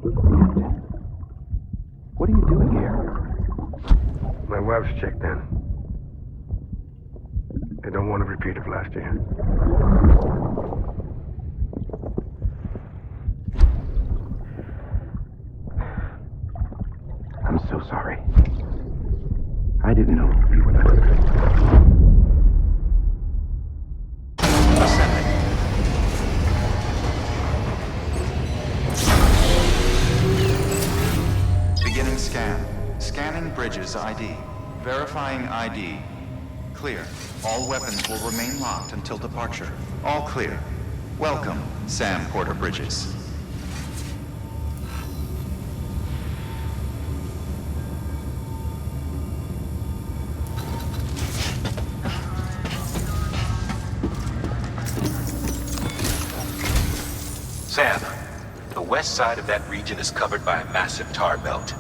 What are you doing here? My wife's checked in. They don't want a repeat of last year. I'm so sorry. I didn't know you were the husband. Beginning scan. Scanning bridges ID. Verifying ID. Clear. All weapons will remain locked until departure. All clear. Welcome, Sam Porter Bridges. Sam, the west side of that region is covered by a massive tar belt.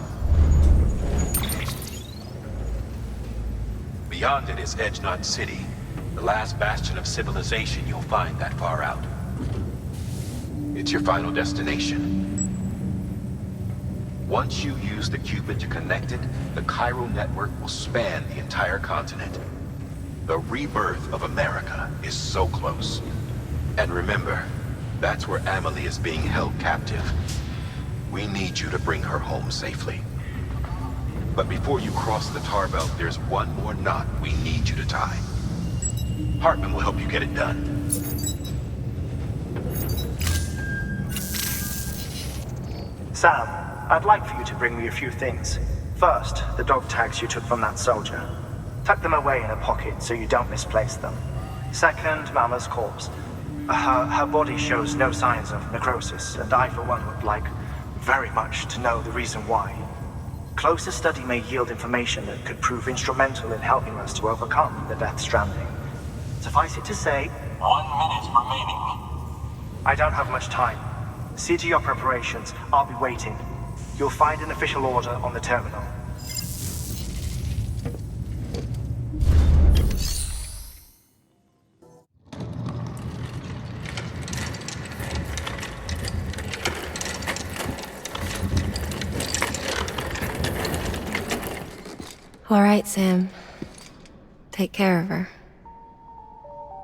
Beyond it is Edge Knot City, the last bastion of civilization you'll find that far out. It's your final destination. Once you use the Cupid to connect it, the chiral network will span the entire continent. The rebirth of America is so close. And remember, that's where Amelie is being held captive. We need you to bring her home safely. But before you cross the tar belt, there's one more knot we need you to tie. Hartman will help you get it done. Sam, I'd like for you to bring me a few things. First, the dog tags you took from that soldier. Tuck them away in a pocket so you don't misplace them. Second, Mama's corpse. Her body shows no signs of necrosis, and I, for one, would like very much to know the reason why. Closer study may yield information that could prove instrumental in helping us to overcome the Death Stranding. Suffice it to say, 1 minute remaining. I don't have much time. See to your preparations. I'll be waiting. You'll find an official order on the terminal. All right, Sam. Take care of her.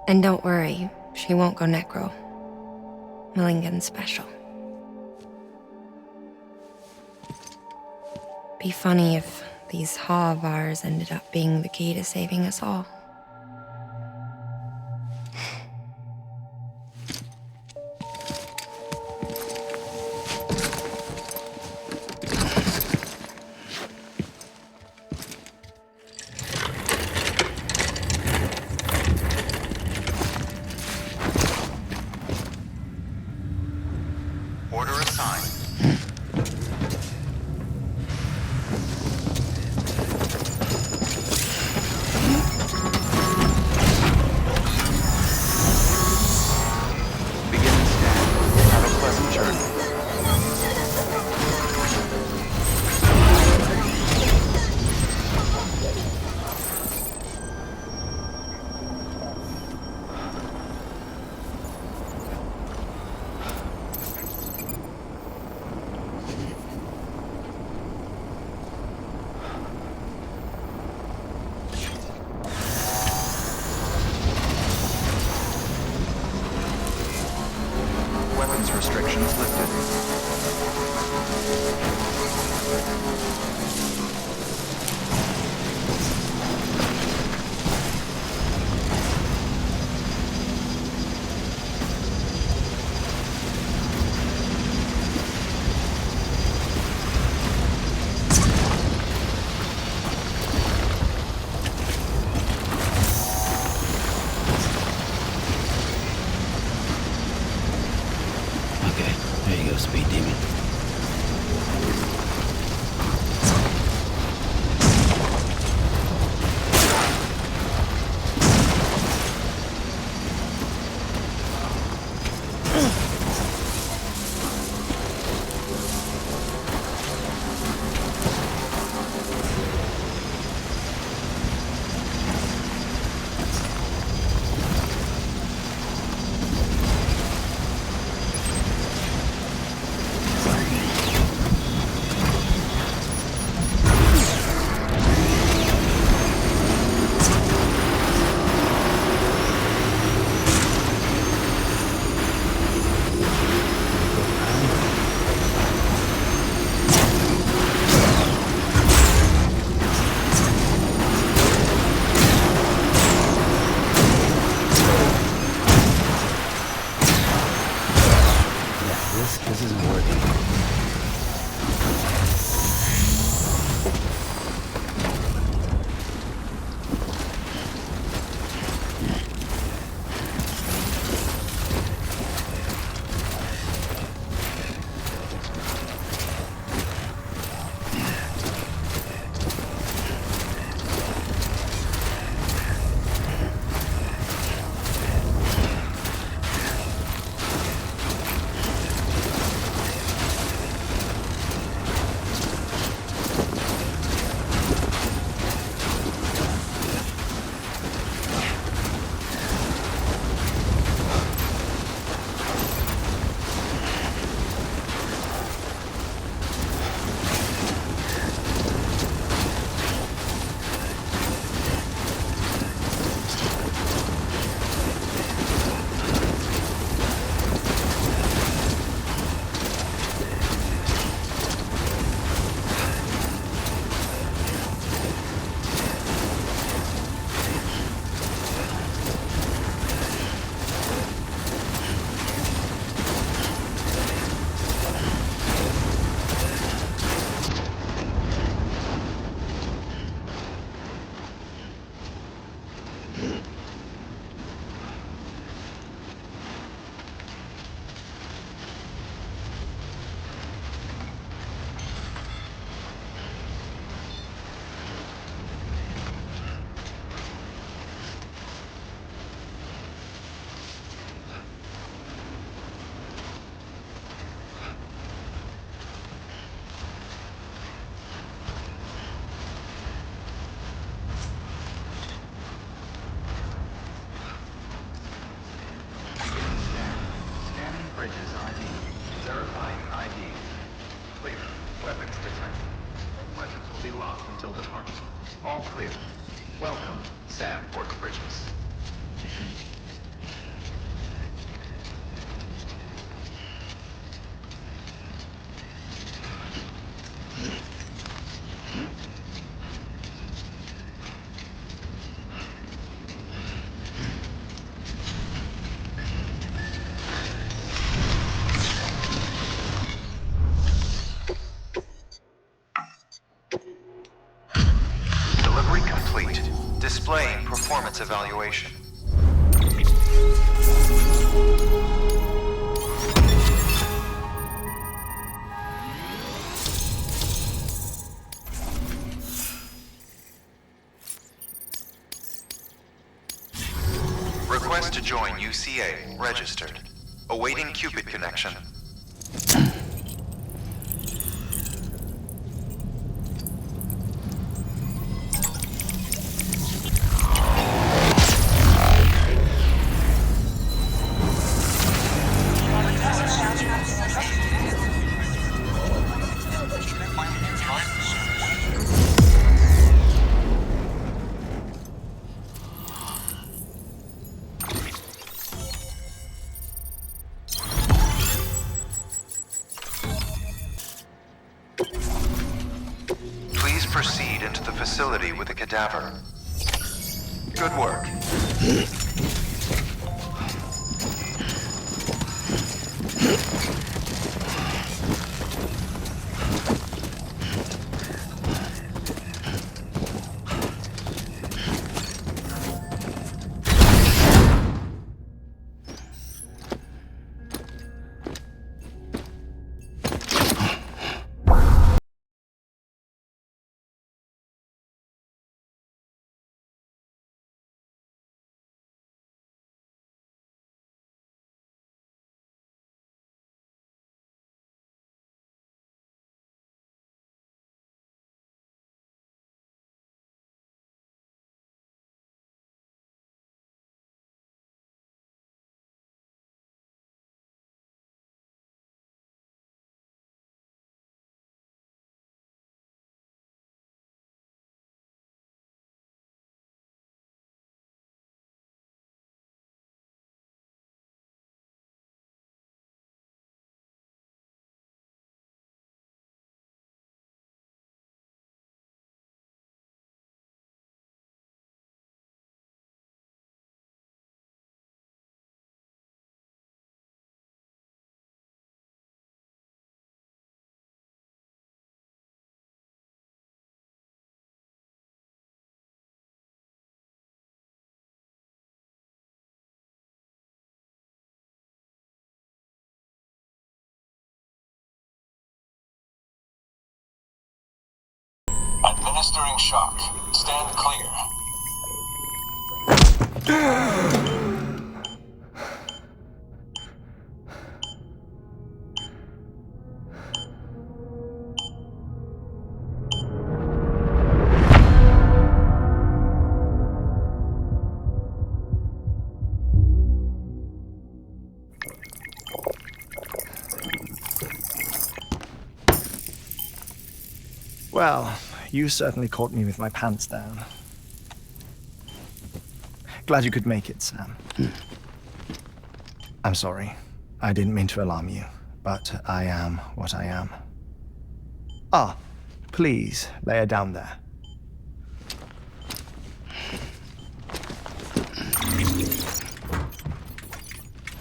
And don't worry, she won't go necro. Millingan's special. Be funny if these Ha of ours ended up being the key to saving us all. Order assigned. Displaying performance evaluation. Request to join UCA. Registered. Awaiting Cupid connection. Please proceed into the facility with the cadaver. Good work. Administering shock. Stand clear. Well, you certainly caught me with my pants down. Glad you could make it, Sam. I'm sorry. I didn't mean to alarm you, but I am what I am. Ah, please, lay her down there.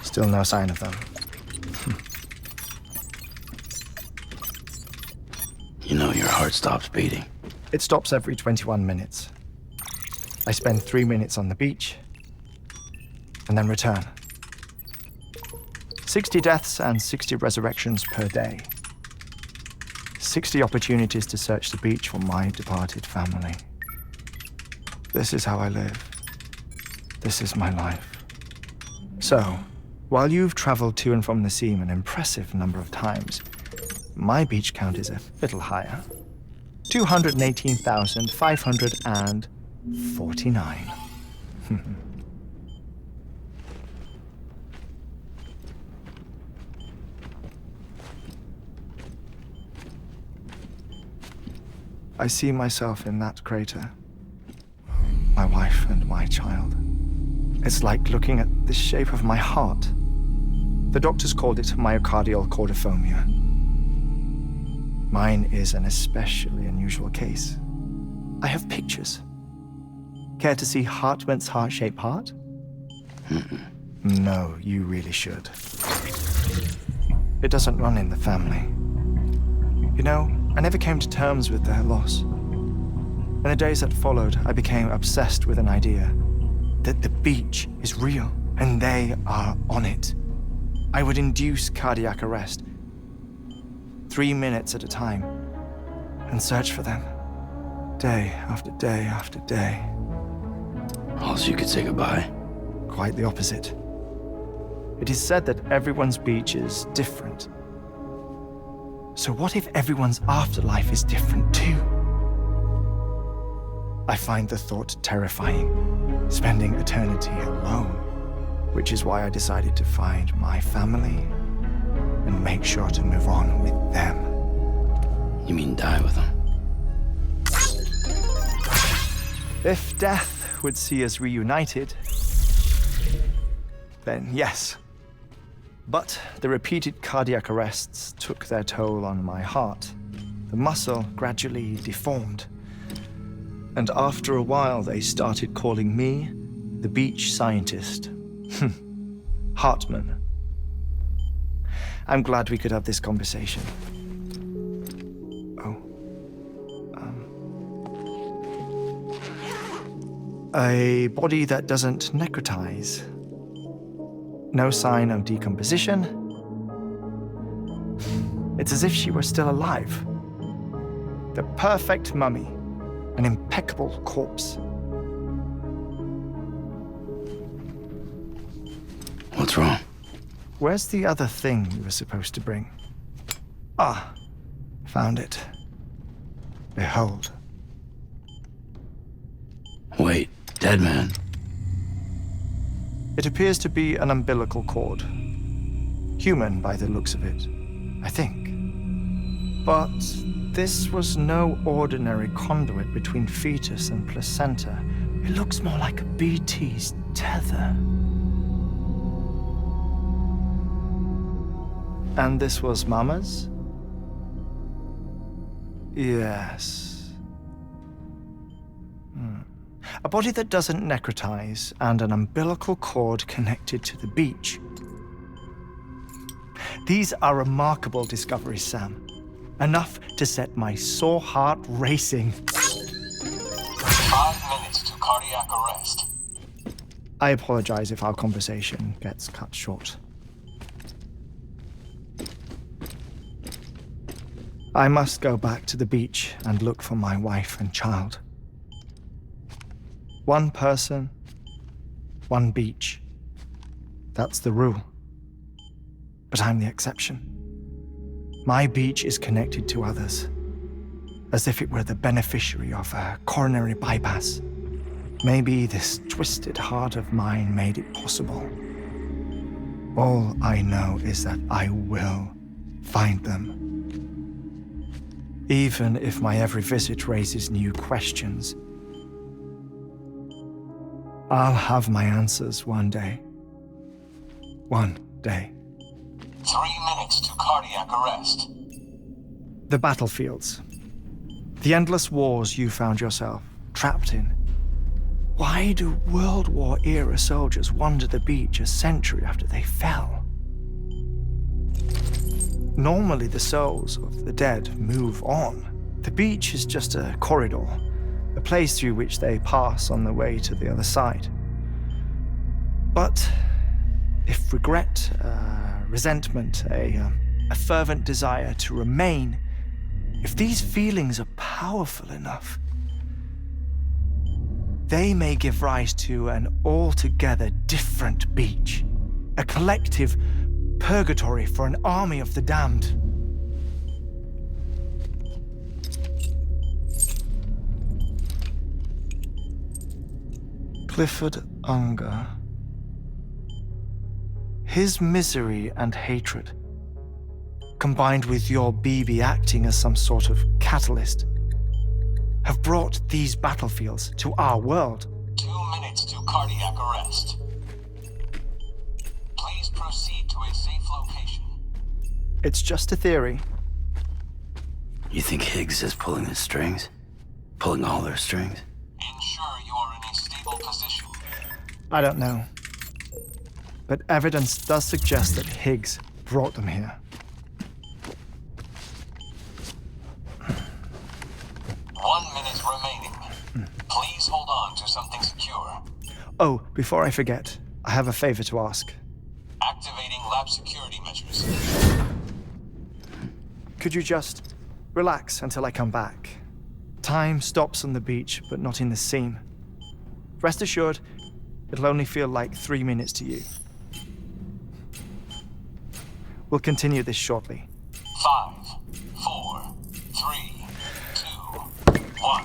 Still no sign of them. You know your heart stops beating. It stops every 21 minutes. I spend 3 minutes on the beach, and then return. 60 deaths and 60 resurrections per day. 60 opportunities to search the beach for my departed family. This is how I live. This is my life. So, while you've traveled to and from the seam an impressive number of times, my beach count is a little higher. 218,549. I see myself in that crater. My wife and my child. It's like looking at the shape of my heart. The doctors called it myocardial cordiformia. Mine is an especially unusual case. I have pictures. Care to see Hartwent's heart-shaped heart? No, you really should. It doesn't run in the family. You know, I never came to terms with their loss. In the days that followed, I became obsessed with an idea that the beach is real and they are on it. I would induce cardiac arrest, 3 minutes at a time, and search for them, day after day after day. Also, you could say goodbye. Quite the opposite. It is said that everyone's beach is different. So what if everyone's afterlife is different too? I find the thought terrifying, spending eternity alone, which is why I decided to find my family and make sure to move on with them. You mean die with them? If death would see us reunited, then yes. But the repeated cardiac arrests took their toll on my heart. The muscle gradually deformed. And after a while, they started calling me the beach scientist. Hartman. I'm glad we could have this conversation. A body that doesn't necrotize. No sign of decomposition. It's as if she were still alive. The perfect mummy. An impeccable corpse. What's wrong? Where's the other thing you were supposed to bring? Ah, found it. Behold. Wait, dead man. It appears to be an umbilical cord. Human by the looks of it, I think. But this was no ordinary conduit between fetus and placenta. It looks more like a BT's tether. And this was Mama's? Yes. A body that doesn't necrotize and an umbilical cord connected to the beach. These are remarkable discoveries, Sam. Enough to set my sore heart racing. 5 minutes to cardiac arrest. I apologize if our conversation gets cut short. I must go back to the beach and look for my wife and child. One person, one beach. That's the rule. But I'm the exception. My beach is connected to others, as if it were the beneficiary of a coronary bypass. Maybe this twisted heart of mine made it possible. All I know is that I will find them. Even if my every visit raises new questions, I'll have my answers one day. One day. 3 minutes to cardiac arrest. The battlefields. The endless wars you found yourself trapped in. Why do World War-era soldiers wander the beach a century after they fell? Normally, the souls of the dead move on. The beach is just a corridor, a place through which they pass on the way to the other side. But if regret, resentment, a fervent desire to remain, if these feelings are powerful enough, they may give rise to an altogether different beach, a collective purgatory for an army of the damned. Clifford Unger. His misery and hatred, combined with your BB acting as some sort of catalyst, have brought these battlefields to our world. 2 minutes to cardiac arrest. Please proceed to a safe location. It's just a theory. You think Higgs is pulling the strings? Pulling all their strings? Ensure you are in a stable position. I don't know. But evidence does suggest that Higgs brought them here. 1 minute remaining. Let's hold on to something secure. Oh, before I forget, I have a favor to ask. Activating lab security measures. Could you just relax until I come back? Time stops on the beach, but not in the scene. Rest assured, it'll only feel like 3 minutes to you. We'll continue this shortly. 5, 4, 3, 2, 1.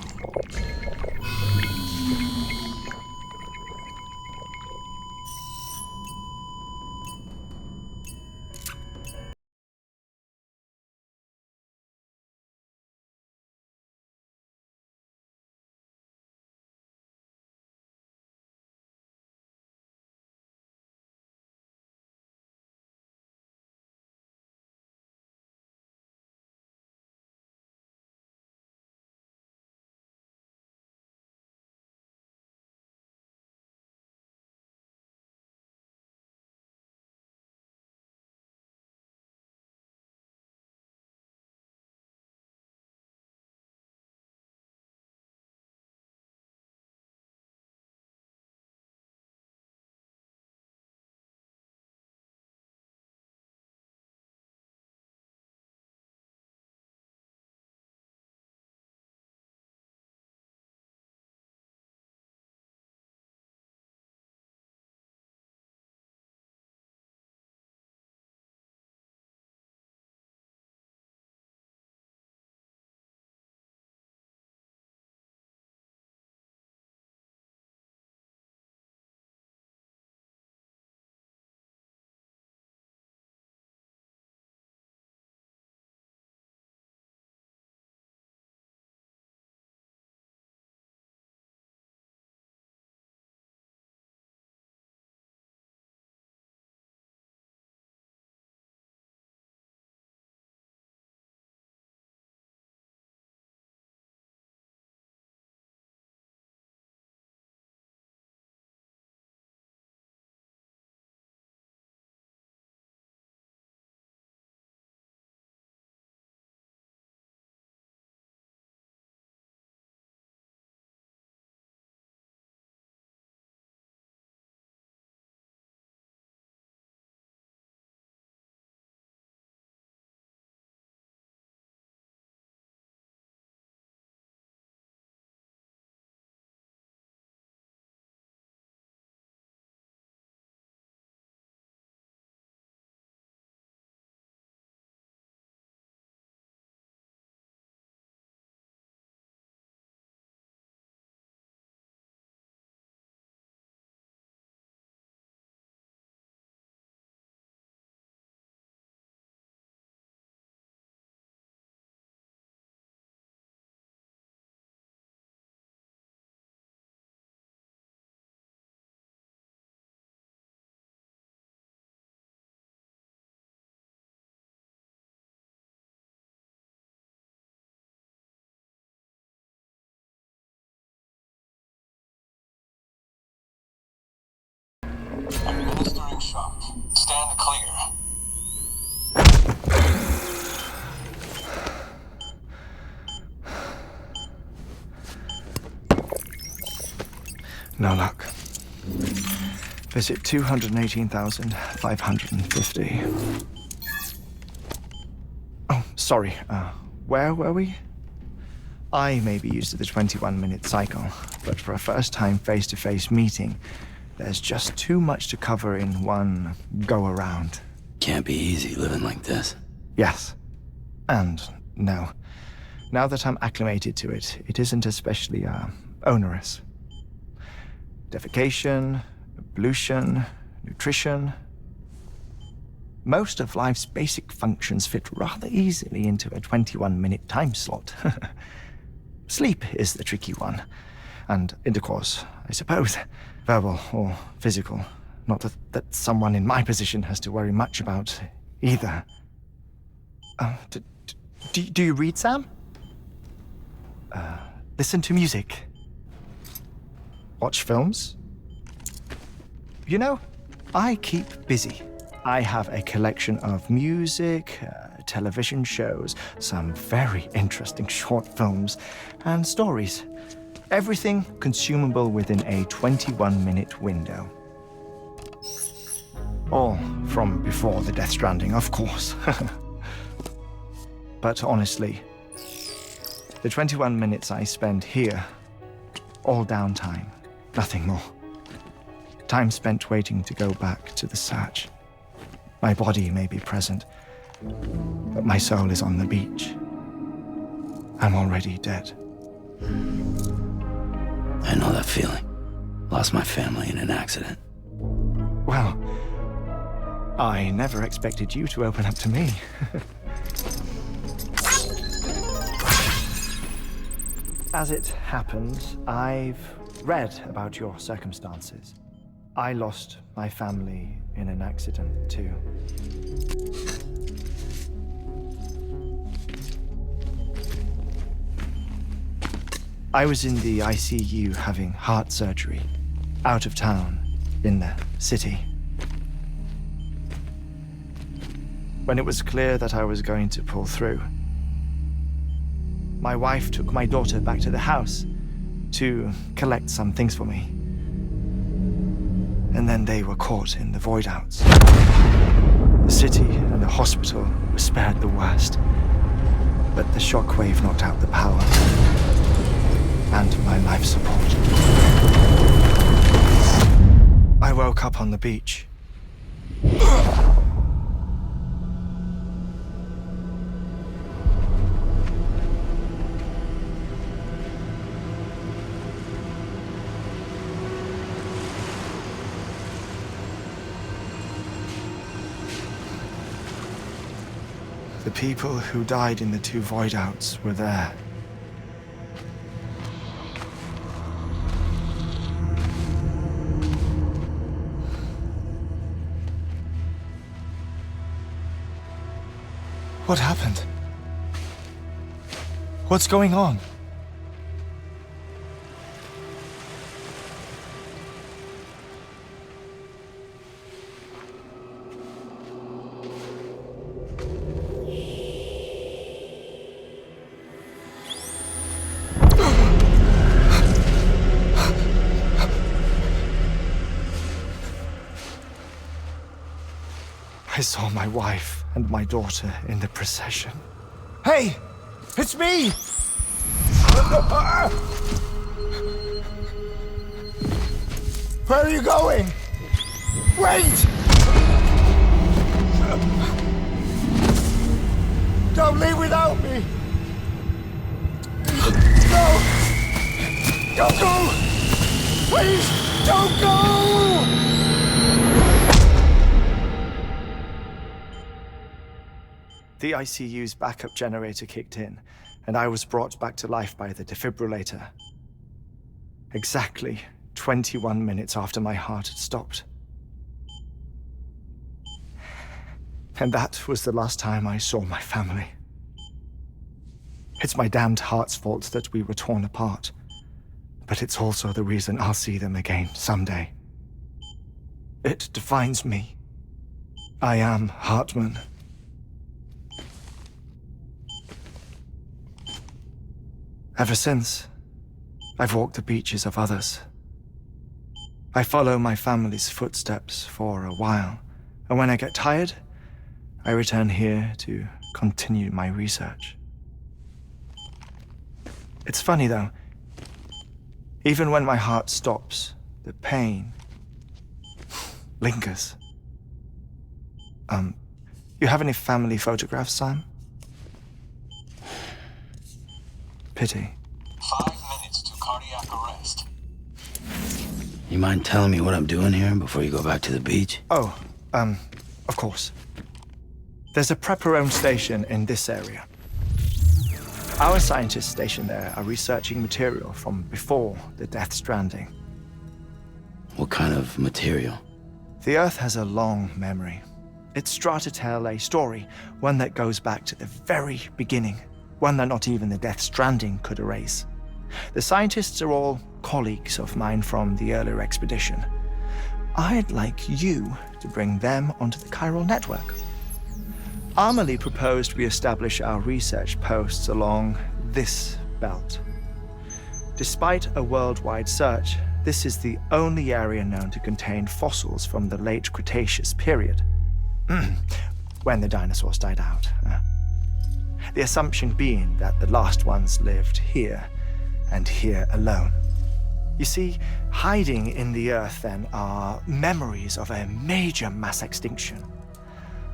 Administering shock. Stand clear. No luck. Visit 218,550. Oh, sorry. Where were we? I may be used to the 21-minute cycle, but for a first-time face-to-face meeting, there's just too much to cover in one go-around. Can't be easy living like this. Yes. And no. Now that I'm acclimated to it, it isn't especially, onerous. Defecation, pollution, nutrition. Most of life's basic functions fit rather easily into a 21-minute time slot. Sleep is the tricky one. And intercourse, I suppose. Verbal or physical. Not that someone in my position has to worry much about either. Do you read, Sam? Listen to music. Watch films. You know, I keep busy. I have a collection of music, television shows, some very interesting short films, and stories. Everything consumable within a 21-minute window. All from before the Death Stranding, of course. But honestly, the 21 minutes I spend here, all downtime, nothing more. Time spent waiting to go back to the search. My body may be present, but my soul is on the beach. I'm already dead. I know that feeling. Lost my family in an accident. Well, I never expected you to open up to me. As it happens, I've read about your circumstances. I lost my family in an accident, too. I was in the ICU having heart surgery, out of town, in the city. When it was clear that I was going to pull through, my wife took my daughter back to the house to collect some things for me. And then they were caught in the void-outs. The city and the hospital were spared the worst, but the shockwave knocked out the power and my life support. I woke up on the beach. The people who died in the two void-outs were there. What happened? What's going on? I saw my wife and my daughter in the procession. Hey! It's me! Where are you going? Wait! Don't leave without me! No! Don't go! Please, don't go! The ICU's backup generator kicked in, and I was brought back to life by the defibrillator. Exactly 21 minutes after my heart had stopped. And that was the last time I saw my family. It's my damned heart's fault that we were torn apart, but it's also the reason I'll see them again someday. It defines me. I am Hartman. Ever since, I've walked the beaches of others. I follow my family's footsteps for a while, and when I get tired, I return here to continue my research. It's funny though, even when my heart stops, the pain lingers. You have any family photographs, Sam? Pity. 5 minutes to cardiac arrest. You mind telling me what I'm doing here before you go back to the beach? Oh, of course. There's a prep-your-own station in this area. Our scientists stationed there are researching material from before the Death Stranding. What kind of material? The Earth has a long memory. It's trying to tell a story, one that goes back to the very beginning. One that not even the Death Stranding could erase. The scientists are all colleagues of mine from the earlier expedition. I'd like you to bring them onto the chiral network. Amelie proposed we establish our research posts along this belt. Despite a worldwide search, this is the only area known to contain fossils from the late Cretaceous period, when the dinosaurs died out. The assumption being that the last ones lived here, and here alone. You see, hiding in the earth then are memories of a major mass extinction.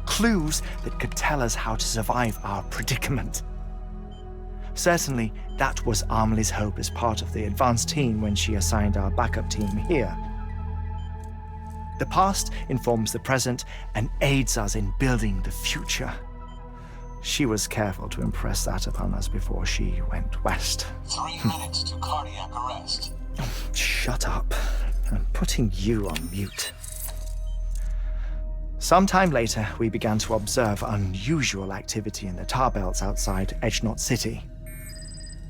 Clues that could tell us how to survive our predicament. Certainly, that was Amelie's hope as part of the advanced team when she assigned our backup team here. The past informs the present and aids us in building the future. She was careful to impress that upon us before she went west. 3 minutes to cardiac arrest. Shut up. I'm putting you on mute. Sometime later, we began to observe unusual activity in the tar belts outside Edgenot City.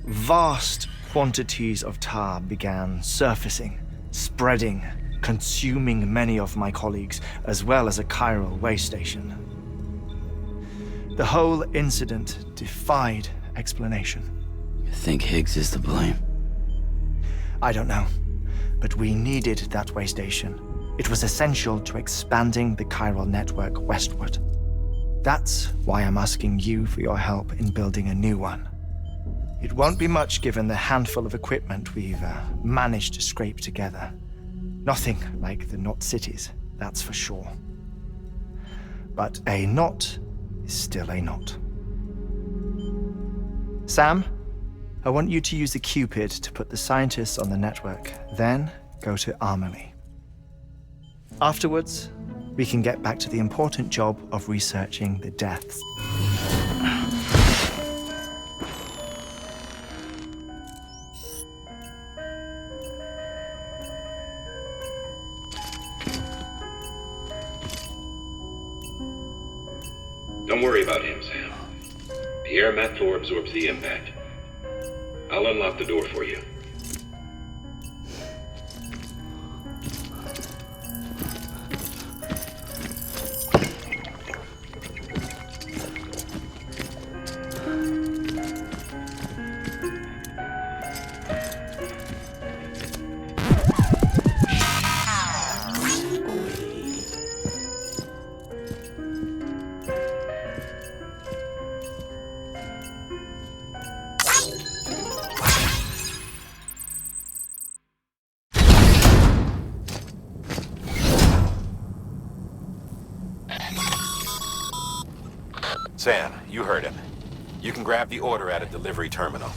Vast quantities of tar began surfacing, spreading, consuming many of my colleagues, as well as a chiral way station. The whole incident defied explanation. You think Higgs is to blame? I don't know, but we needed that way station. It was essential to expanding the chiral network westward. That's why I'm asking you for your help in building a new one. It won't be much given the handful of equipment we've managed to scrape together. Nothing like the knot cities, that's for sure. But a knot is still a knot. Sam, I want you to use the Cupid to put the scientists on the network, then go to Amelie. Afterwards, we can get back to the important job of researching the deaths. Don't worry about him, Sam. The air mat floor absorbs the impact. I'll unlock the door for you. Sam, you heard him. You can grab the order at a delivery terminal.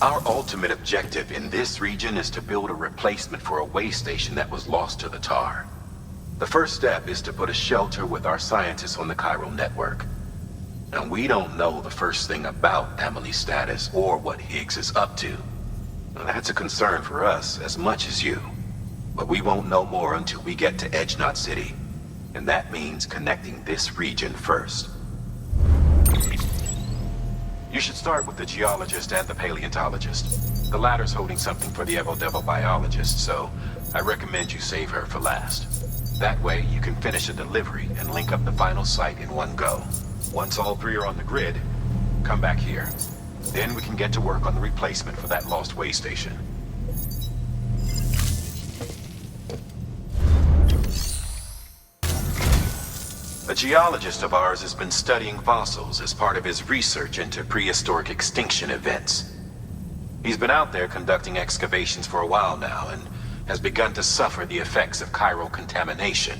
Our ultimate objective in this region is to build a replacement for a way station that was lost to the tar. The first step is to put a shelter with our scientists on the chiral network. And we don't know the first thing about Amelie's status or what Higgs is up to. Now, that's a concern for us as much as you. But we won't know more until we get to Edgenot City. And that means connecting this region first. You should start with the geologist and the paleontologist. The latter's holding something for the Evo-Devo biologist, so I recommend you save her for last. That way, you can finish a delivery and link up the final site in one go. Once all three are on the grid, come back here. Then we can get to work on the replacement for that lost way station. A geologist of ours has been studying fossils as part of his research into prehistoric extinction events. He's been out there conducting excavations for a while now and has begun to suffer the effects of chiral contamination.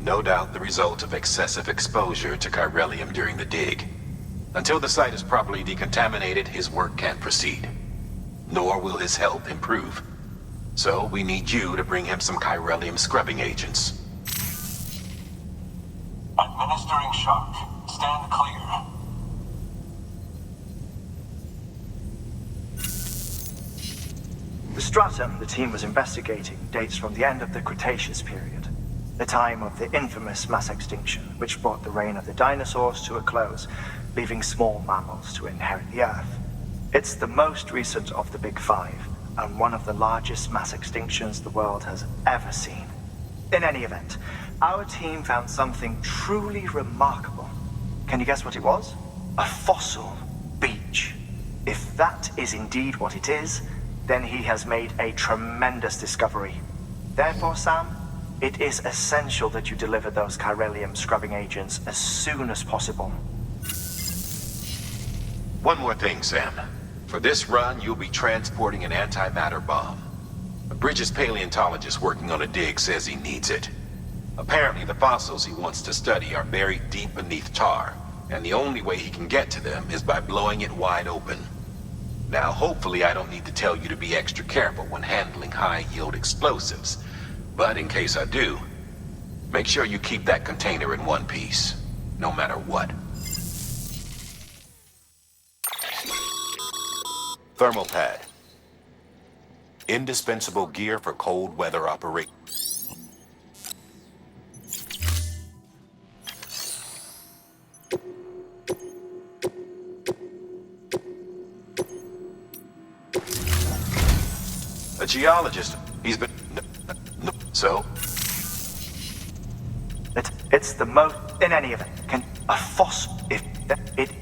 No doubt the result of excessive exposure to chiralium during the dig. Until the site is properly decontaminated, his work can't proceed. Nor will his health improve. So we need you to bring him some chiralium scrubbing agents. Administering shock. Stand clear. The stratum the team was investigating dates from the end of the Cretaceous period, the time of the infamous mass extinction, which brought the reign of the dinosaurs to a close, leaving small mammals to inherit the Earth. It's the most recent of the Big Five, and one of the largest mass extinctions the world has ever seen. In any event, our team found something truly remarkable. Can you guess what it was? A fossil beach. If that is indeed what it is, then he has made a tremendous discovery. Therefore, Sam, it is essential that you deliver those chiralium scrubbing agents as soon as possible. One more thing, Sam. For this run, you'll be transporting an antimatter bomb. A Bridges paleontologist working on a dig says he needs it. Apparently, the fossils he wants to study are buried deep beneath tar, and the only way he can get to them is by blowing it wide open. Now, hopefully I don't need to tell you to be extra careful when handling high-yield explosives, but in case I do, make sure you keep that container in one piece, no matter what. Thermal pad. Indispensable gear for cold weather operation. A geologist. He's been... So? It's the most... In any event, can a fossil... If it...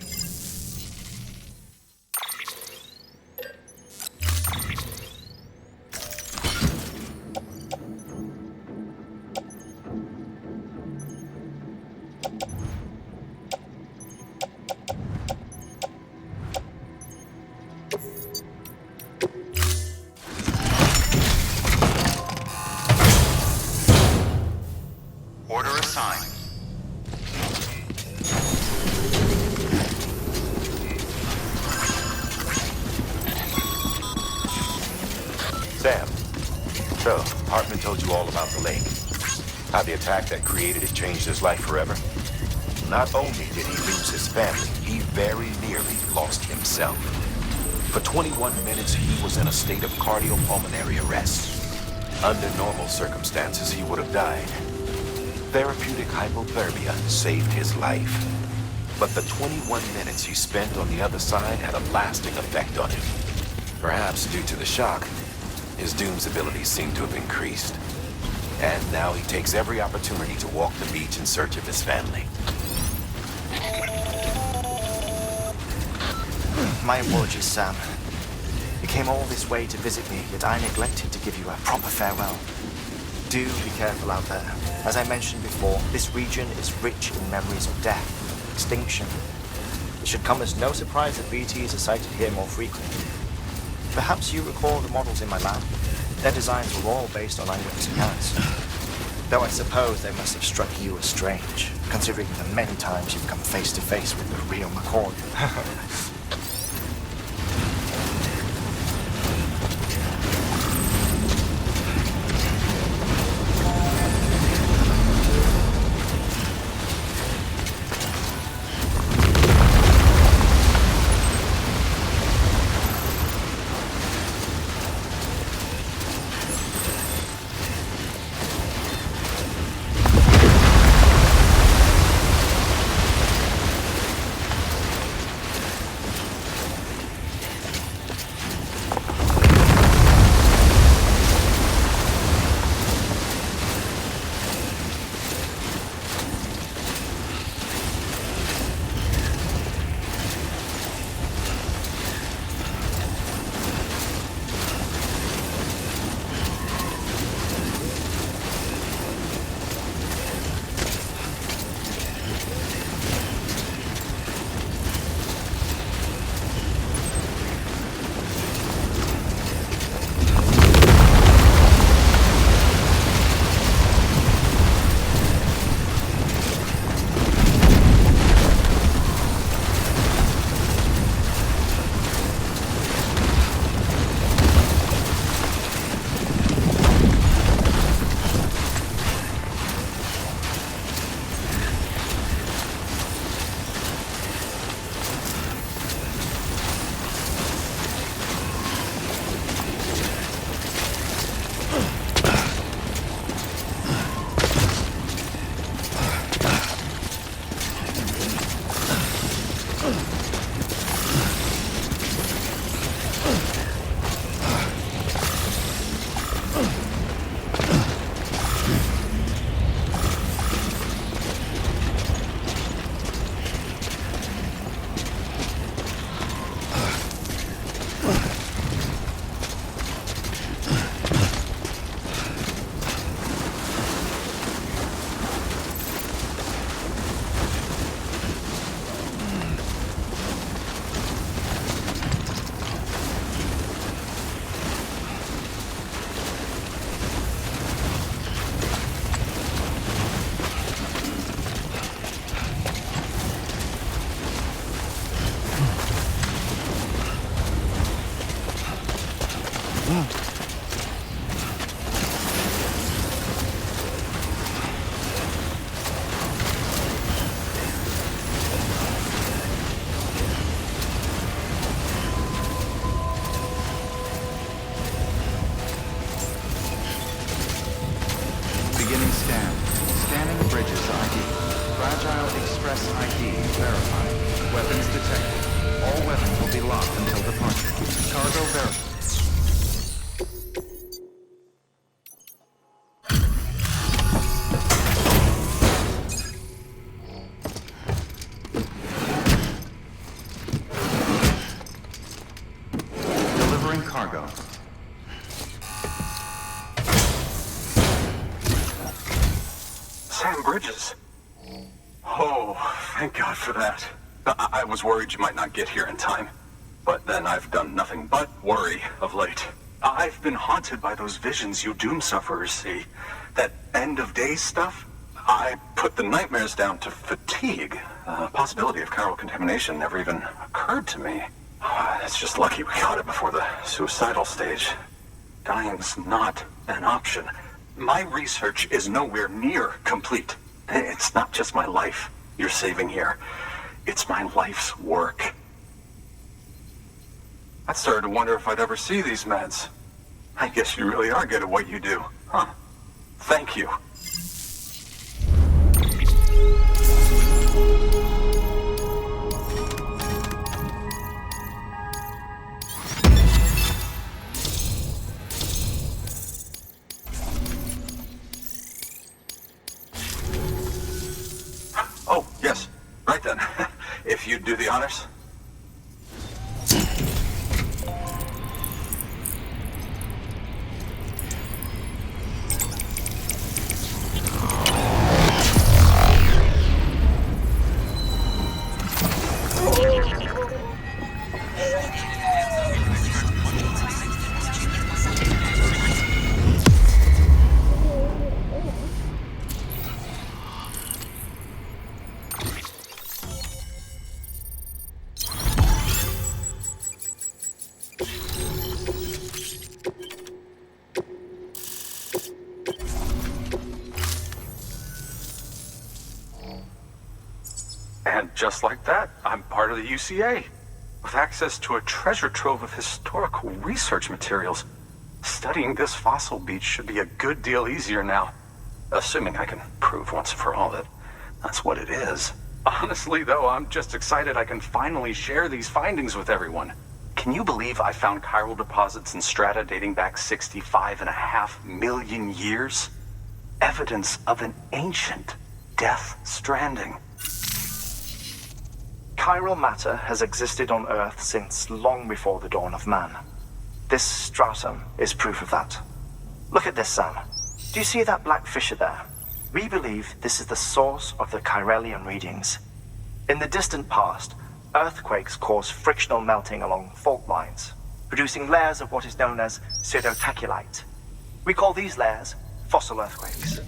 Order assigned. Sam. So, Hartman told you all about the lake. How the attack that created it changed his life forever. Not only did he lose his family, he very nearly lost himself. For 21 minutes, he was in a state of cardiopulmonary arrest. Under normal circumstances, he would have died. Therapeutic hypothermia saved his life. But the 21 minutes he spent on the other side had a lasting effect on him. Perhaps due to the shock, his Doom's abilities seem to have increased. And now he takes every opportunity to walk the beach in search of his family. My apologies, Sam. You came all this way to visit me, yet I neglected to give you a proper farewell. Do be careful out there. As I mentioned before, this region is rich in memories of death, extinction. It should come as no surprise that BTs are sighted here more frequently. Perhaps you recall the models in my lab? Their designs were all based on eyewitness accounts. Though I suppose they must have struck you as strange, considering the many times you've come face to face with the real McCoy. Beginning scan. Scanning bridges ID. Fragile Express ID verified. Weapons detected. All weapons will be locked until departure. Cargo verified. Delivering cargo. Sam Bridges. Oh, thank God for that. I was worried you might not get here in time. But then I've done nothing but worry of late. I've been haunted by those visions you doom sufferers see. That end of days stuff. I put the nightmares down to fatigue. The possibility of chiral contamination never even occurred to me. It's just lucky we caught it before the suicidal stage. Dying's not an option. My research is nowhere near complete. It's not just my life you're saving here. It's my life's work. I started to wonder if I'd ever see these meds. I guess you really are good at what you do, huh? Thank you. Oh, yes. Right then. If you'd do the honors. And just like that, I'm part of the UCA, with access to a treasure trove of historical research materials. Studying this fossil beach should be a good deal easier now, assuming I can prove once for all that that's what it is. Honestly, though, I'm just excited I can finally share these findings with everyone. Can you believe I found chiral deposits in strata dating back 65.5 million years? Evidence of an ancient Death Stranding. Chiral matter has existed on Earth since long before the dawn of man. This stratum is proof of that. Look at this, Sam. Do you see that black fissure there? We believe this is the source of the chiralium readings. In the distant past, earthquakes caused frictional melting along fault lines, producing layers of what is known as pseudotachylite. We call these layers fossil earthquakes.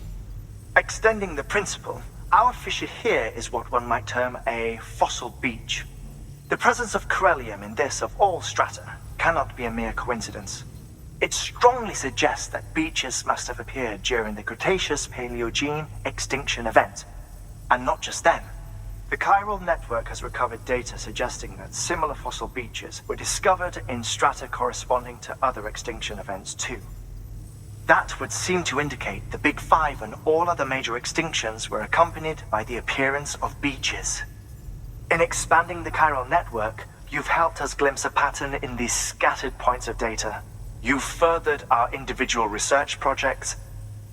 Extending the principle, our fissure here is what one might term a fossil beach. The presence of chiralium in this of all strata cannot be a mere coincidence. It strongly suggests that beaches must have appeared during the Cretaceous-Paleogene extinction event. And not just then. The chiral network has recovered data suggesting that similar fossil beaches were discovered in strata corresponding to other extinction events too. That would seem to indicate the Big Five and all other major extinctions were accompanied by the appearance of beaches. In expanding the chiral network, you've helped us glimpse a pattern in these scattered points of data. You've furthered our individual research projects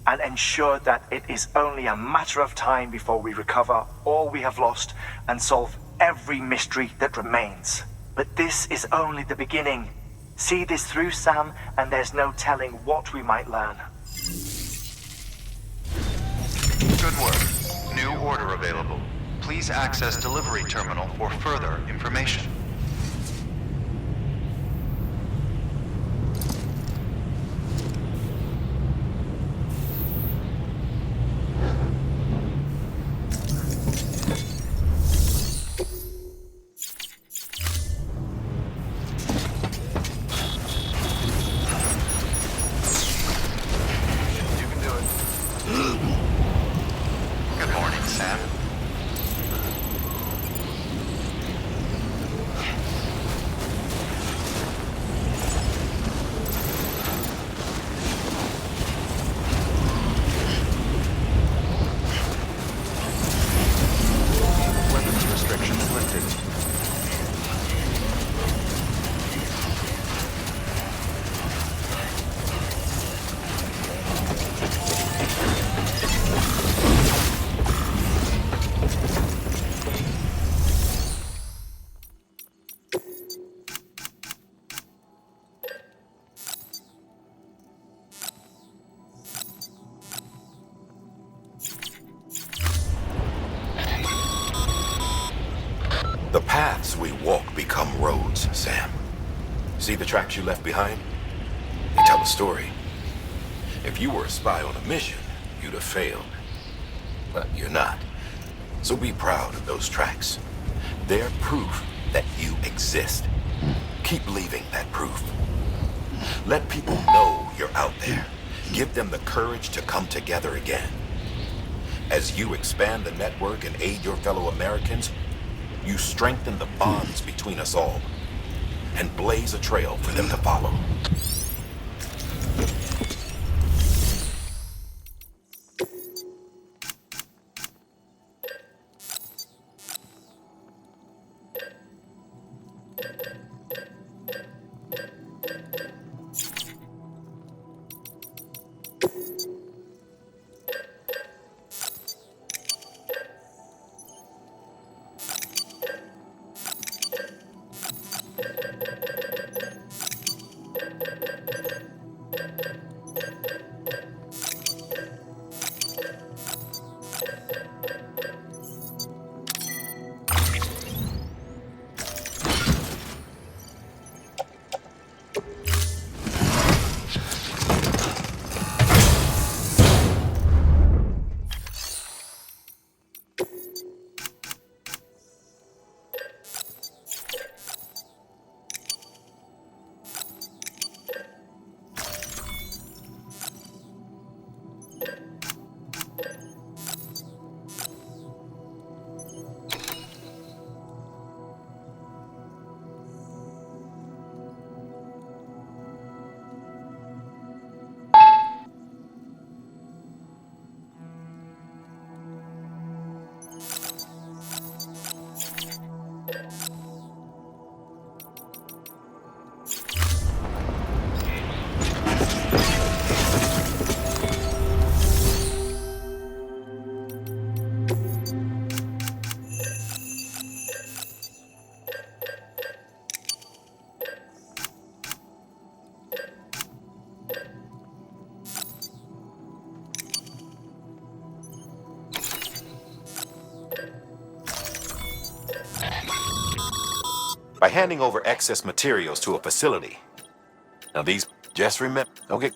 and ensured that it is only a matter of time before we recover all we have lost and solve every mystery that remains. But this is only the beginning. See this through, Sam, and there's no telling what we might learn. Good work. New order available. Please access delivery terminal for further information. See the tracks you left behind? They tell a story. If you were a spy on a mission, you'd have failed. But you're not. So be proud of those tracks. They're proof that you exist. Keep leaving that proof. Let people know you're out there. Give them the courage to come together again. As you expand the network and aid your fellow Americans, you strengthen the bonds between us all and blaze a trail for them to follow. By handing over excess materials to a facility. Now these, just remember, okay.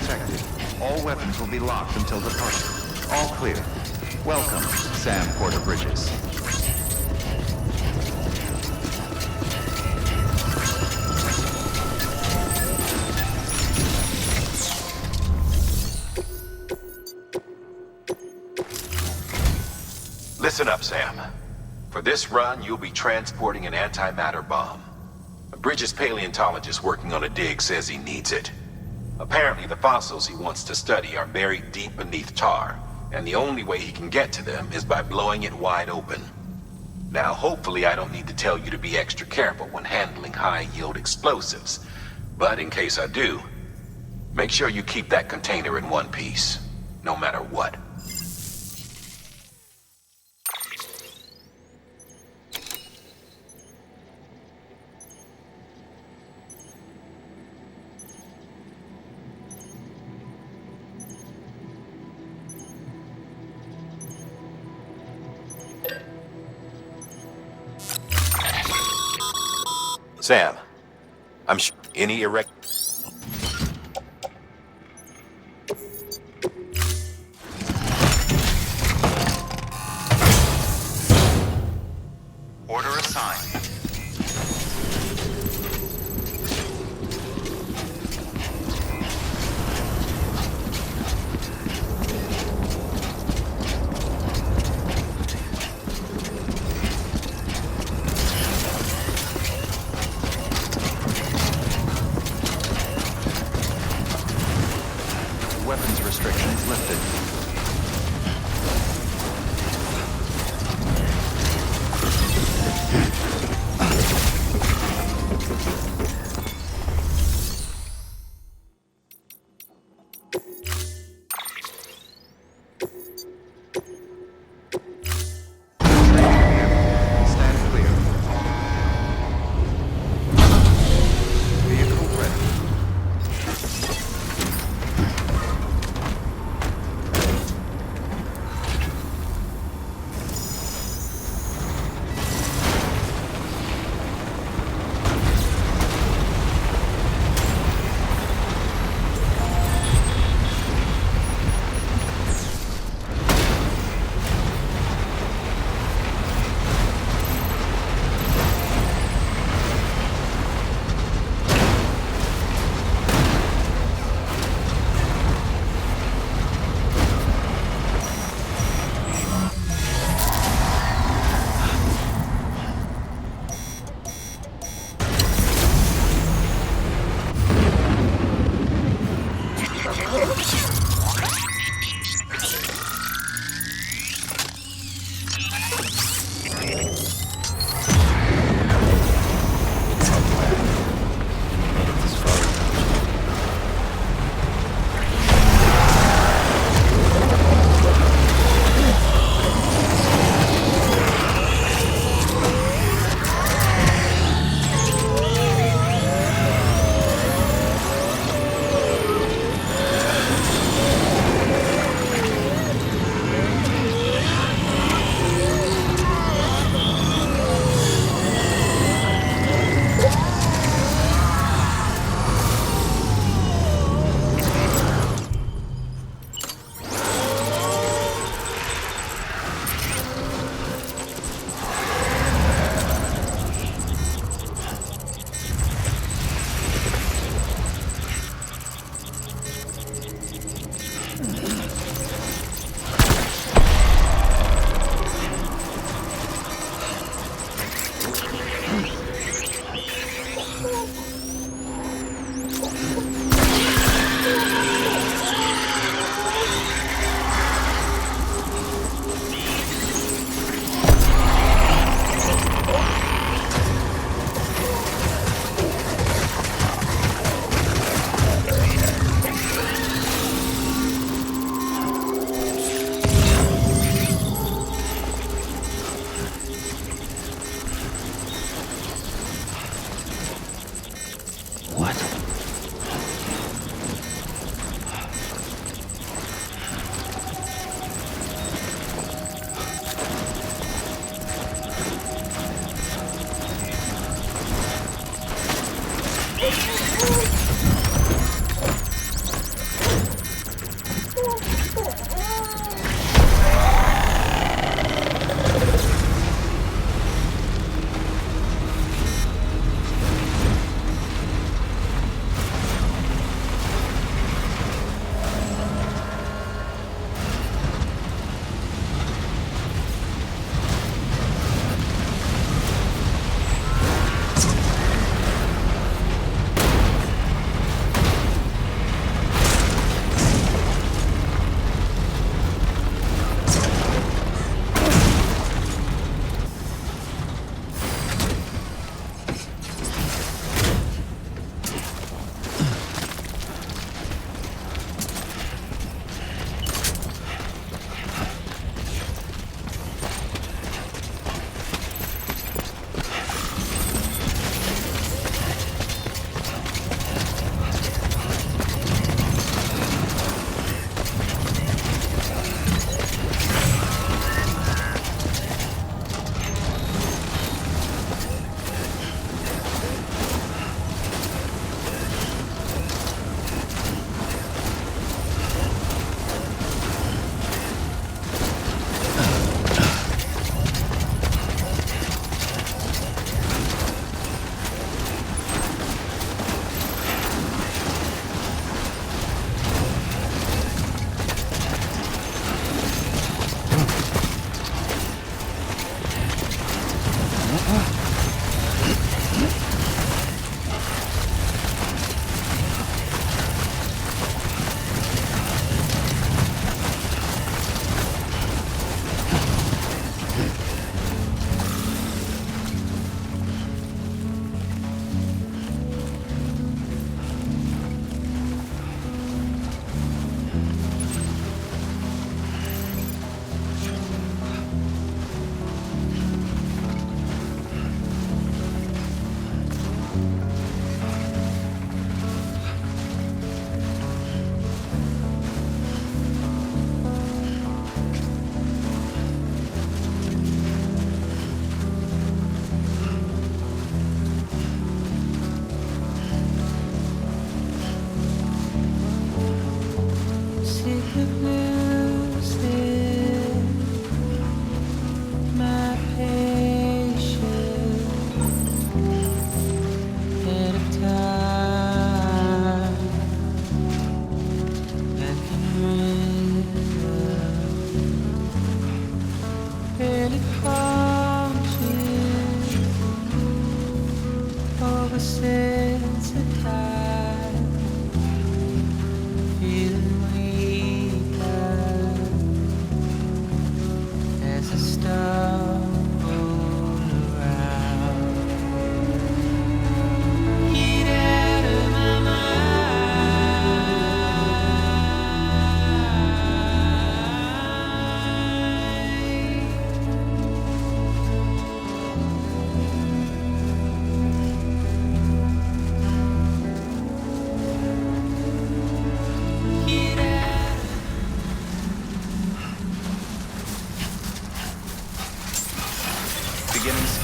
protected. All weapons will be locked until departure. All clear. Welcome, Sam Porter Bridges. Listen up, Sam. For this run, you'll be transporting an antimatter bomb. A Bridges paleontologist working on a dig says he needs it. Apparently, the fossils he wants to study are buried deep beneath tar, and the only way he can get to them is by blowing it wide open. Now, hopefully I don't need to tell you to be extra careful when handling high-yield explosives, but in case I do, make sure you keep that container in one piece, no matter what. Sam, I'm sure any erect... Order assigned. Weapons restrictions lifted. Stand clear. Vehicle ready.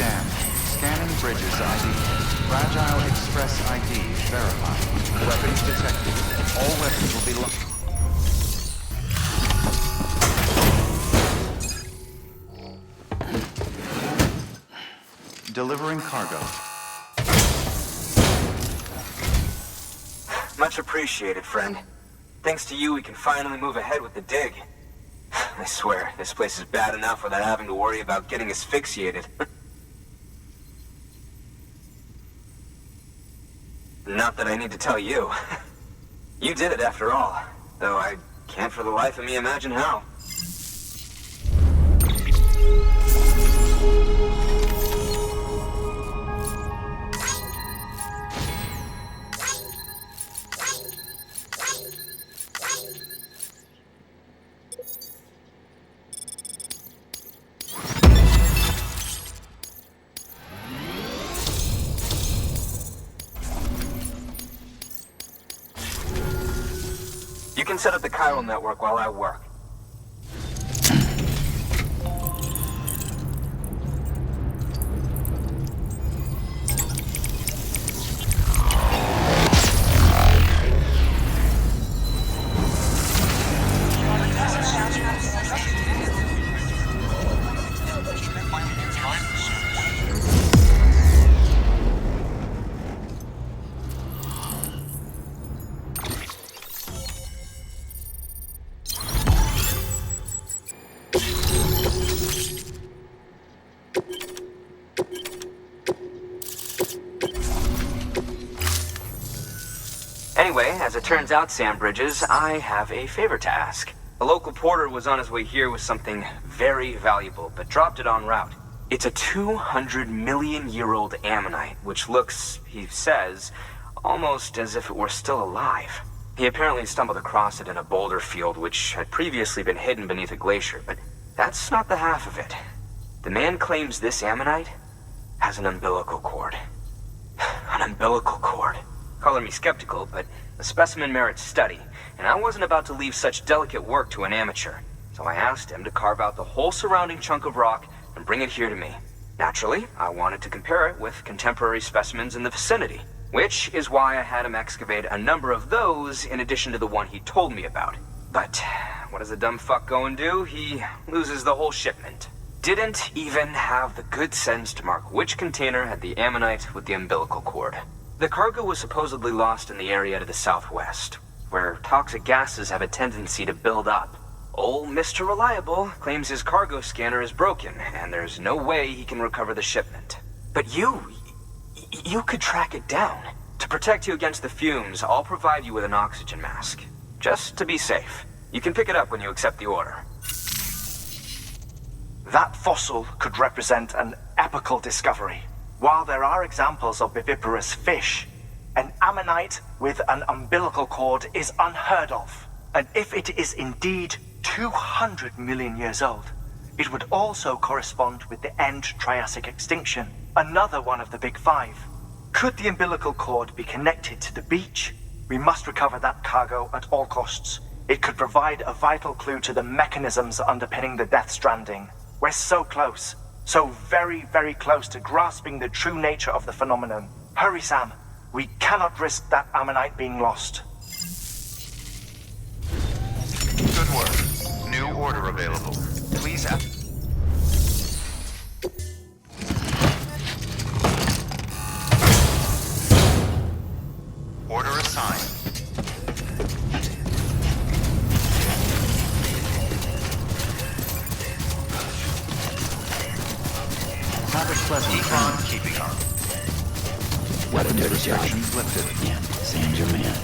Scan. Scanning bridges ID. Fragile Express ID verified. Weapons detected. All weapons will be locked. Delivering cargo. Much appreciated, friend. Thanks to you, we can finally move ahead with the dig. I swear, this place is bad enough without having to worry about getting asphyxiated. Not that I need to tell you. You did it after all, though I can't for the life of me imagine how. You can set up the chiral network while I work. Anyway, as it turns out, Sam Bridges, I have a favor to ask. A local porter was on his way here with something very valuable, but dropped it en route. It's a 200-million-year-old ammonite, which looks, he says, almost as if it were still alive. He apparently stumbled across it in a boulder field which had previously been hidden beneath a glacier, but that's not the half of it. The man claims this ammonite has an umbilical cord. An umbilical cord. Color me skeptical, but the specimen merits study, and I wasn't about to leave such delicate work to an amateur. So I asked him to carve out the whole surrounding chunk of rock and bring it here to me. Naturally, I wanted to compare it with contemporary specimens in the vicinity, which is why I had him excavate a number of those in addition to the one he told me about. But what does the dumb fuck go and do? He loses the whole shipment. Didn't even have the good sense to mark which container had the ammonite with the umbilical cord. The cargo was supposedly lost in the area to the southwest, where toxic gases have a tendency to build up. Old Mr. Reliable claims his cargo scanner is broken, and there's no way he can recover the shipment. But you could track it down. To protect you against the fumes, I'll provide you with an oxygen mask. Just to be safe. You can pick it up when you accept the order. That fossil could represent an epical discovery. While there are examples of viviparous fish, an ammonite with an umbilical cord is unheard of. And if it is indeed 200 million years old, it would also correspond with the end Triassic extinction, another one of the big five. Could the umbilical cord be connected to the beach? We must recover that cargo at all costs. It could provide a vital clue to the mechanisms underpinning the Death Stranding. We're so close. So very, very close to grasping the true nature of the phenomenon. Hurry, Sam. We cannot risk that ammonite being lost. Good work. New order available. Please Order assigned. Have a pleasant keep on keeping on. Weapons Dirty restrictions job. lifted. Yeah, Sam's your man.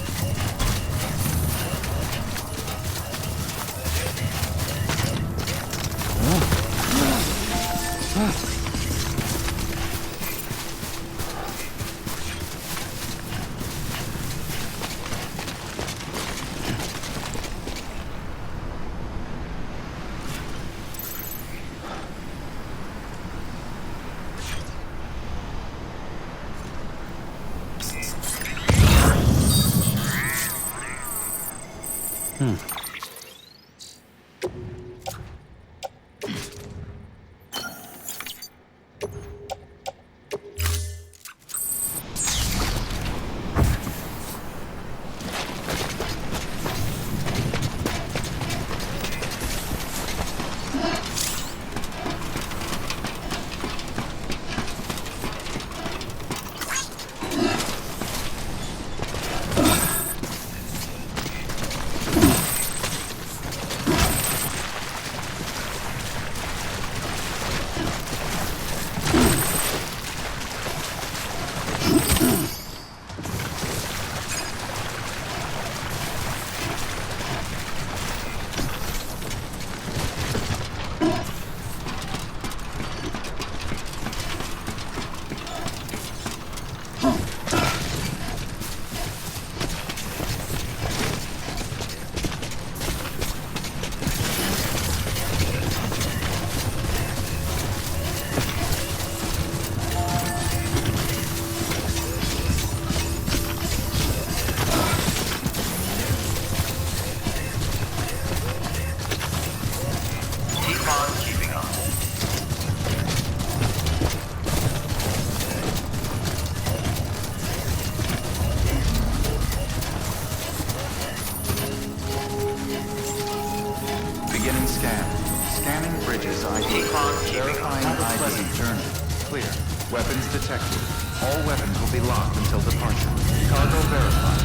Scanning bridges ID. Verifying ID. Journey. Clear. Weapons detected. All weapons will be locked until departure. Cargo verified.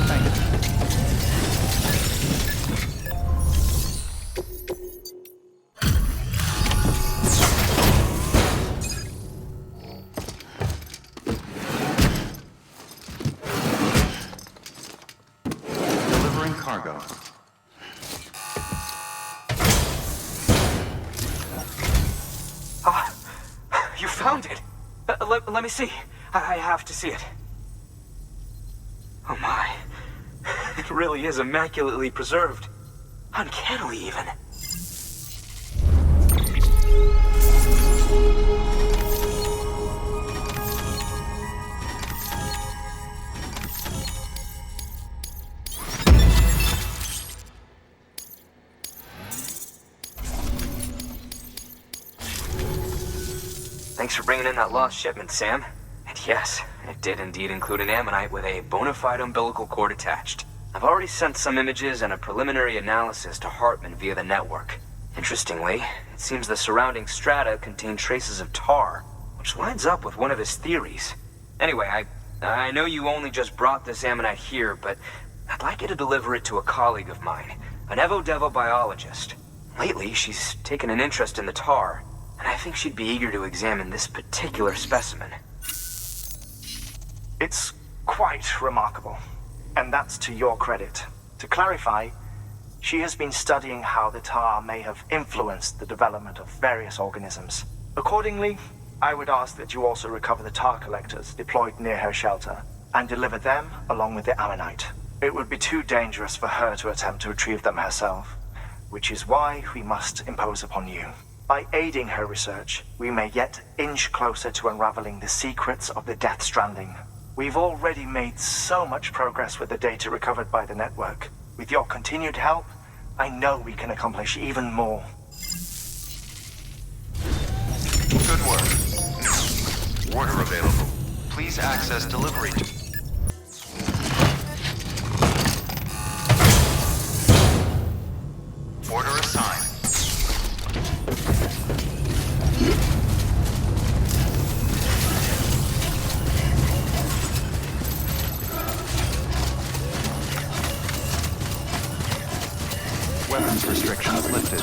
Thank you. Delivering cargo. You found it! Let me see. I have to see it. Oh my. It really is immaculately preserved. Uncannily, even. Thanks for bringing in that lost shipment, Sam. And yes, it did indeed include an ammonite with a bona fide umbilical cord attached. I've already sent some images and a preliminary analysis to Hartman via the network. Interestingly, it seems the surrounding strata contain traces of tar, which lines up with one of his theories. Anyway, I know you only just brought this ammonite here, but I'd like you to deliver it to a colleague of mine, an Evo-Devo biologist. Lately, she's taken an interest in the tar, and I think she'd be eager to examine this particular specimen. It's quite remarkable, and that's to your credit. To clarify, she has been studying how the tar may have influenced the development of various organisms. Accordingly, I would ask that you also recover the tar collectors deployed near her shelter, and deliver them along with the ammonite. It would be too dangerous for her to attempt to retrieve them herself, which is why we must impose upon you. By aiding her research, we may yet inch closer to unraveling the secrets of the Death Stranding. We've already made so much progress with the data recovered by the network. With your continued help, I know we can accomplish even more. Good work. Order available. Please access delivery. Order assigned. Weapons restrictions lifted.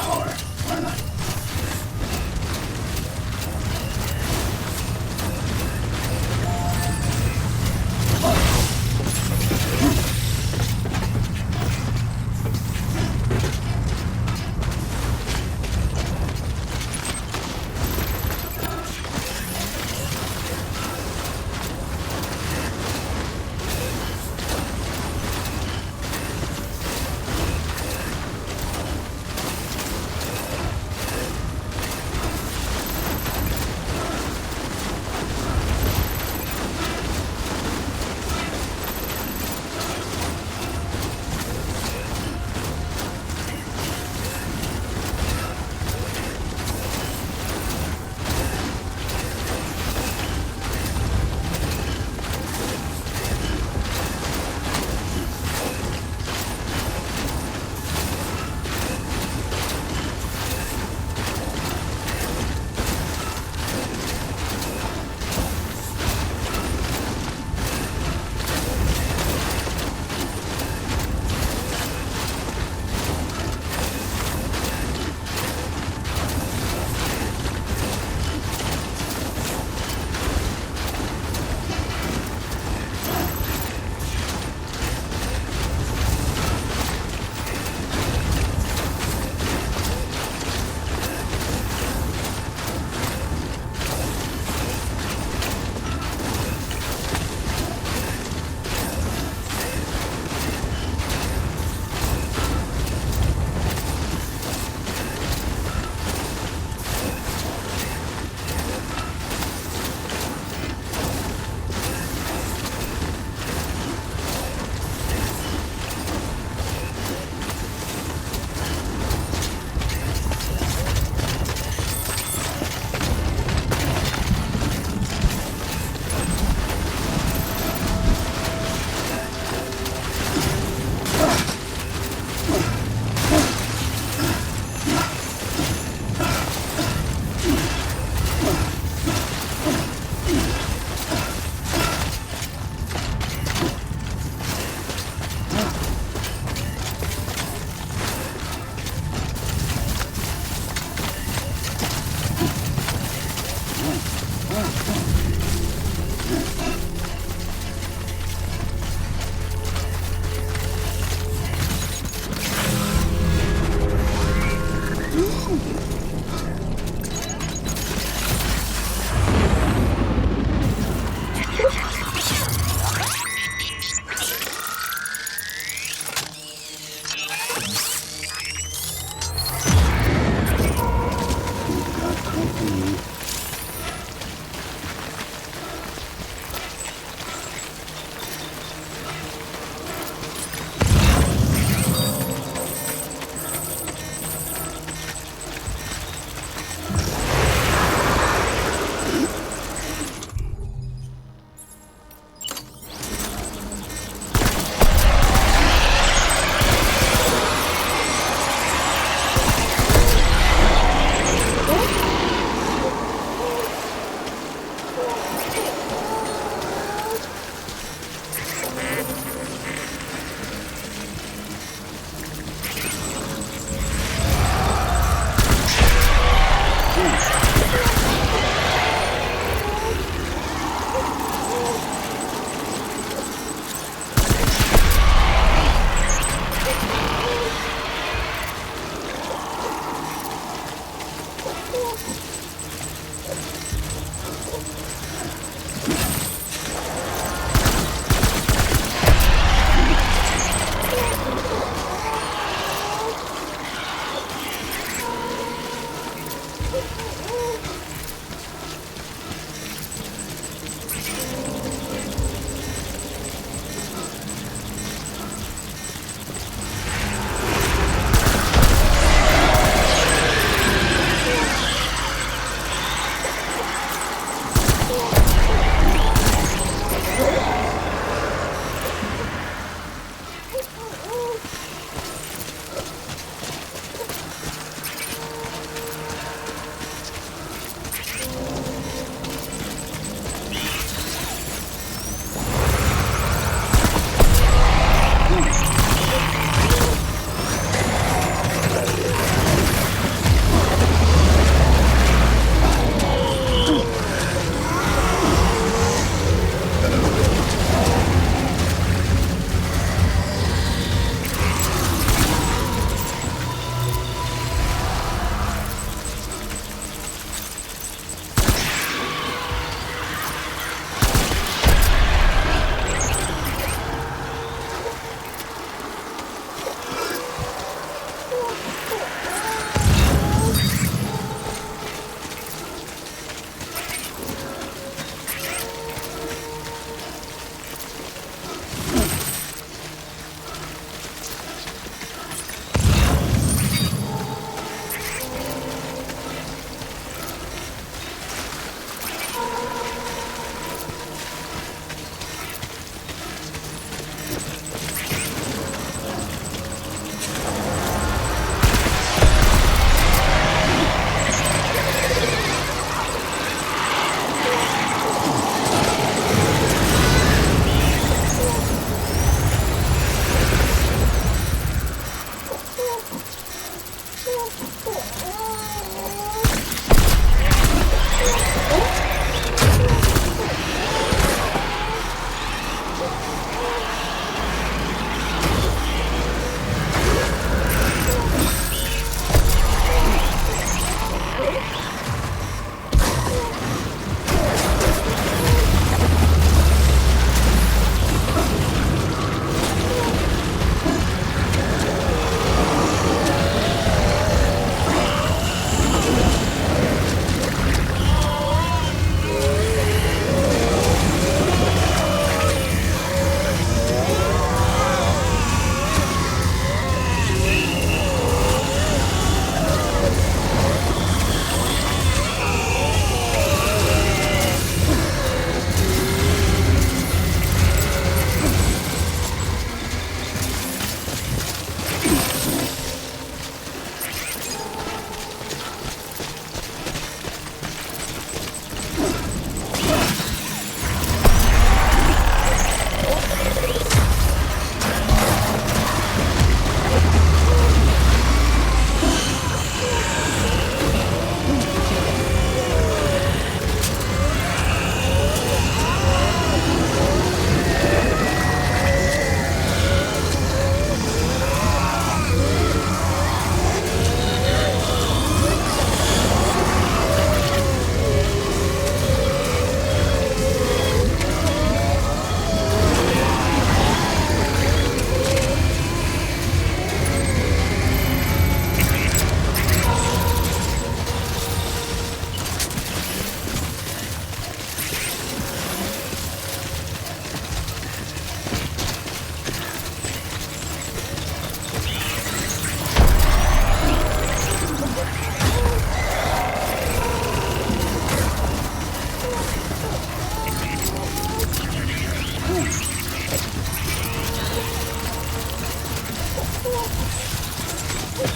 Heads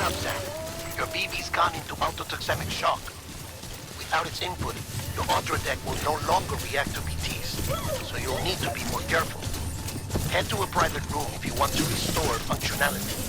up, Sam. Your BB's gone into autotoxemic shock. Without its input, your Ultra deck will no longer react to BTs, so you'll need to be more careful. Head to a private room if you want to restore functionality.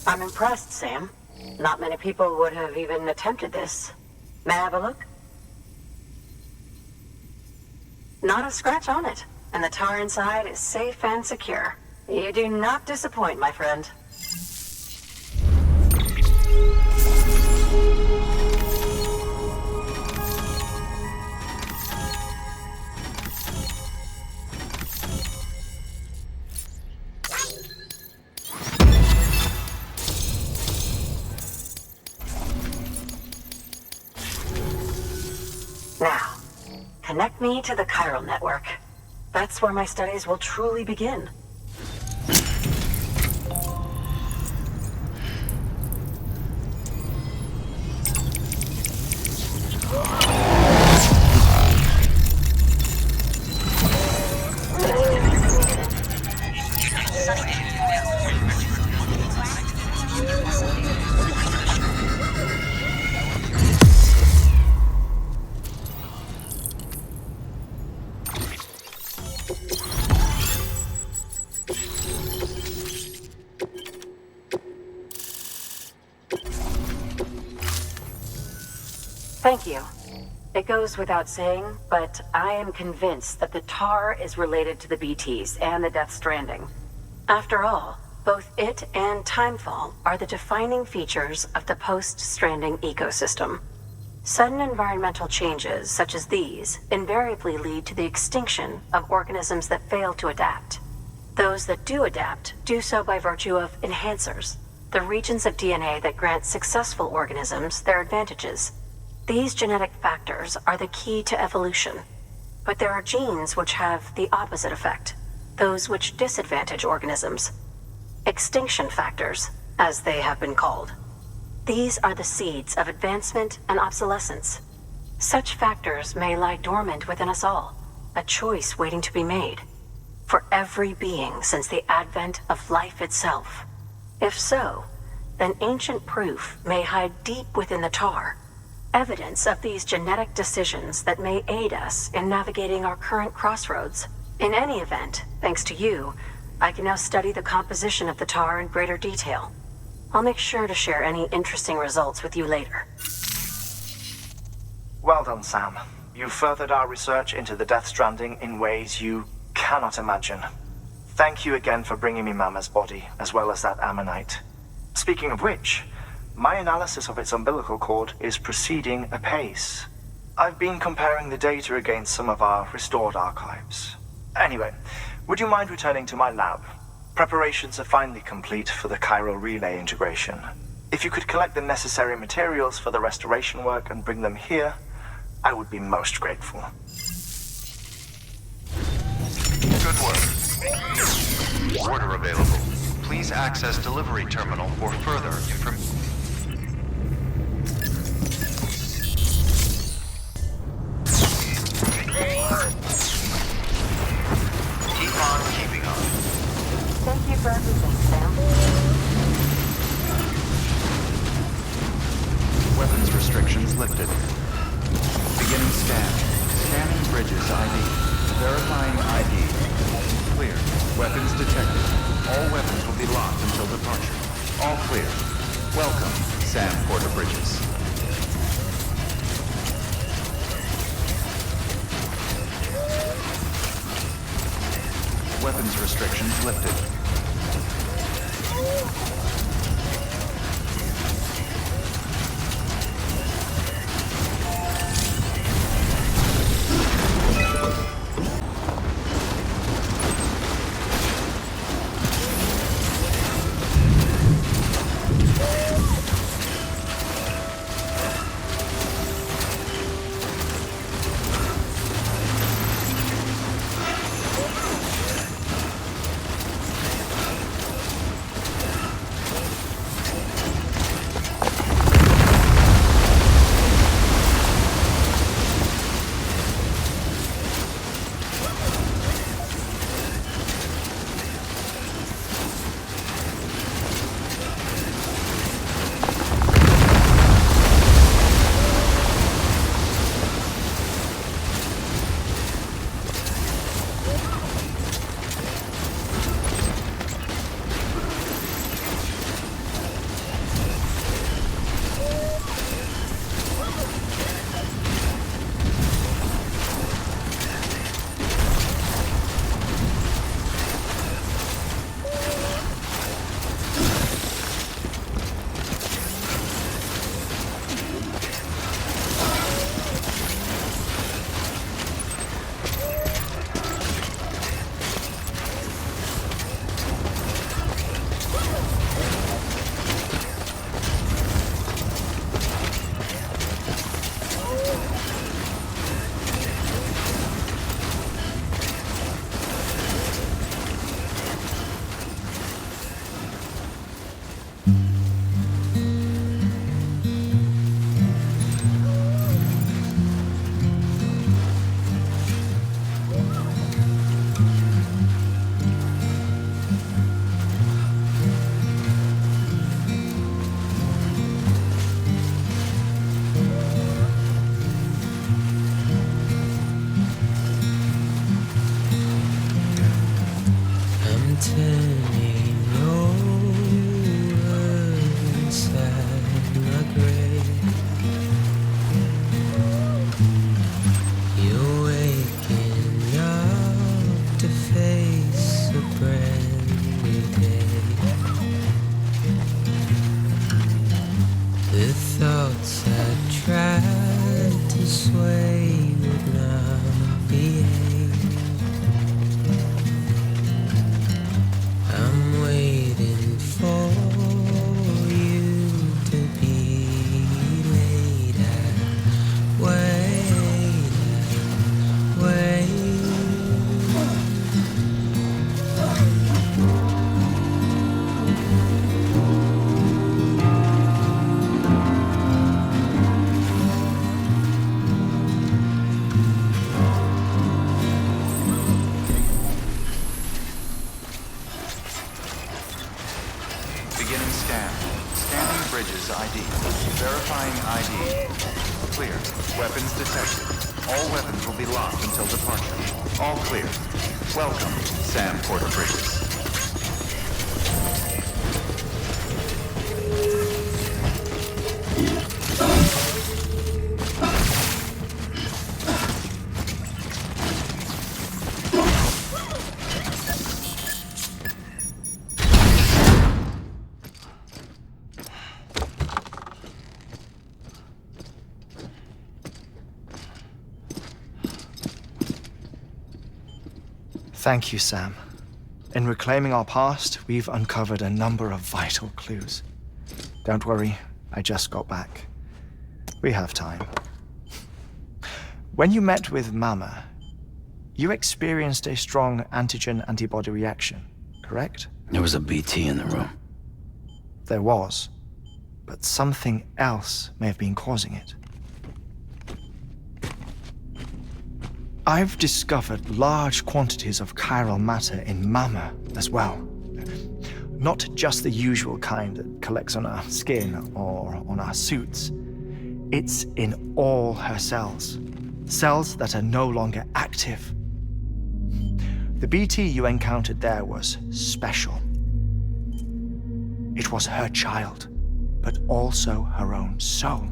I'm impressed, Sam. Not many people would have even attempted this. May I have a look? Not a scratch on it, and the tar inside is safe and secure. You do not disappoint, my friend. Now, connect me to the chiral network. That's where my studies will truly begin. Thank you. It goes without saying, but I am convinced that the tar is related to the BTs and the Death Stranding. After all, both it and Timefall are the defining features of the post-Stranding ecosystem. Sudden environmental changes such as these invariably lead to the extinction of organisms that fail to adapt. Those that do adapt do so by virtue of enhancers, the regions of DNA that grant successful organisms their advantages. These genetic factors are the key to evolution, but there are genes which have the opposite effect, those which disadvantage organisms. Extinction factors, as they have been called. These are the seeds of advancement and obsolescence. Such factors may lie dormant within us all, a choice waiting to be made, for every being since the advent of life itself. If so, then ancient proof may hide deep within the tar, evidence of these genetic decisions that may aid us in navigating our current crossroads. In any event, thanks to you, I can now study the composition of the tar in greater detail. I'll make sure to share any interesting results with you later. Well done, Sam. You furthered our research into the Death Stranding in ways you cannot imagine. Thank you again for bringing me Mama's body, as well as that ammonite. Speaking of which, my analysis of its umbilical cord is proceeding apace. I've been comparing the data against some of our restored archives. Anyway, would you mind returning to my lab? Preparations are finally complete for the chiral relay integration. If you could collect the necessary materials for the restoration work and bring them here, I would be most grateful. Good work. Order available. Please access delivery terminal for further information. restrictions lifted. Beginning scan. Scanning bridges ID. Verifying ID. Clear. Weapons detected. All weapons will be locked until departure. All clear. Welcome, Sam Porter Bridges. Weapons restrictions lifted. Thank you, Sam. In reclaiming our past, we've uncovered a number of vital clues. Don't worry, I just got back. We have time. When you met with Mama, you experienced a strong antigen-antibody reaction, correct? There was a BT in the room. There was, but something else may have been causing it. I've discovered large quantities of chiral matter in Mama as well. Not just the usual kind that collects on our skin or on our suits. It's in all her cells. Cells that are no longer active. The BT you encountered there was special. It was her child, but also her own soul.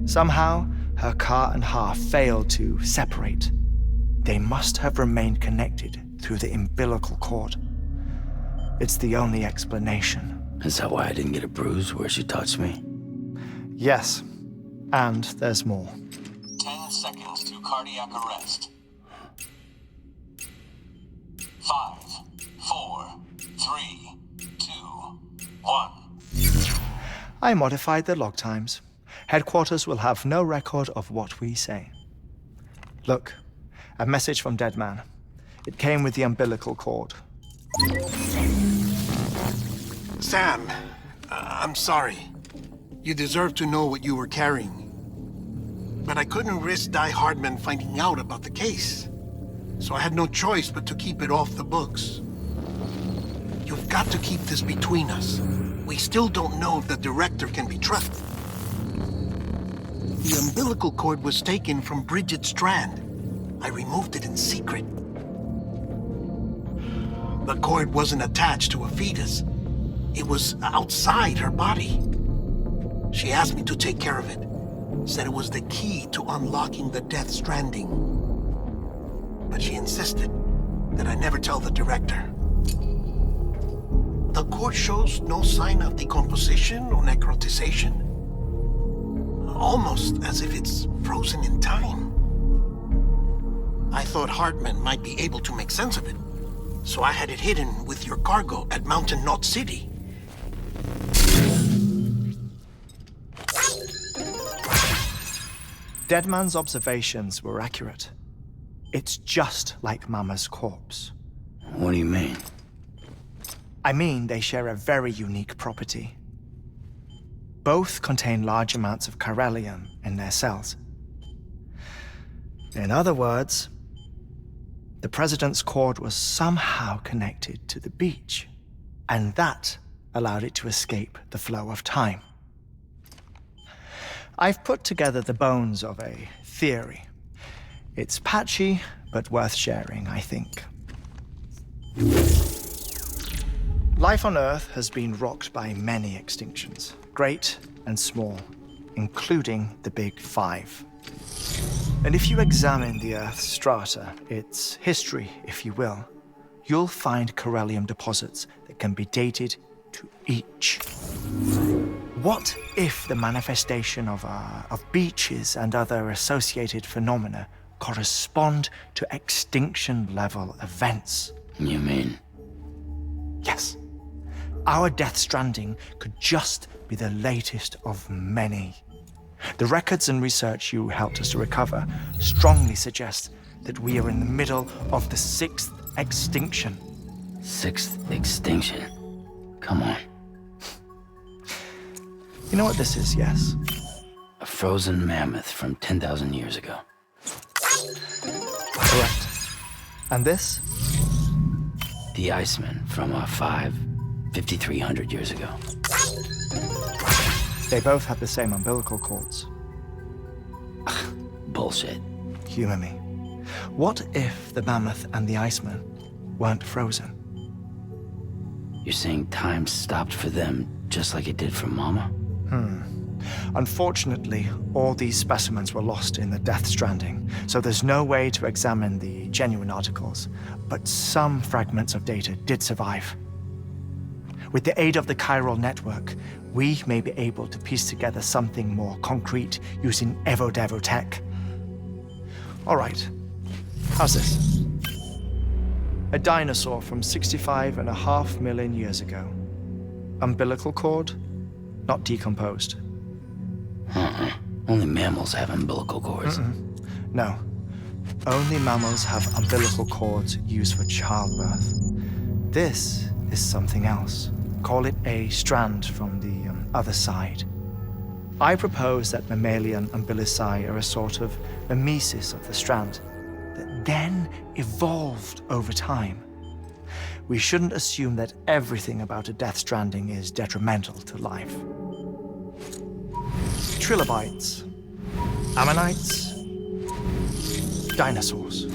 Somehow, her car and half failed to separate. They must have remained connected through the umbilical cord. It's the only explanation. Is that why I didn't get a bruise where she touched me? Yes, and there's more. 10 seconds to cardiac arrest. 5, 4, 3, 2, 1. I modified the log times. Headquarters will have no record of what we say. Look, a message from Dead Man. It came with the umbilical cord. Sam, I'm sorry. You deserve to know what you were carrying. But I couldn't risk Die Hardman finding out about the case. So I had no choice but to keep it off the books. You've got to keep this between us. We still don't know if the director can be trusted. The umbilical cord was taken from Bridget Strand. I removed it in secret. The cord wasn't attached to a fetus. It was outside her body. She asked me to take care of it. Said it was the key to unlocking the Death Stranding. But she insisted that I never tell the director. The cord shows no sign of decomposition or necrotization. Almost as if it's frozen in time. I thought Hartman might be able to make sense of it, so I had it hidden with your cargo at Mountain Knot City. Deadman's observations were accurate. It's just like Mama's corpse. What do you mean? I mean, they share a very unique property. Both contain large amounts of chiralium in their cells. In other words, the president's cord was somehow connected to the beach, and that allowed it to escape the flow of time. I've put together the bones of a theory. It's patchy, but worth sharing, I think. Life on Earth has been rocked by many extinctions, great and small, including the Big Five. And if you examine the Earth's strata, its history, if you will, you'll find chiralium deposits that can be dated to each. What if the manifestation of beaches and other associated phenomena correspond to extinction-level events? You mean? Yes. Our Death Stranding could just be the latest of many. The records and research you helped us to recover strongly suggest that we are in the middle of the 6th extinction. 6th extinction? Come on. You know what this is, yes? A frozen mammoth from 10,000 years ago. Correct. And this? The Iceman from 5,300 years ago. They both have the same umbilical cords. Bullshit. Humor me. What if the mammoth and the Iceman weren't frozen? You're saying time stopped for them just like it did for Mama? Unfortunately, all these specimens were lost in the Death Stranding, so there's no way to examine the genuine articles, but some fragments of data did survive. With the aid of the chiral network, we may be able to piece together something more concrete using Evo-Devo tech. All right, how's this? A dinosaur from 65.5 million years ago. Umbilical cord, not decomposed. Only mammals have umbilical cords. No. Only mammals have umbilical cords used for childbirth. This is something else. Call it a strand from the other side. I propose that mammalian umbilici are a sort of mimesis of the strand that then evolved over time. We shouldn't assume that everything about a Death Stranding is detrimental to life. trilobites, ammonites, dinosaurs,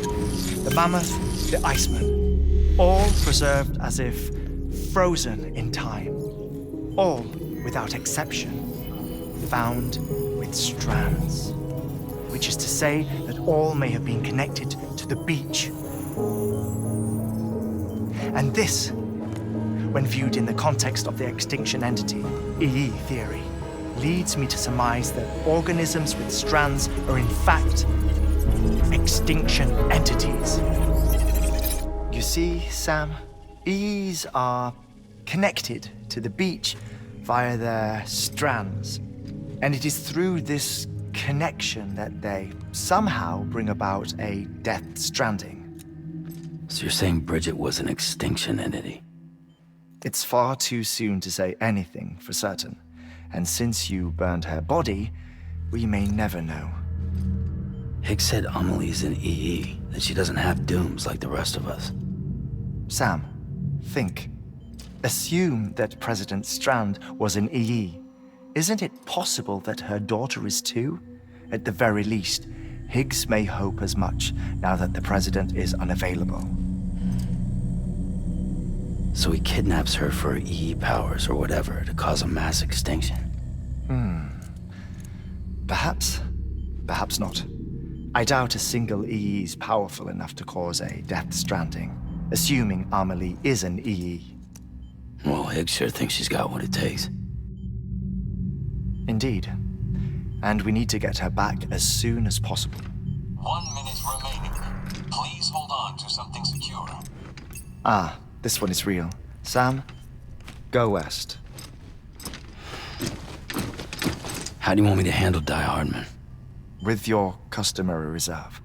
the mammoth, the iceman, all preserved as if frozen in time, all, without exception, found with strands, which is to say that all may have been connected to the beach. And this, when viewed in the context of the extinction entity, EE theory, leads me to surmise that organisms with strands are in fact extinction entities. You see, Sam, EEs are connected to the beach via their strands, and it is through this connection that they somehow bring about a Death Stranding. So you're saying Bridget was an extinction entity? It's far too soon to say anything for certain, and since you burned her body, we may never know. Higgs said Amelie's an EE, that she doesn't have dooms like the rest of us. Sam, think. Assume that President Strand was an EE. Isn't it possible that her daughter is too? At the very least, Higgs may hope as much now that the president is unavailable. So he kidnaps her for EE powers or whatever to cause a mass extinction. Perhaps. Perhaps not. I doubt a single EE is powerful enough to cause a Death Stranding, assuming Amelie is an EE. Well, Higgs sure thinks she's got what it takes. Indeed. And we need to get her back as soon as possible. 1 minute remaining. Please hold on to something secure. Ah, this one is real. Sam, go west. How do you want me to handle Die Hardman? With your customary reserve.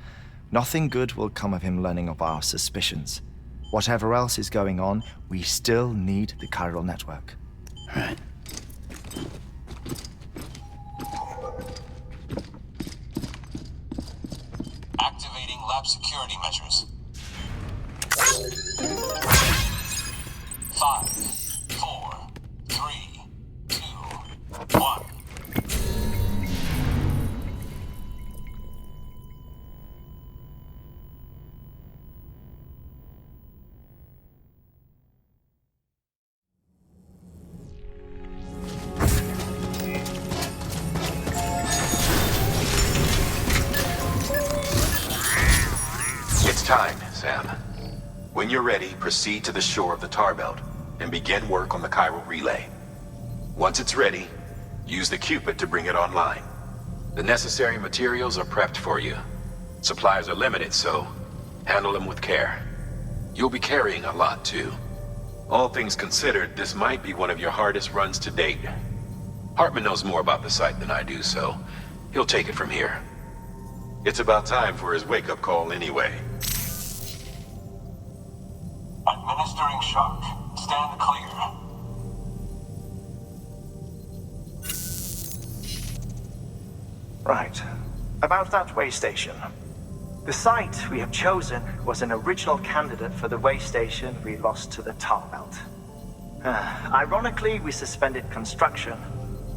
Nothing good will come of him learning of our suspicions. Whatever else is going on, we still need the chiral network. Right. Activating lab security measures. 5, 4, 3, 2, 1. It's time, Sam. When you're ready, proceed to the shore of the tar belt and begin work on the chiral relay. Once it's ready, use the Cupid to bring it online. The necessary materials are prepped for you. Supplies are limited, so handle them with care. You'll be carrying a lot, too. All things considered, this might be one of your hardest runs to date. Hartman knows more about the site than I do, so he'll take it from here. It's about time for his wake-up call anyway. Administering shock. Stand clear. Right. About that way station. The site we have chosen was an original candidate for the way station we lost to the tar belt. Ironically, we suspended construction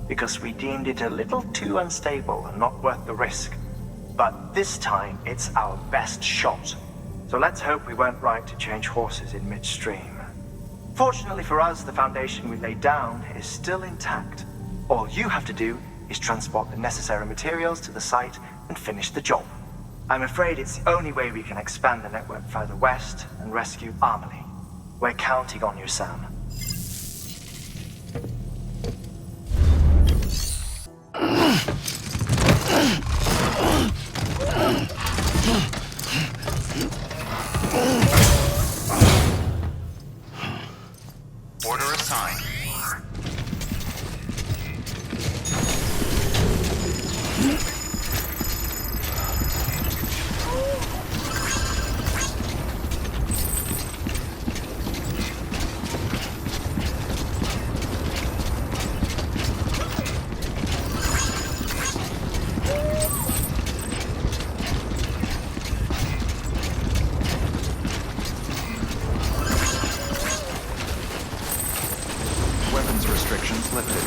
because we deemed it a little too unstable and not worth the risk. But this time, it's our best shot. So let's hope we weren't right to change horses in midstream. Fortunately for us, the foundation we laid down is still intact. All you have to do is transport the necessary materials to the site and finish the job. I'm afraid it's the only way we can expand the network further west and rescue Amelie. We're counting on you, Sam. Order assigned. Weapons restrictions lifted.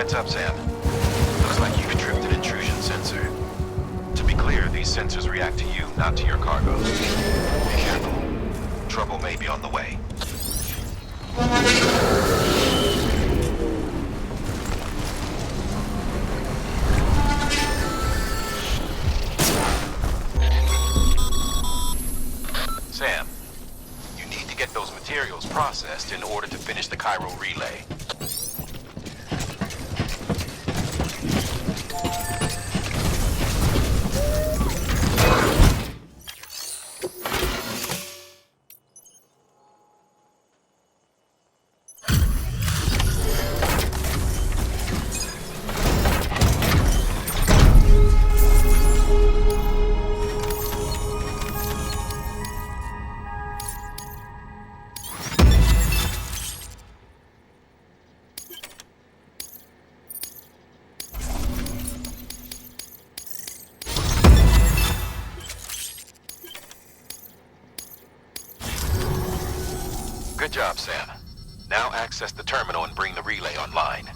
Heads up, Sam. Looks like you've tripped an intrusion sensor. To be clear, these sensors react to you, not to your cargo. Be careful. Trouble may be on the way. Sam, you need to get those materials processed in order to finish the Cairo relay. Good job, Sam. Now access the terminal and bring the relay online.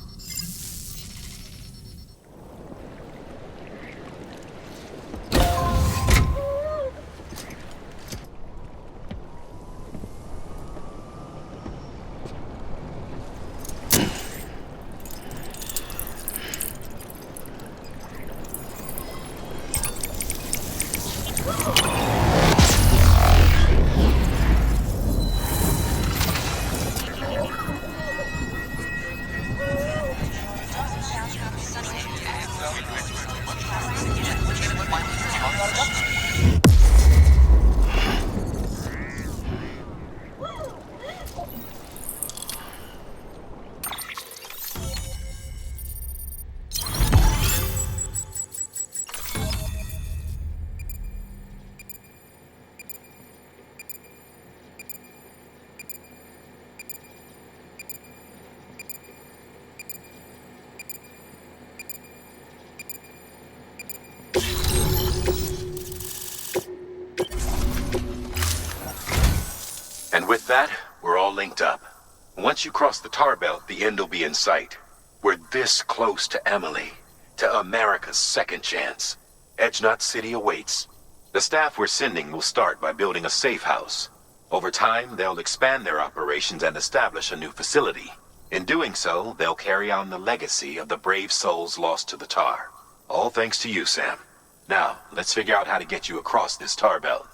And with that, we're all linked up. Once you cross the tar belt, the end will be in sight. We're this close to Emily, to America's second chance. Edgenut City awaits. The staff we're sending will start by building a safe house. Over time, they'll expand their operations and establish a new facility. In doing so, they'll carry on the legacy of the brave souls lost to the tar. All thanks to you, Sam. Now, let's figure out how to get you across this tar belt.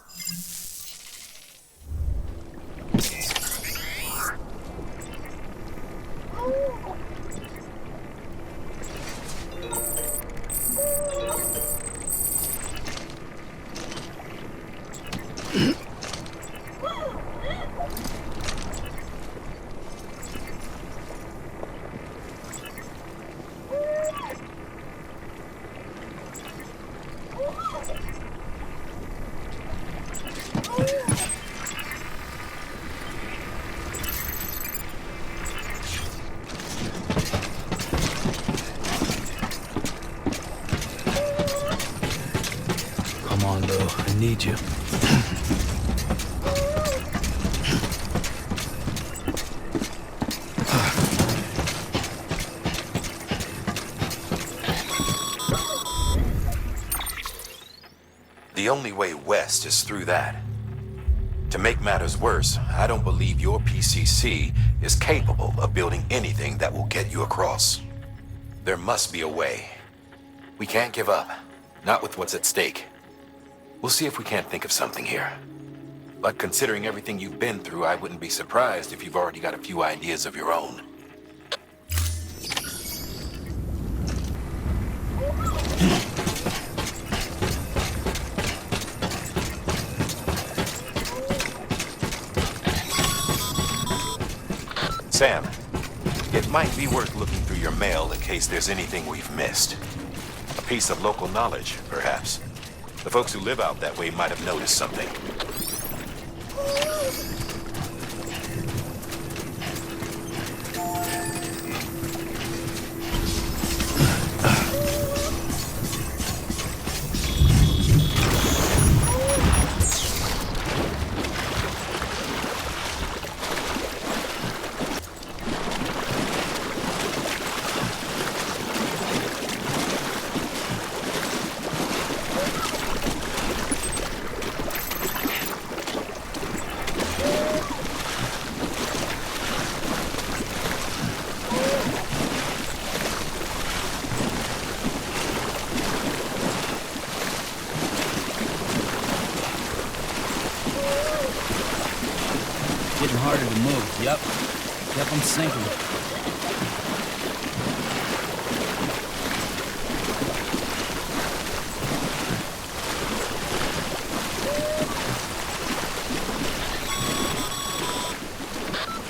Come on, Lou. I need you. The only way west is through that. To make matters worse, I don't believe your PCC is capable of building anything that will get you across. There must be a way. We can't give up, not with what's at stake. We'll see if we can't think of something here. But considering everything you've been through, I wouldn't be surprised if you've already got a few ideas of your own. Sam, it might be worth looking through your mail in case there's anything we've missed. A piece of local knowledge, perhaps. The folks who live out that way might have noticed something. Kept them sinking.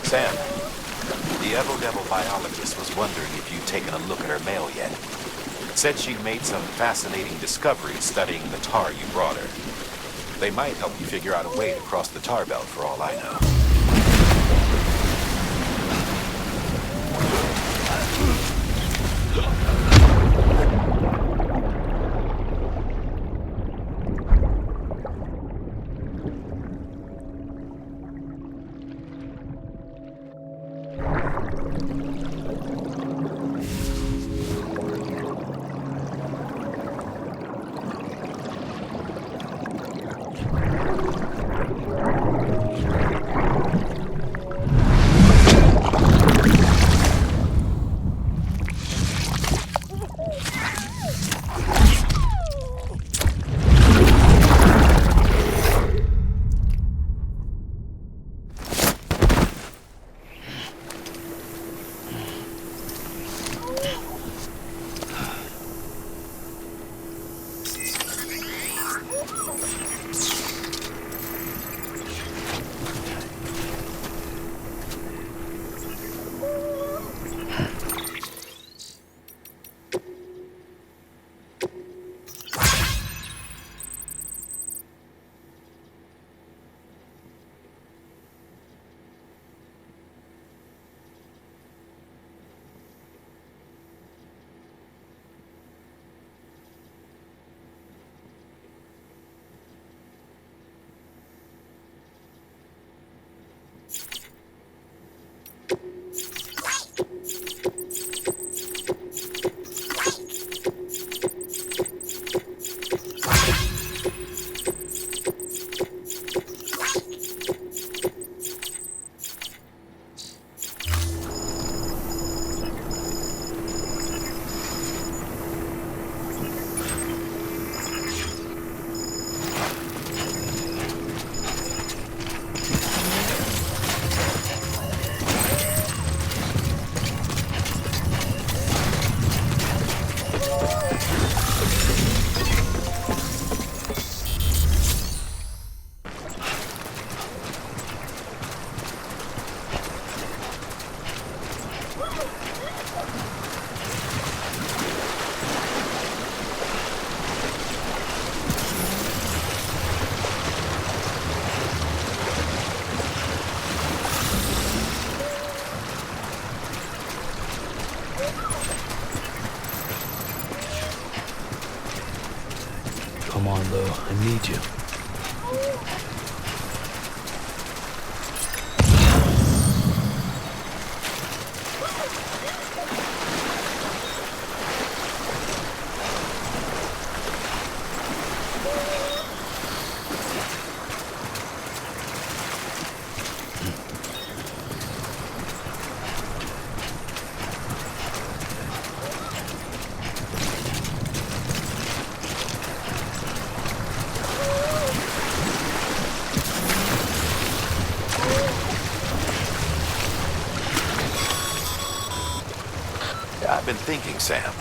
Sam, the Evo Devil biologist was wondering if you'd taken a look at her mail yet. Said she'd made some fascinating discoveries studying the tar you brought her. They might help you figure out a way to cross the tar belt for all I know. Come on, Lou. I need you. I've been thinking, Sam.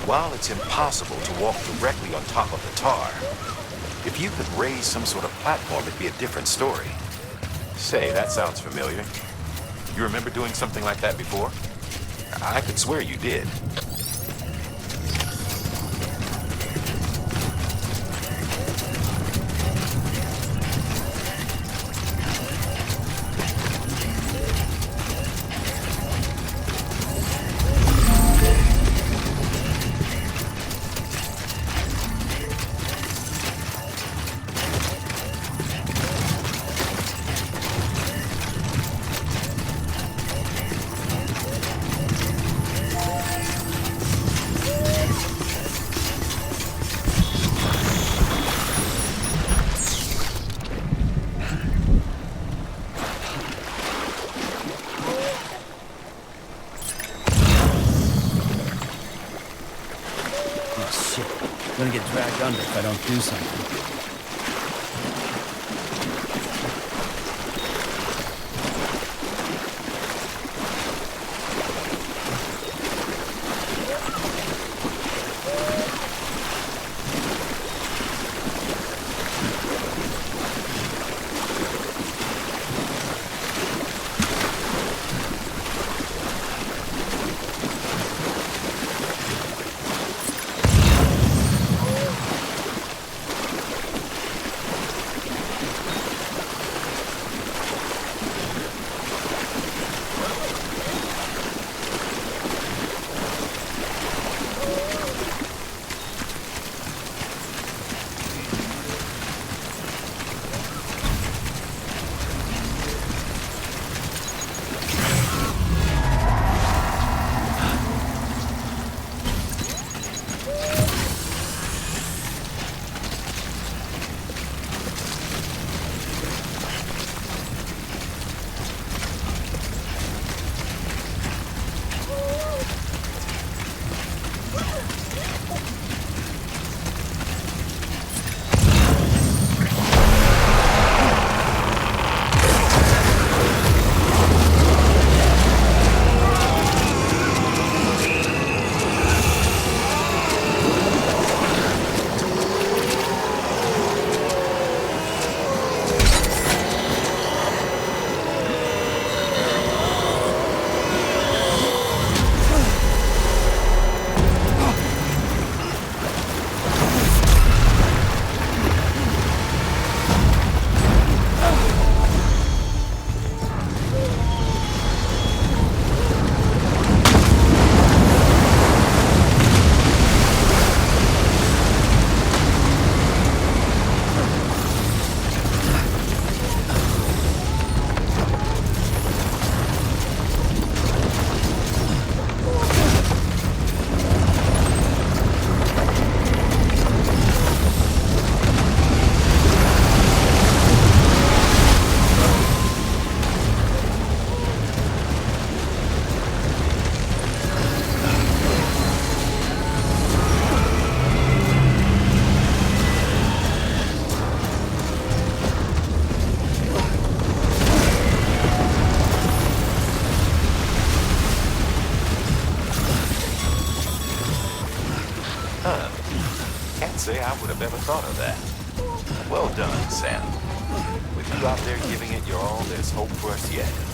While it's impossible to walk directly on top of the tar, if you could raise some sort of platform, it'd be a different story. Say, that sounds familiar. You remember doing something like that before? I could swear you did. I'm gonna get dragged under if I don't do something. say I would have ever thought of that. Well done, Sam. With you out there giving it your all, there's hope for us yet.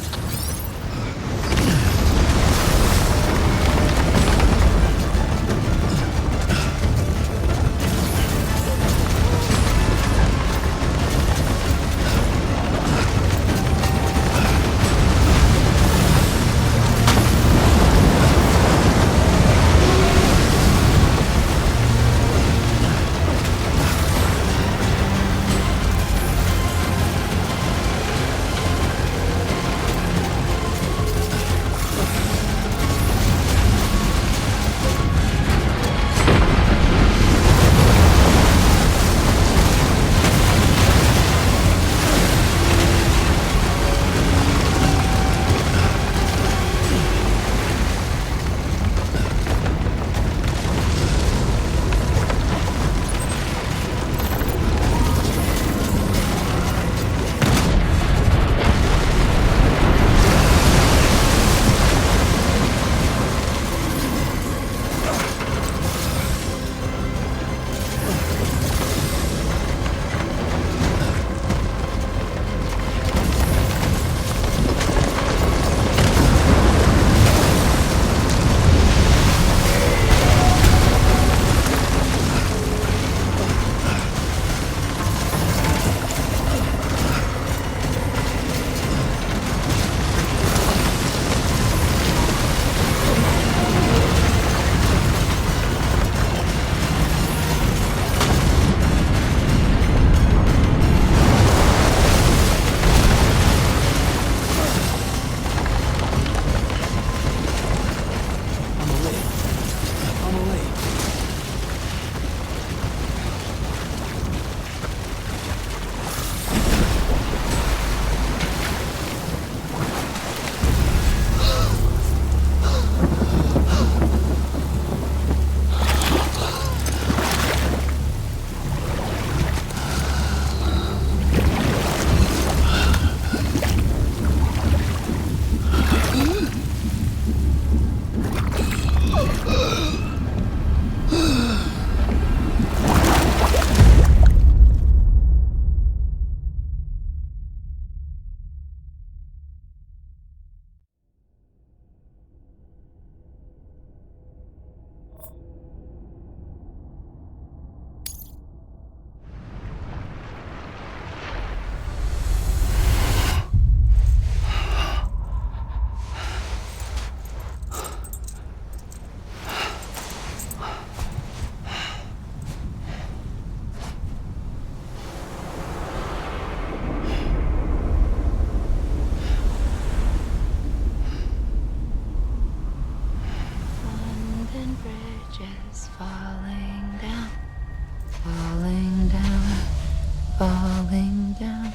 falling down.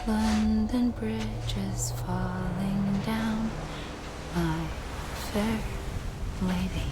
London Bridge is falling down, my fair lady.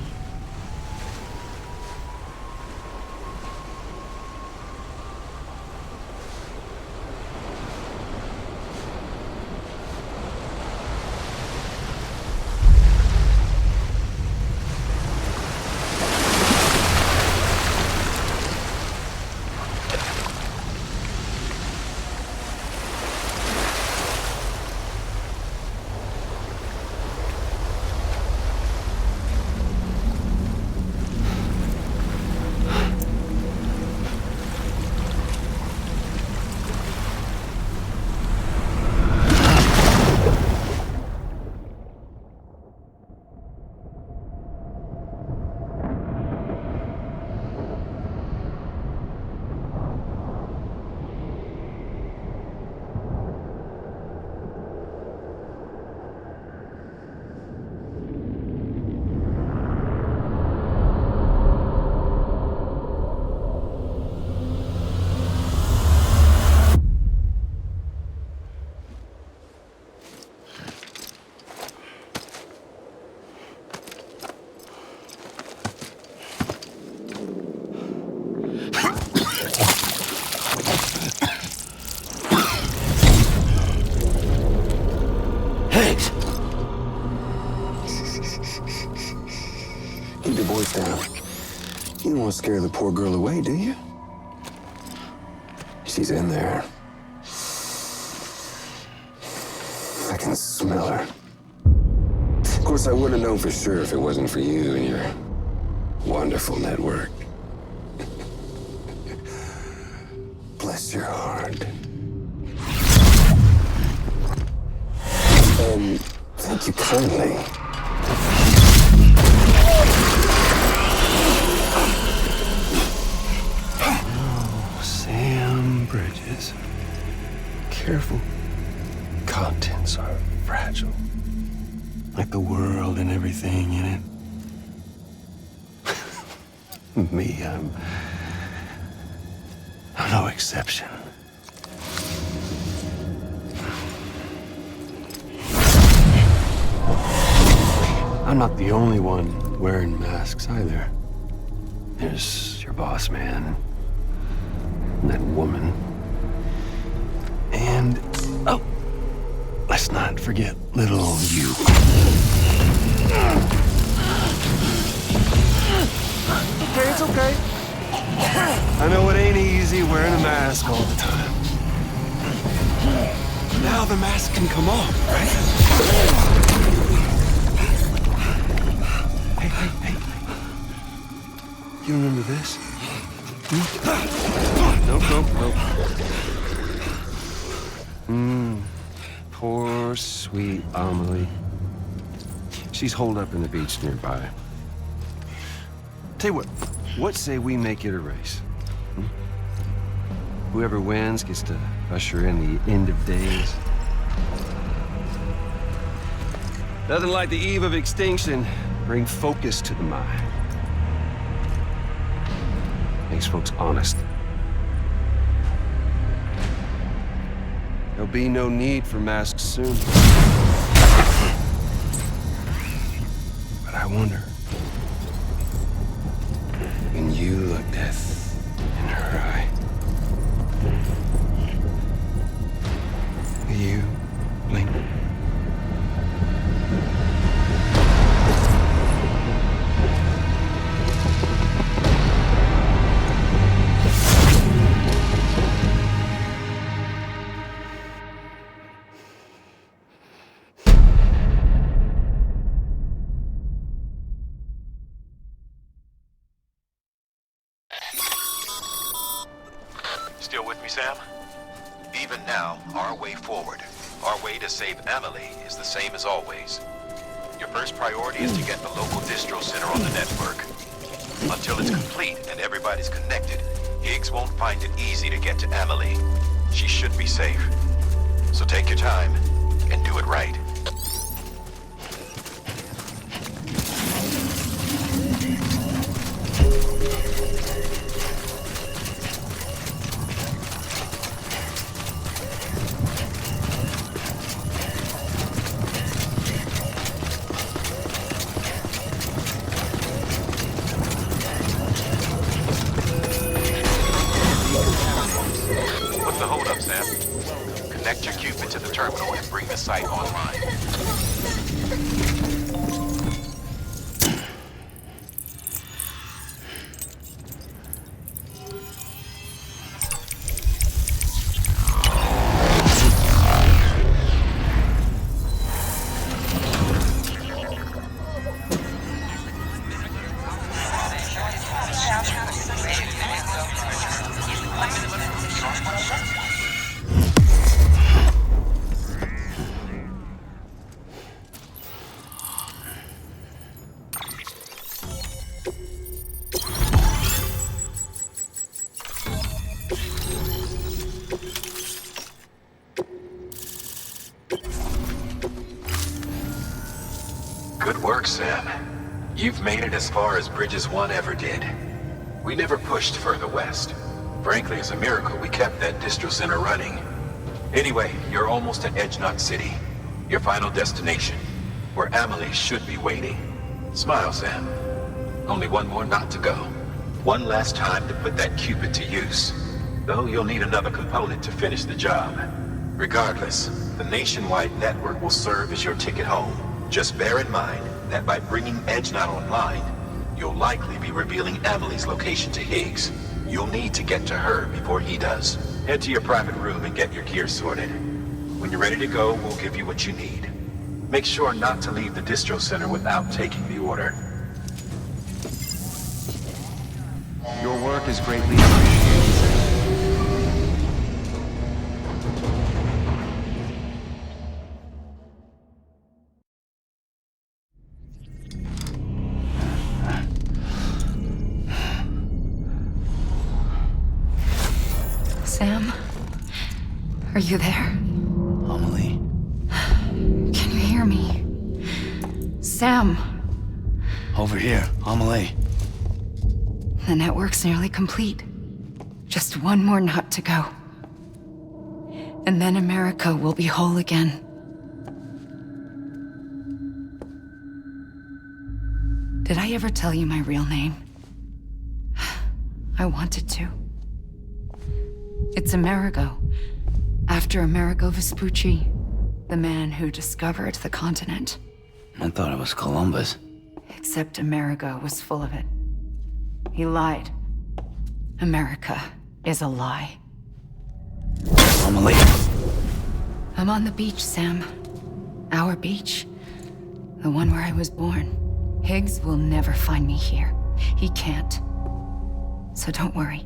Keep your voice down. You don't want to scare the poor girl away, do you? She's in there. I can smell her. Of course, I would have known for sure if it wasn't for you and your wonderful network. Bless your heart. And thank you kindly. Oh, Sam Bridges. Careful. Contents are fragile. Like the world and everything in it. Me, I'm no exception. I'm not the only one wearing masks either. There's your boss man, and that woman, and, oh, let's not forget little old you. Okay, it's okay. I know it ain't easy wearing a mask all the time. Now the mask can come off, right? Hey. You remember this? Nope. Poor, sweet Amelie. She's holed up in the beach nearby. Tell you what say we make it a race? Whoever wins gets to usher in the end of days. Nothing like the eve of extinction. Bring focus to the mind. Makes folks honest. There'll be no need for masks soon. But I wonder, when you look death in her eye, will you blink? Still with me, Sam? Even now, our way forward, our way to save Amelie is the same as always. Your first priority is to get the local distro center on the network. Until it's complete and everybody's connected, Higgs won't find it easy to get to Amelie. She should be safe. So take your time and do it right. What's the holdup, Sam? Connect your Cupid to the terminal and bring the site online. Good work, Sam. You've made it as far as Bridges 1 ever did. We never pushed further west. Frankly, it's a miracle we kept that distro center running. Anyway, you're almost at Edge Knot City, your final destination, where Amelie should be waiting. Smile, Sam. Only one more knot to go. One last time to put that Cupid to use. Though you'll need another component to finish the job. Regardless, the nationwide network will serve as your ticket home. Just bear in mind that by bringing Edge Knot online, you'll likely be revealing Emily's location to Higgs. You'll need to get to her before he does. Head to your private room and get your gear sorted. When you're ready to go, we'll give you what you need. Make sure not to leave the distro center without taking the order. Your work is greatly appreciated, sir. Sam? Are you there? Amelie? Can you hear me? Sam! Over here, Amelie. The network's nearly complete. Just one more nut to go. And then America will be whole again. Did I ever tell you my real name? I wanted to. It's Amerigo. After Amerigo Vespucci, the man who discovered the continent. I thought it was Columbus. Except Amerigo was full of it. He lied. America is a lie. Amelie. I'm on the beach, Sam. Our beach. The one where I was born. Higgs will never find me here. He can't. So don't worry.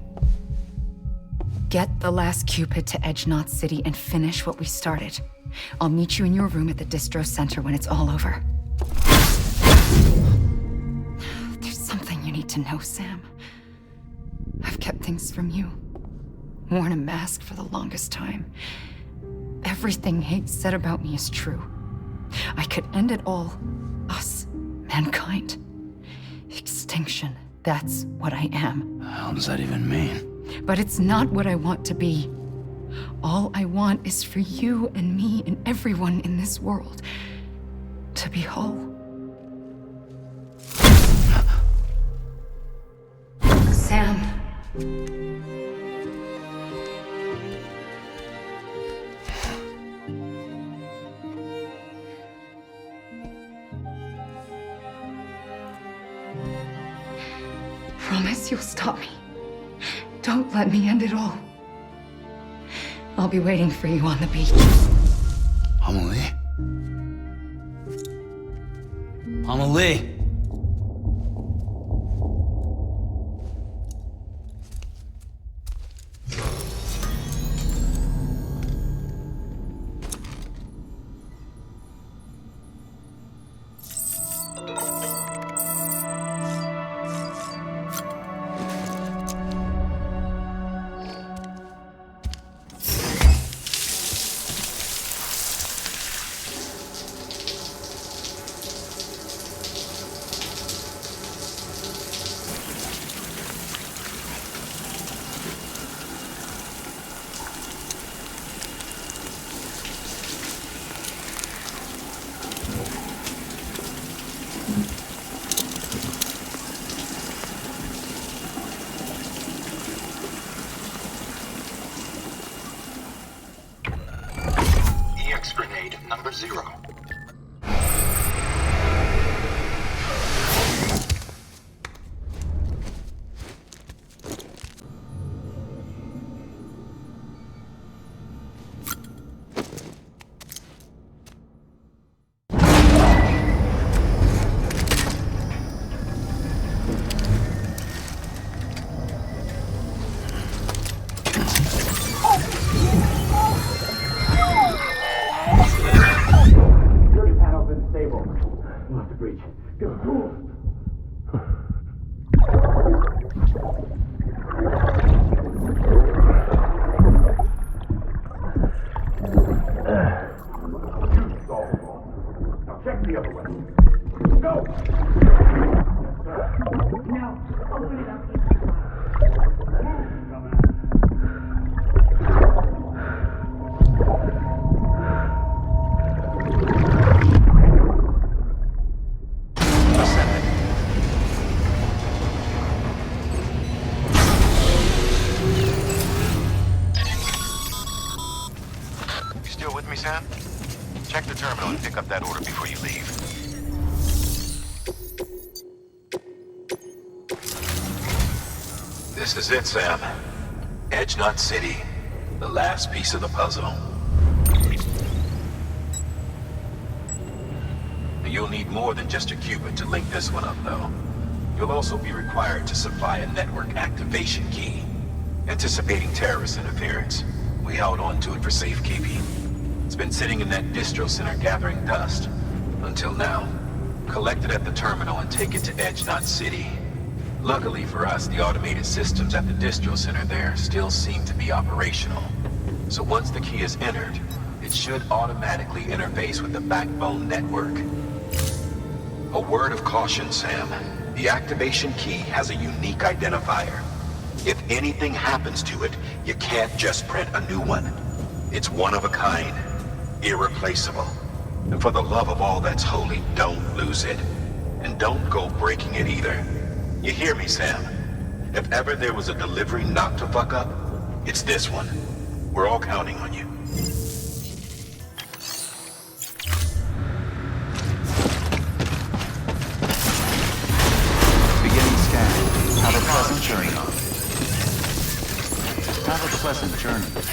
Get the last Cupid to Edge Knot City and finish what we started. I'll meet you in your room at the distro center when it's all over. There's something you need to know, Sam. I've kept things from you. Worn a mask for the longest time. Everything Higgs said about me is true. I could end it all. Us. Mankind. Extinction. That's what I am. How does that even mean? But it's not what I want to be. All I want is for you and me and everyone in this world to be whole. Sam. Promise you'll stop me. Don't let me end it all. I'll be waiting for you on the beach. Amelie? Amelie! Grenade number 0. Check the terminal and pick up that order before you leave. This is it, Sam. Edge Knot City. The last piece of the puzzle. You'll need more than just a qubit to link this one up, though. You'll also be required to supply a network activation key. Anticipating terrorist interference, we held on to it for safekeeping. It's been sitting in that distro center gathering dust. Until now. Collect it at the terminal and take it to Edge Knot City. Luckily for us, the automated systems at the distro center there still seem to be operational. So once the key is entered, it should automatically interface with the backbone network. A word of caution, Sam. The activation key has a unique identifier. If anything happens to it, you can't just print a new one. It's one of a kind. Irreplaceable. And for the love of all that's holy, don't lose it. And don't go breaking it either. You hear me, Sam? If ever there was a delivery not to fuck up, it's this one. We're all counting on you. Beginning scan. Have a pleasant journey. Have a pleasant journey.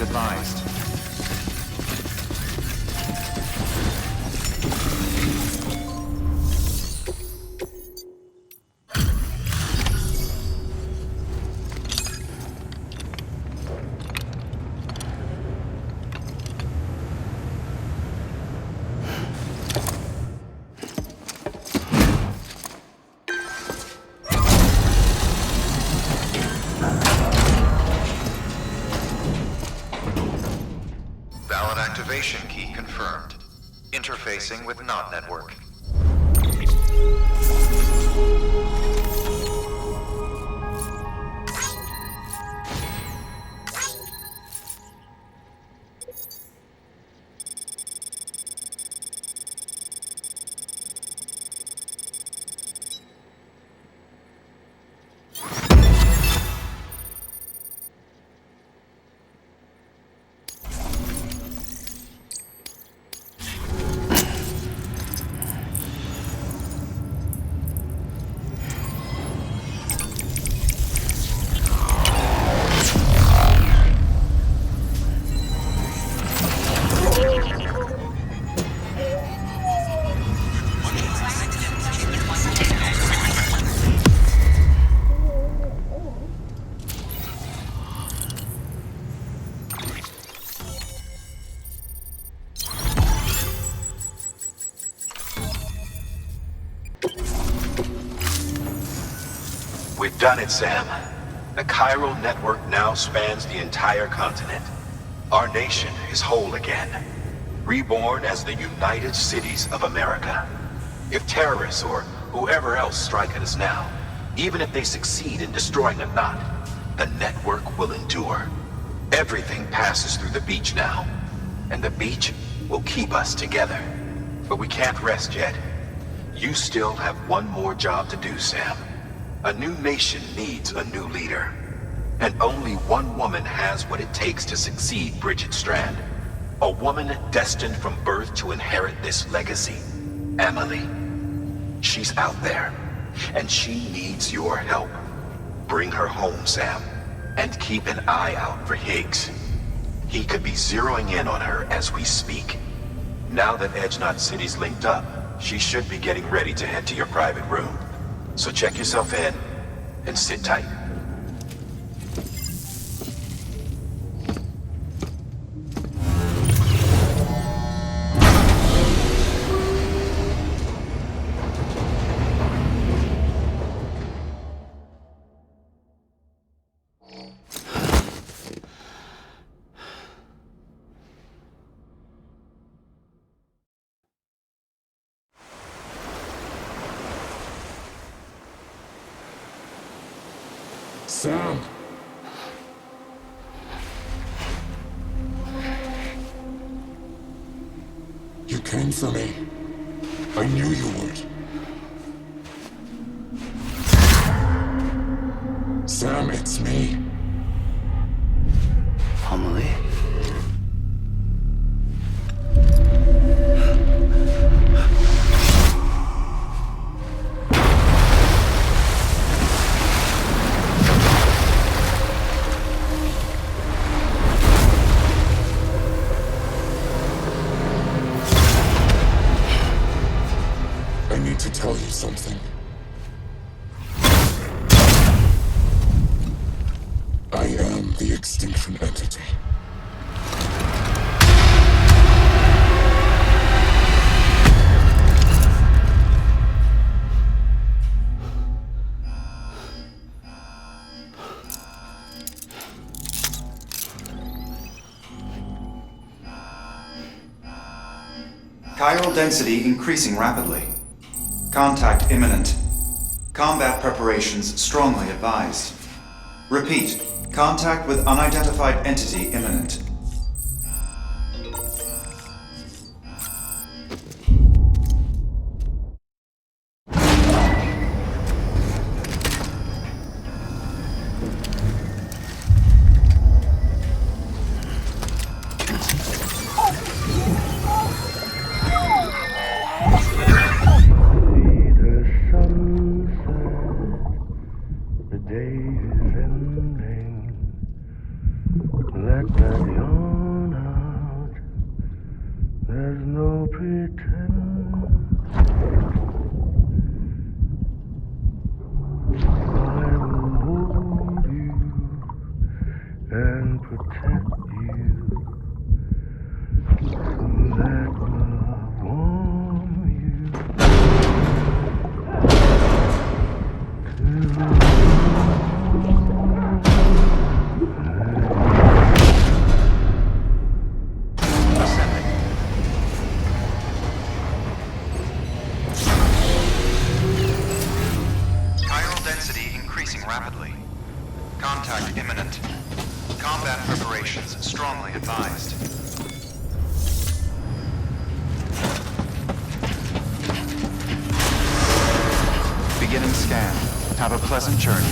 advised. Valid activation key confirmed. Interfacing with NOT network. We've done it, Sam. The chiral network now spans the entire continent. Our nation is whole again, reborn as the United Cities of America. If terrorists or whoever else strike at us now, even if they succeed in destroying a knot, the network will endure. Everything passes through the beach now, and the beach will keep us together. But we can't rest yet. You still have one more job to do, Sam. A new nation needs a new leader. And only one woman has what it takes to succeed Bridget Strand. A woman destined from birth to inherit this legacy. Emily. She's out there, and she needs your help. Bring her home, Sam, and keep an eye out for Higgs. He could be zeroing in on her as we speak. Now that Edge Knot City's linked up, she should be getting ready to head to your private room. So check yourself in, and sit tight. Sam! You came for me. I knew you would. Sam, it's me. Amelie? To tell you something. I am the extinction entity. Chiral density increasing rapidly. Contact imminent. Combat preparations strongly advised. Repeat, contact with unidentified entity imminent. Let that increasing rapidly. Contact imminent. Combat preparations strongly advised. Beginning scan. Have a pleasant journey.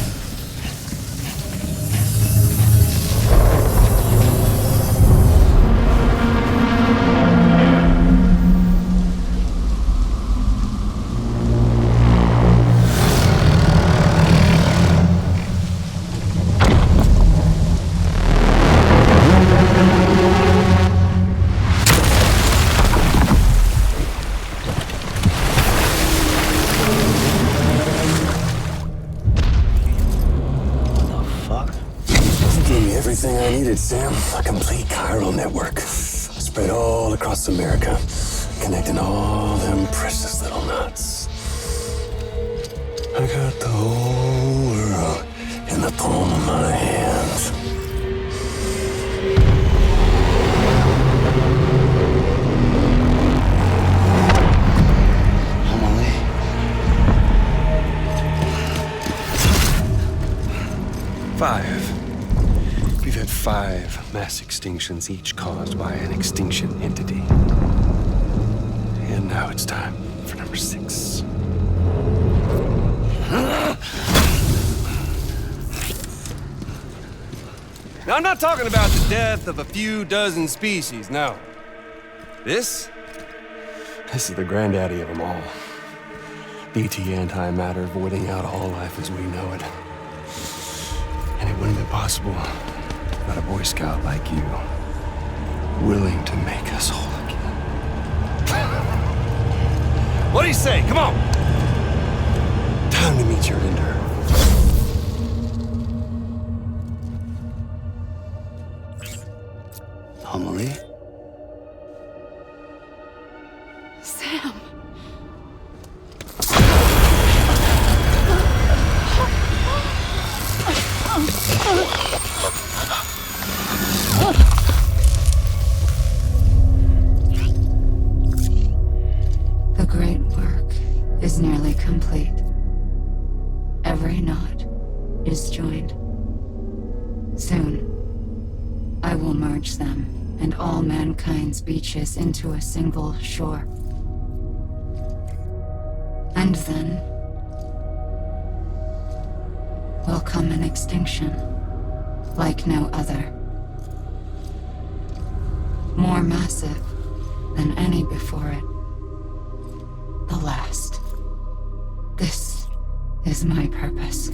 Everything I needed, Sam. A complete chiral network. Spread all across America. Connecting all them precious little knots. I got the whole world in the palm of my hand. We've had 5 mass extinctions, each caused by an extinction entity. And now it's time for number 6. Now, I'm not talking about the death of a few dozen species, no. This is the granddaddy of them all. BT antimatter voiding out all life as we know it. And it wouldn't have been possible without a Boy Scout like you, willing to make us whole again. What do you say? Come on! Time to meet your ender. Amelie? Sam. The great work is nearly complete. Every knot is joined. Soon, I will merge them and all mankind's beaches into a single shore. And then will come an extinction like no other. More massive than any before it. The last. This is my purpose.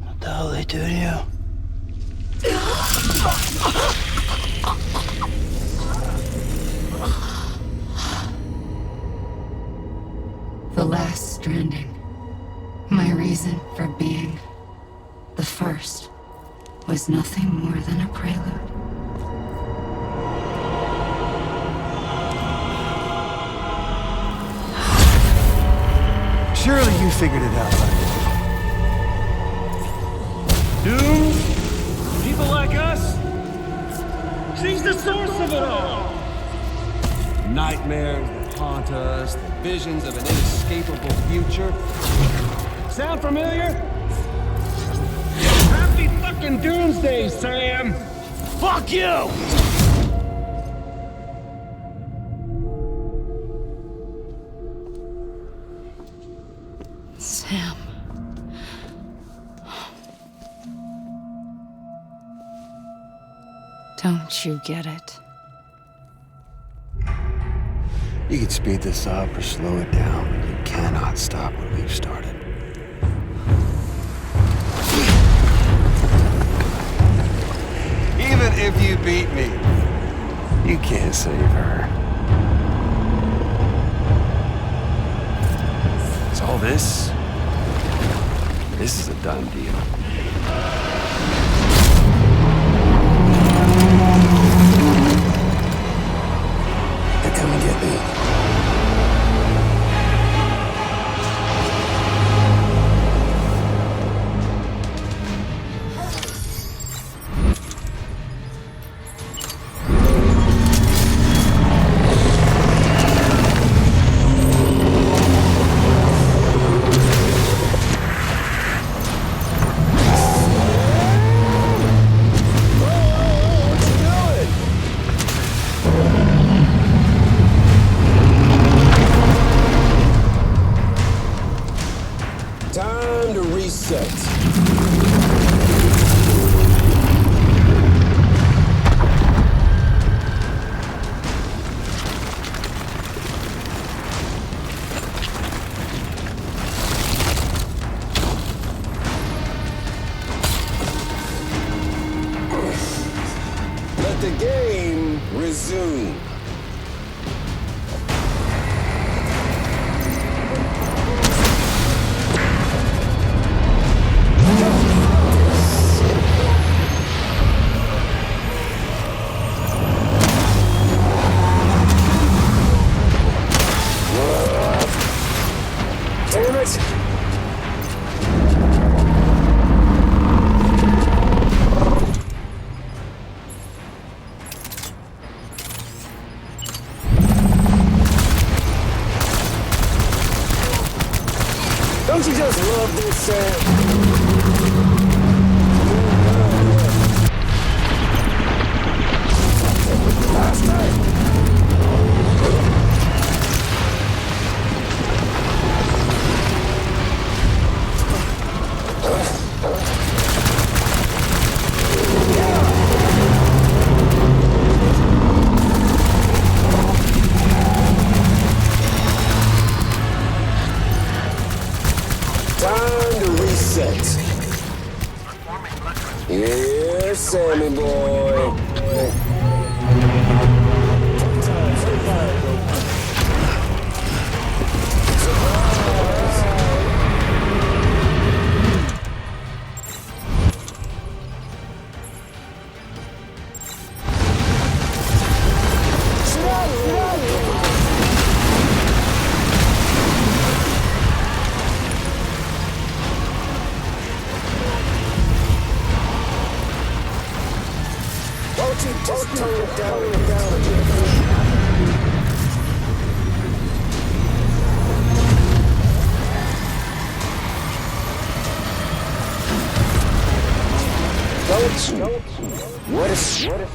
What the hell they do to you? The last stranding. My reason for being. The first was nothing more than a prelude. Surely you figured it out by now. Doom? People like us? She's the source of it all! Nightmares that haunt us, the visions of an inescapable future. Sound familiar? Happy fucking doomsday, Sam! Fuck you! Sam. Don't you get it? You can speed this up or slow it down, but you cannot stop what we've started. Even if you beat me, you can't save her. So all this is a done deal. They're coming to get me. Let the game resume. Damn it! Don't you just love this, Sam? Last night. Time to reset. Here's Sammy boy. Just tone it down and down a bit. What if?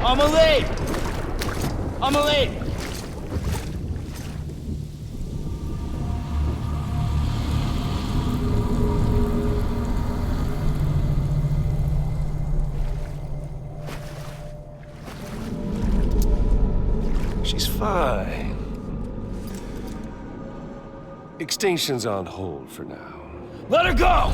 Amelie! Amelie! She's fine. Extinction's on hold for now. Let her go!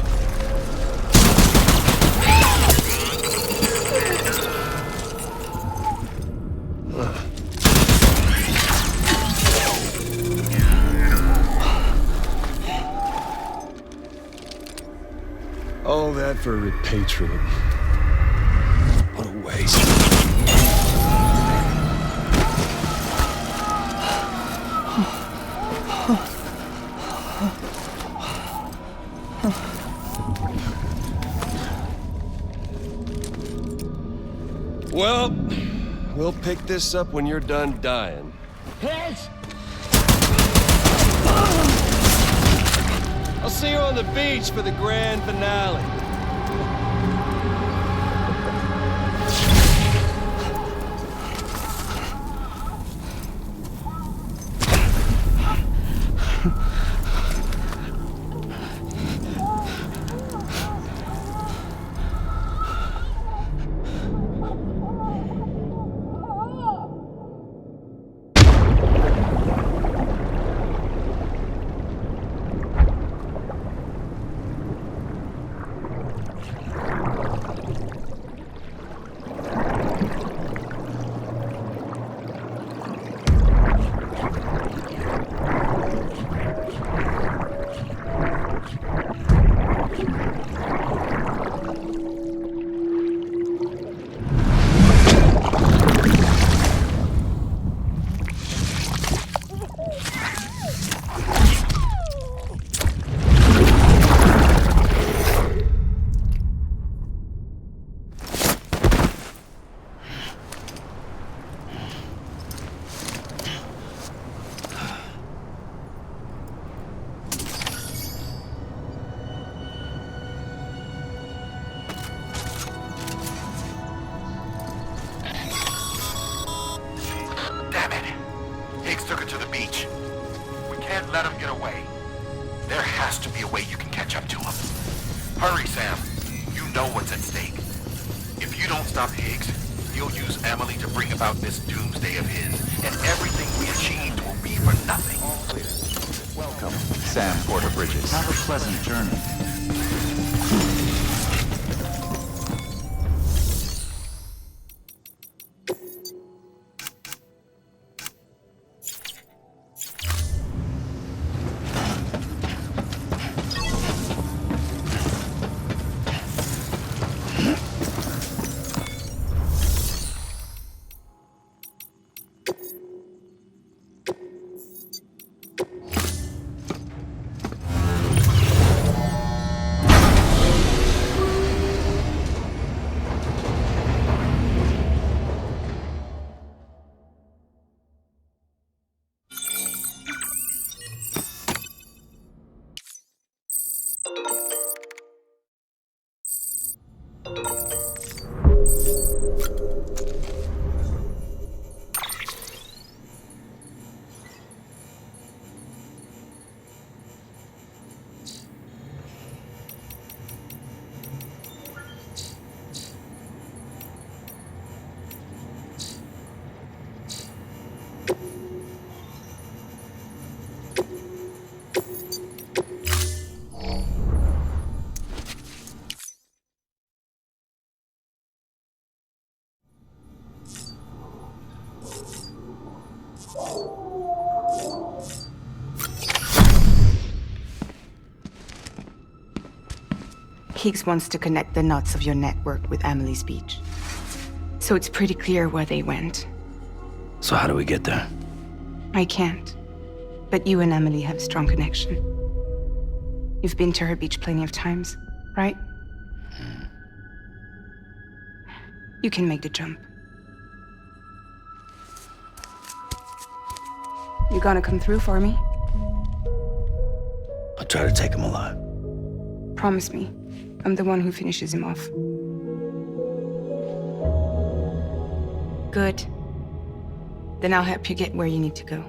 All that for repatriate. What a waste. Well, we'll pick this up when you're done dying. Higgs! I'll see you on the beach for the grand finale. let him get away. There has to be a way you can catch up to him. Hurry, Sam. You know what's at stake. If you don't stop Higgs, he'll use Emily to bring about this doomsday of his, and everything we achieved will be for nothing. Welcome, Sam Porter Bridges. Have a pleasant journey. Higgs wants to connect the knots of your network with Emily's beach. So it's pretty clear where they went. So how do we get there? I can't. But you and Emily have a strong connection. You've been to her beach plenty of times, right? You can make the jump. You gonna come through for me? I'll try to take him alive. Promise me. I'm the one who finishes him off. Good. Then I'll help you get where you need to go.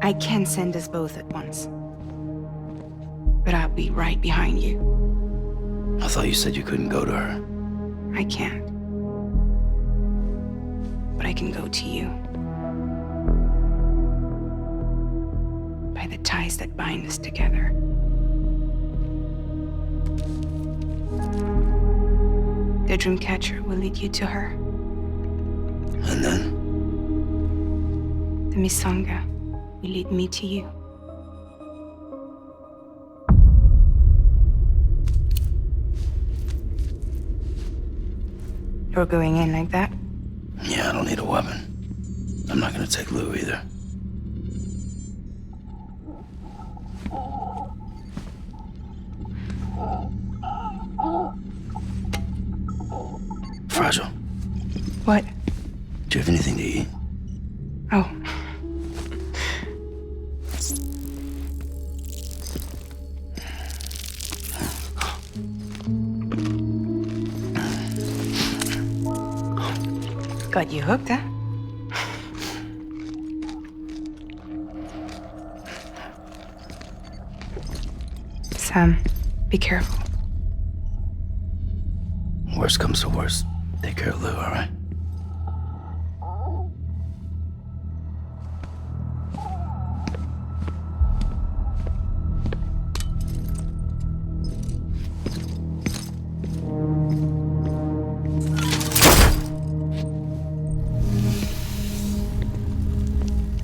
I can send us both at once. But I'll be right behind you. I thought you said you couldn't go to her. I can't. But I can go to you. By the ties that bind us together. The Dreamcatcher will lead you to her. And then? The Misanga will lead me to you. You're going in like that? Yeah, I don't need a weapon. I'm not gonna take Lou either. Fragile. What? Do you have anything to eat? Oh. Got you hooked, huh? Sam, be careful. Worst comes to worst. Take care of Lou, all right?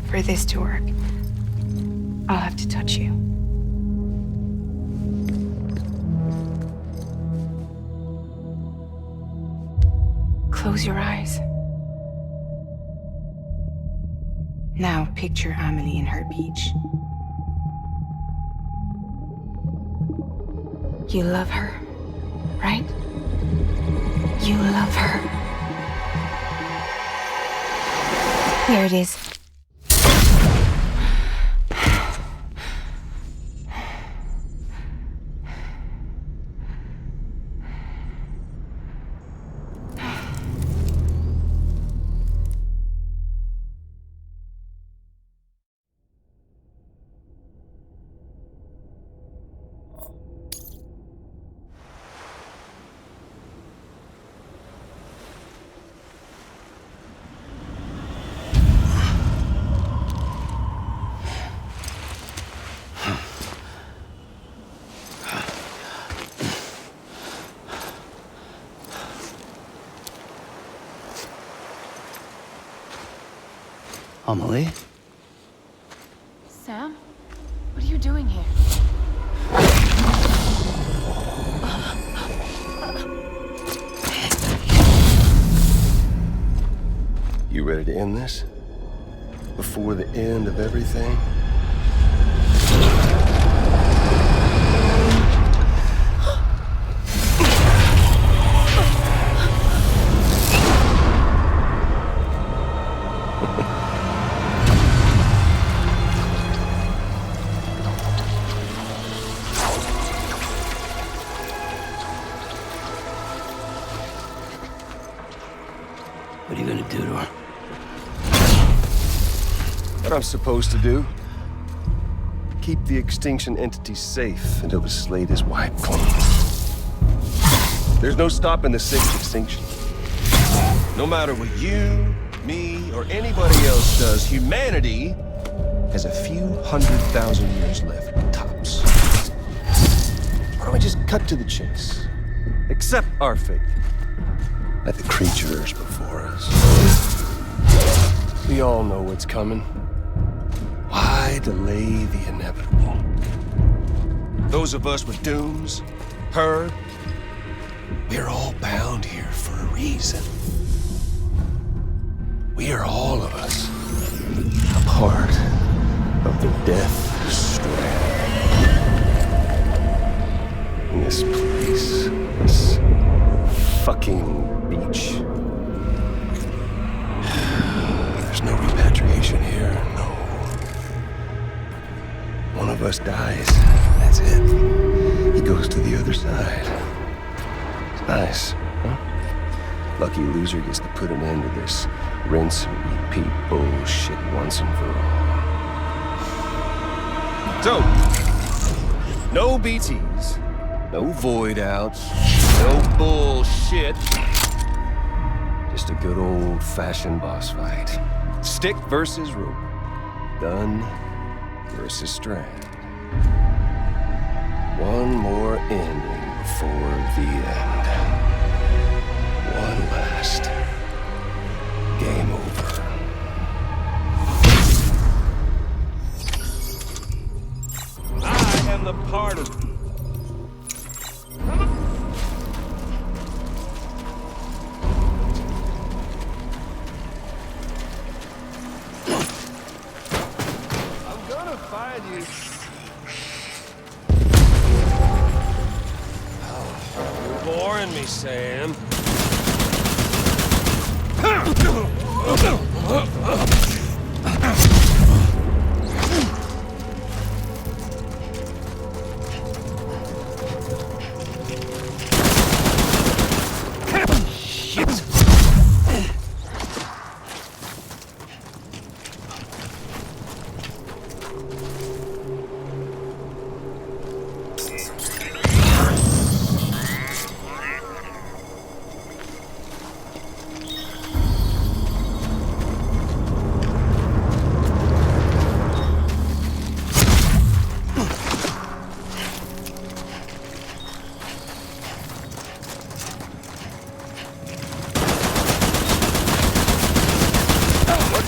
For this to work, I'll have to touch you. Close your eyes. Now picture Amelie in her beach. You love her, right? You love her. Here it is. Amelie? Sam? What are you doing here? You ready to end this? Before the end of everything? What are you gonna do to her? What I'm supposed to do? Keep the extinction entity safe until the slate is wiped clean. There's no stopping the sixth extinction. No matter what you, me, or anybody else does, humanity has a few 100,000 years left, tops. Why don't we just cut to the chase? Accept our fate. Like the creatures before us. We all know what's coming. Why delay the inevitable? Those of us with dooms, heard, we're all bound here for a reason. We are all of us a part of the Death Stranding. This place, this fucking beach. There's no repatriation here, no. One of us dies, that's it. He goes to the other side. It's nice, huh? Lucky loser gets to put an end to this rinse and repeat bullshit once and for all. So, no BTs, no void outs, no bullshit. Just a good old-fashioned boss fight. Stick versus rope. Gun versus strand. One more ending before the end. One last game over. I am the part of... I'm gonna find you. You're boring me, Sam.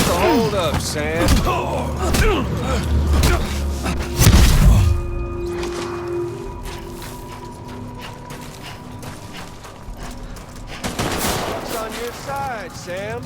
Hold up, Sam. What's on your side, Sam?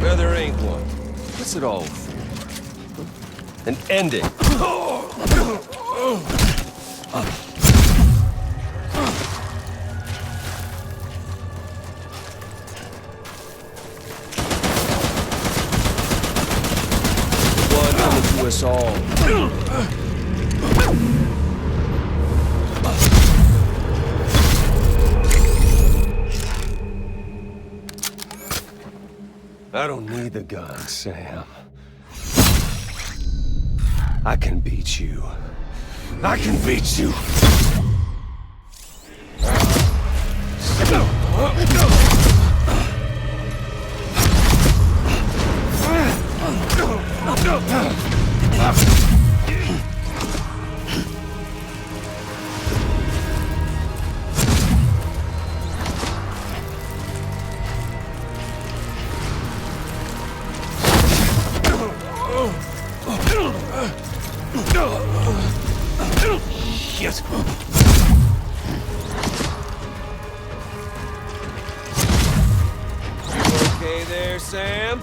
Well, there ain't one. What's it all for? An ending. One coming to us all. I don't need the gun, Sam. I can beat you. I can beat you. Shit. Okay there, Sam?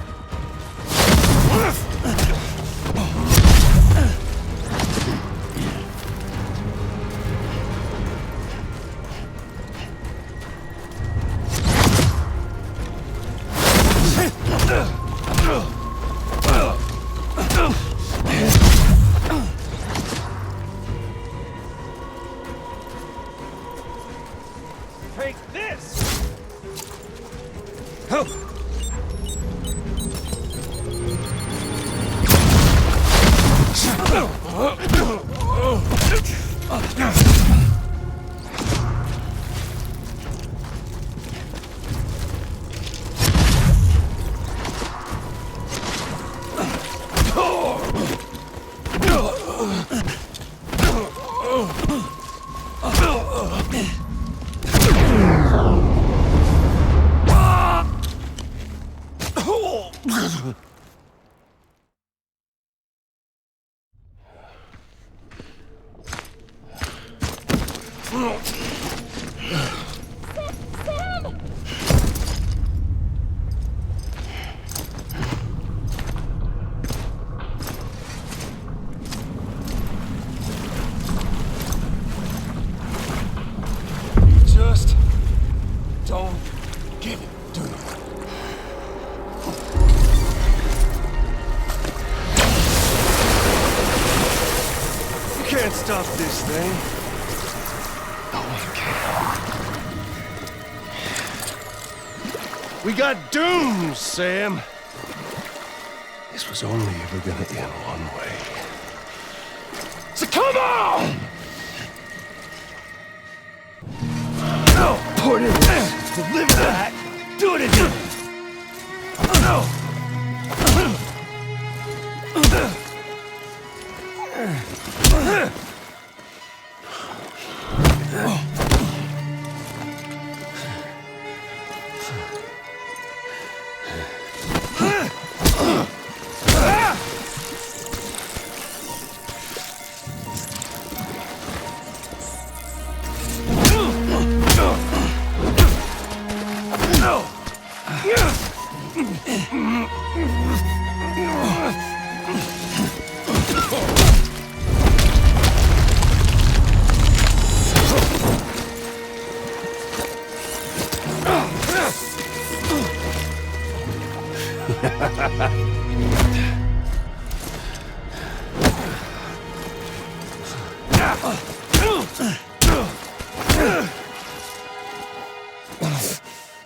Take this! Just don't get it, do you? You can't stop this thing. No one can. We got dooms, Sam. This was only ever gonna end one way. So come on! No! Put it in. Deliver that. Do it again. No!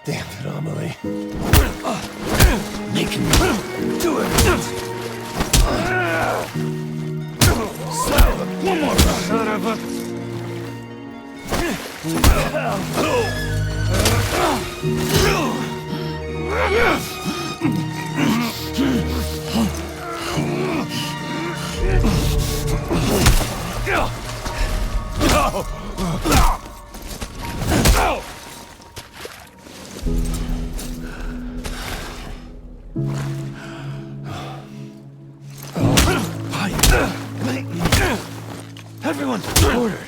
Damn it, Amelie. Making me do it. One more son of a... Everyone's ordered.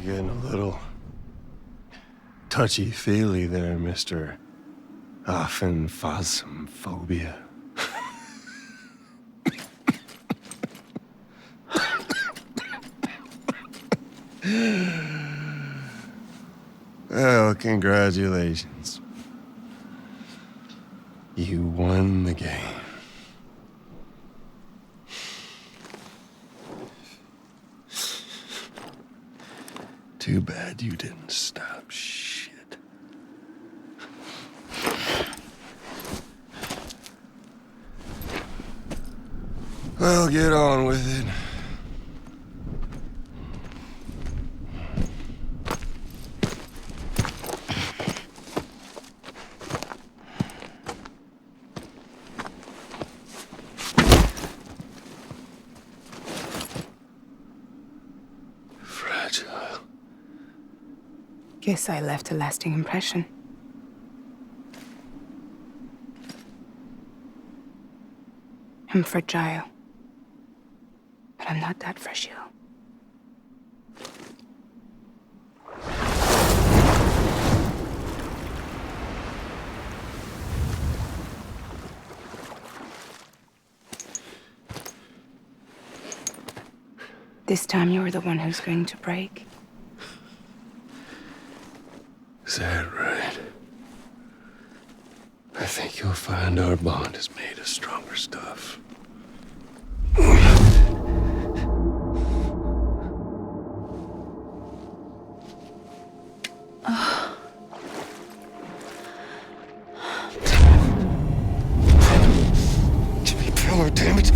Getting a little touchy-feely there, Mr. Phasmophobia. Well, congratulations. You won the game. Too bad you didn't stop shit. Well, get on with it. Fragile. Guess I left a lasting impression. I'm fragile. But I'm not that fragile. This time you're the one who's going to break. Is that right? I think you'll find our bond is made of stronger stuff. Jimmy Pillar, damn it!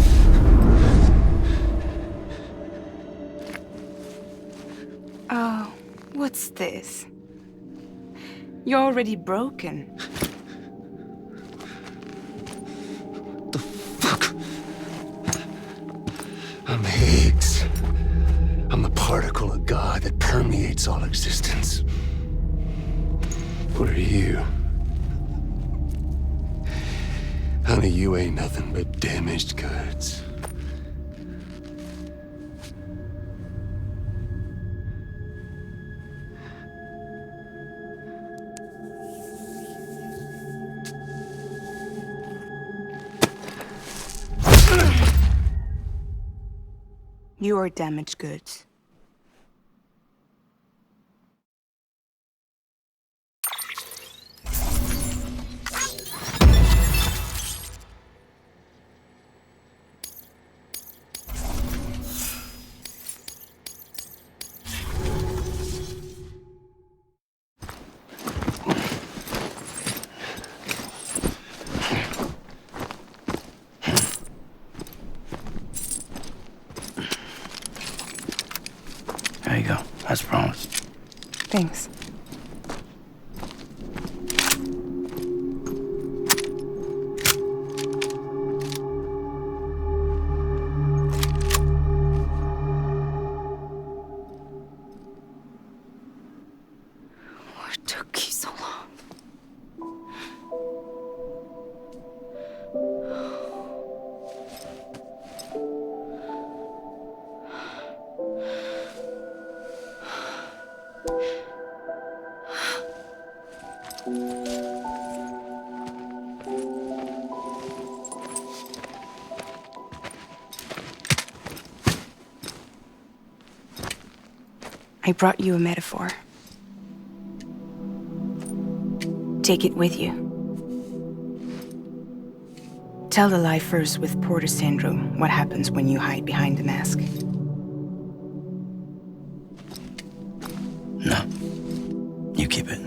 Oh, what's this? You're already broken. I'm Higgs. I'm the particle of God that permeates all existence. What are you? Honey, you ain't nothing but damaged goods. You are damaged goods. There you go, as promised. Thanks. What took you so long? I brought you a metaphor. Take it with you. Tell the lifers with Porter syndrome what happens when you hide behind the mask. No. You keep it.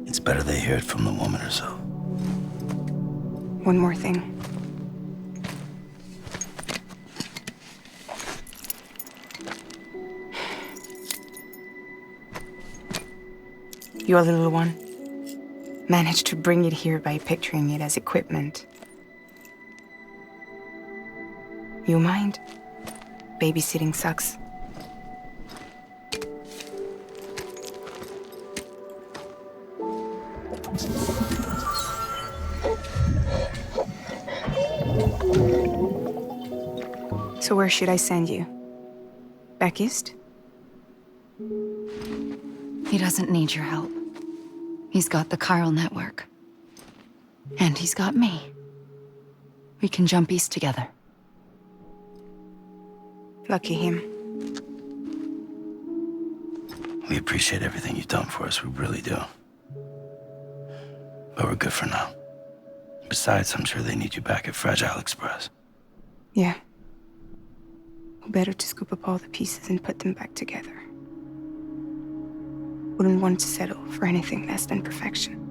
It's better they hear it from the woman herself. One more thing. Your little one managed to bring it here by picturing it as equipment. You mind? Babysitting sucks. So where should I send you? Back east? He doesn't need your help. He's got the chiral network. And he's got me. We can jump east together. Lucky him. We appreciate everything you've done for us, we really do. But we're good for now. Besides, I'm sure they need you back at Fragile Express. Yeah. Better to scoop up all the pieces and put them back together. Wouldn't want to settle for anything less than perfection.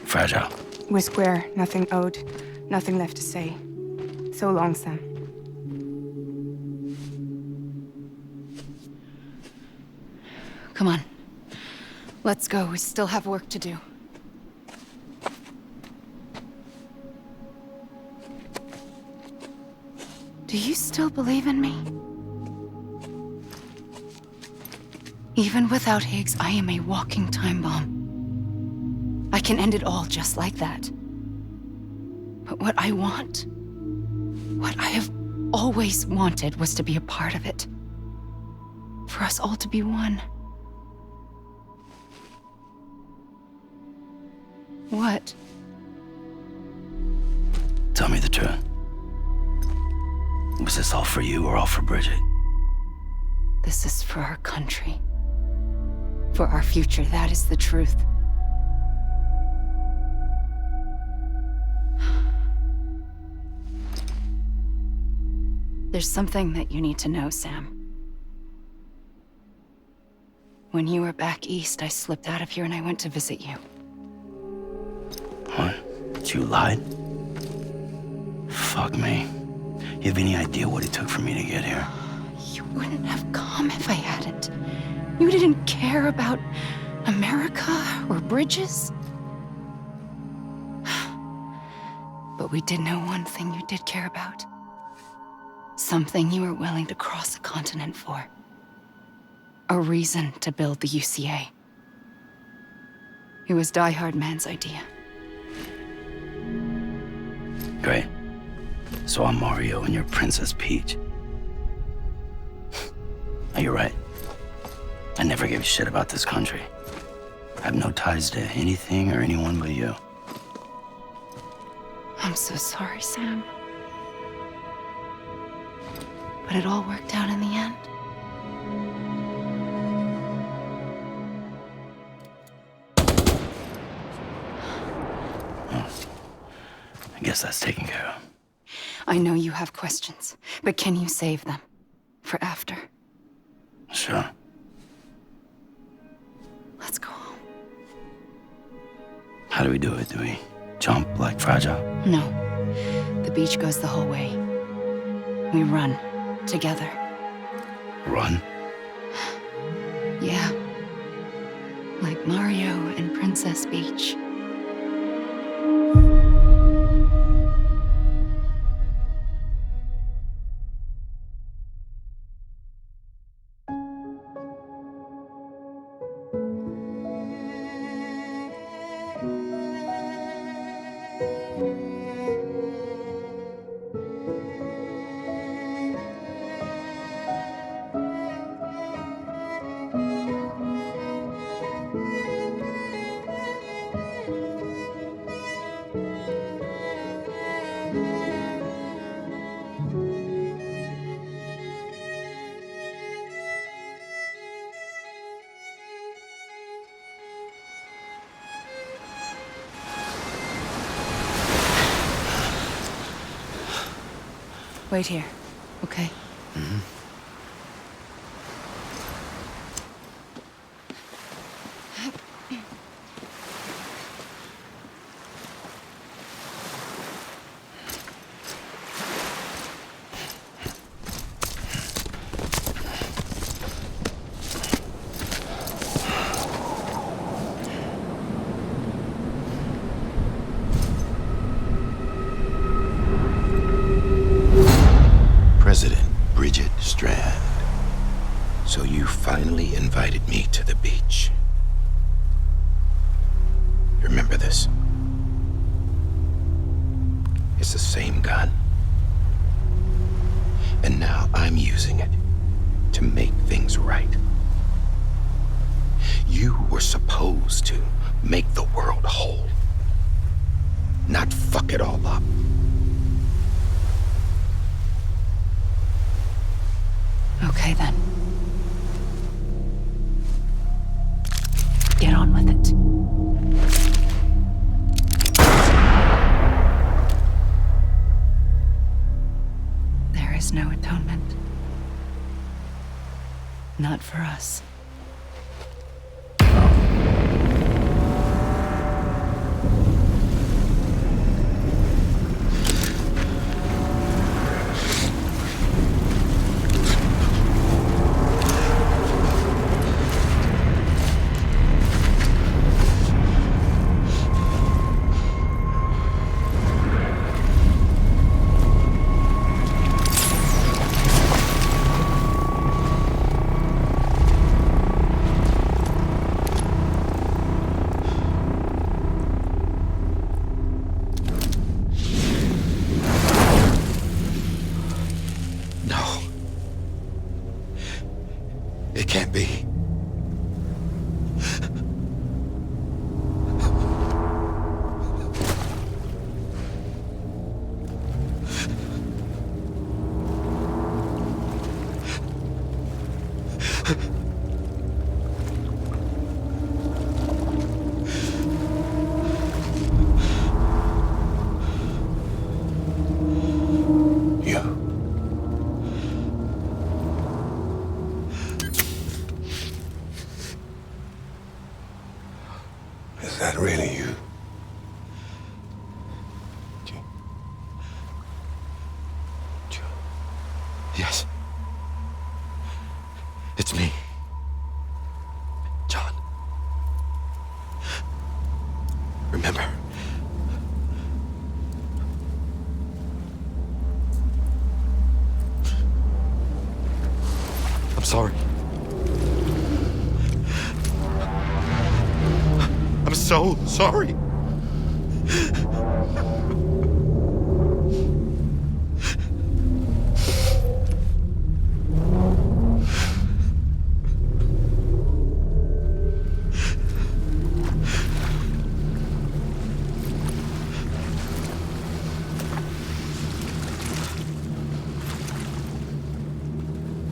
Fragile. We're square, nothing owed, nothing left to say. So long, Sam. Come on. Let's go. We still have work to do. Do you still believe in me? Even without Higgs, I am a walking time bomb. I can end it all just like that. But what I want, what I have always wanted, was to be a part of it. For us all to be one. What? Tell me the truth. Was this all for you or all for Bridget? This is for our country. For our future, that is the truth. There's something that you need to know, Sam. When you were back east, I slipped out of here and I went to visit you. What? You lied? Fuck me. You have any idea what it took for me to get here? You wouldn't have come if I hadn't. You didn't care about America or bridges. But we did know one thing you did care about. Something you were willing to cross a continent for. A reason to build the UCA. It was Die Hard Man's idea. Great. So I'm Mario and you're Princess Peach. You're right. I never gave a shit about this country. I have no ties to anything or anyone but you. I'm so sorry, Sam. But it all worked out in the end. I guess that's taken care of. I know you have questions, but can you save them for after? Sure. Let's go home. How do we do it? Do we jump like Fragile? No. The beach goes the whole way. We run together. Run? Yeah. Like Mario and Princess Peach. Wait here, okay? Mm-hmm. President Bridget Strand. So you finally invited me to the beach. Remember this? It's the same gun. And now I'm using it to make things right. You were supposed to make the world whole, not fuck it all up. Okay then. is no atonement. Not for us. It can't be. Is that really you? Yes. It's me. John. Remember. I'm sorry. I'm so sorry.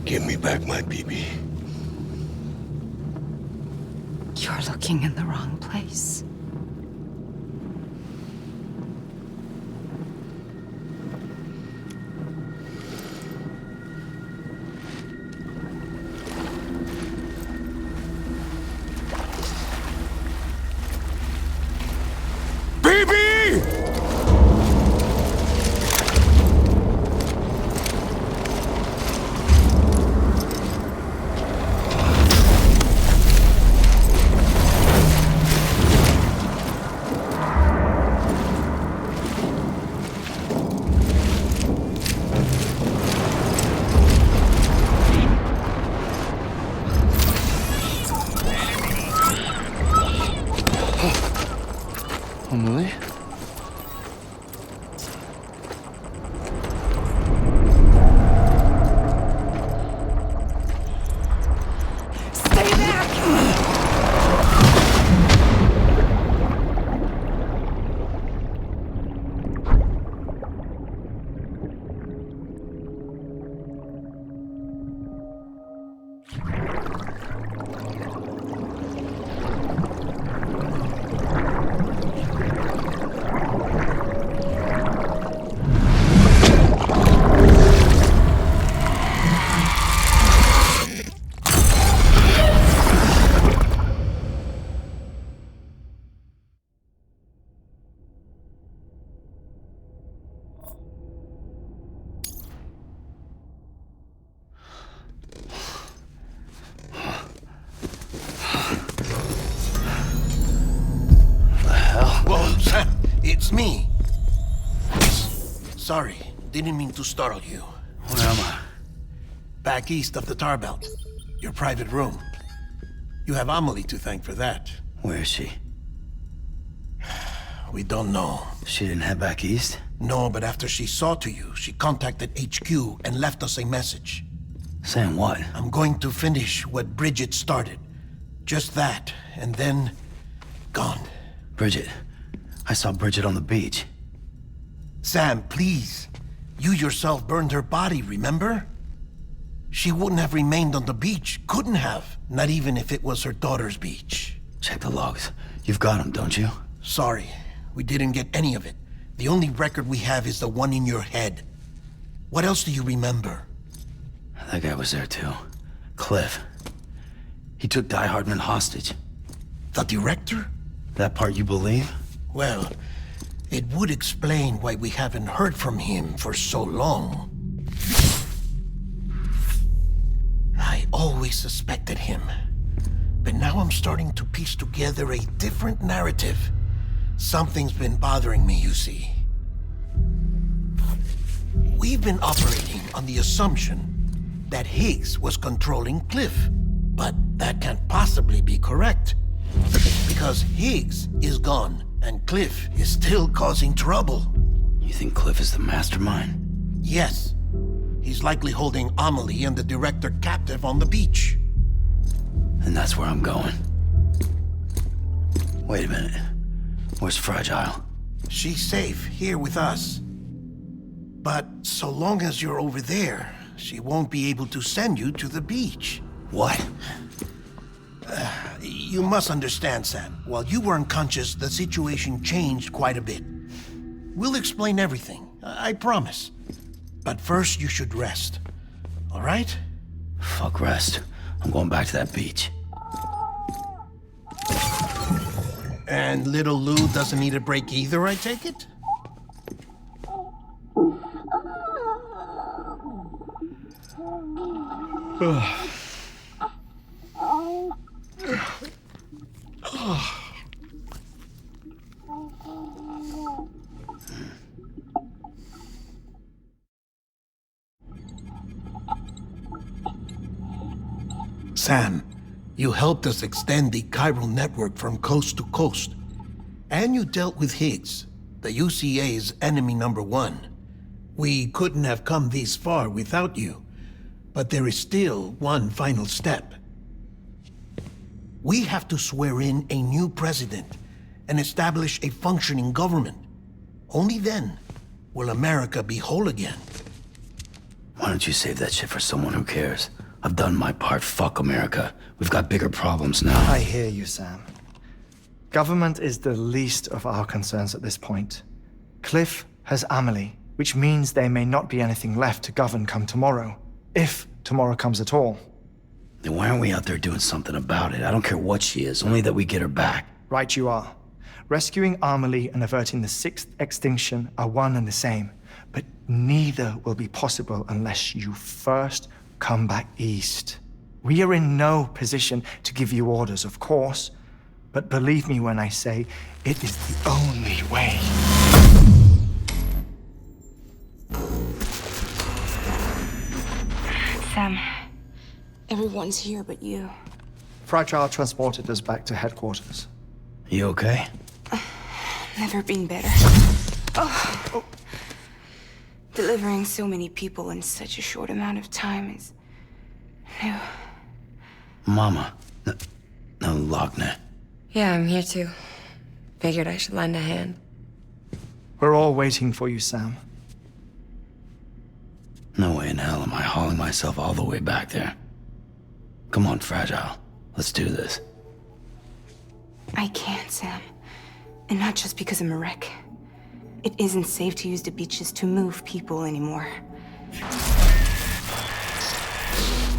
Give me back my BB. You're looking in the wrong place. Emily? Stay back! Whoa, Sam, it's me. Sorry, didn't mean to startle you. Where am I? Back east of the tar belt. Your private room. You have Amelie to thank for that. Where is she? We don't know. She didn't head back east? No, but after she saw to you, she contacted HQ and left us a message. Saying what? I'm going to finish what Bridget started. Just that, and then... gone. Bridget. I saw Bridget on the beach. Sam, please. You yourself burned her body, remember? She wouldn't have remained on the beach. Couldn't have. Not even if it was her daughter's beach. Check the logs. You've got them, don't you? Sorry. We didn't get any of it. The only record we have is the one in your head. What else do you remember? That guy was there too. Cliff. He took Die Hardman hostage. The director? That part you believe? Well, it would explain why we haven't heard from him for so long. I always suspected him. But now I'm starting to piece together a different narrative. Something's been bothering me, you see. We've been operating on the assumption that Higgs was controlling Cliff. But that can't possibly be correct. Because Higgs is gone, and Cliff is still causing trouble. You think Cliff is the mastermind? Yes. He's likely holding Amelie and the director captive on the beach. And that's where I'm going. Wait a minute. Where's Fragile? She's safe here with us. But so long as you're over there, she won't be able to send you to the beach. What? You must understand, Sam. While you were unconscious, the situation changed quite a bit. We'll explain everything, I promise. But first, you should rest. All right? Fuck rest. I'm going back to that beach. And little Lou doesn't need a break either, I take it? Sam, you helped us extend the chiral network from coast to coast. And you dealt with Higgs, the UCA's enemy #1. We couldn't have come this far without you. But there is still one final step. We have to swear in a new president and establish a functioning government. Only then will America be whole again. Why don't you save that shit for someone who cares? I've done my part. Fuck America. We've got bigger problems now. I hear you, Sam. Government is the least of our concerns at this point. Cliff has Amelie, which means there may not be anything left to govern come tomorrow. If tomorrow comes at all. Then why aren't we out there doing something about it? I don't care what she is, only that we get her back. Right you are. Rescuing Amelie and averting the 6th extinction are one and the same. But neither will be possible unless you first come back east. We are in no position to give you orders, of course. But believe me when I say it is the only way. Sam, everyone's here but you. Fragile transported us back to headquarters. You okay? Never been better. Oh. Delivering so many people in such a short amount of time is new. Mama. No, Lochner. Yeah, I'm here too. Figured I should lend a hand. We're all waiting for you, Sam. No way in hell am I hauling myself all the way back there. Come on, Fragile. Let's do this. I can't, Sam. And not just because I'm a wreck. It isn't safe to use the beaches to move people anymore.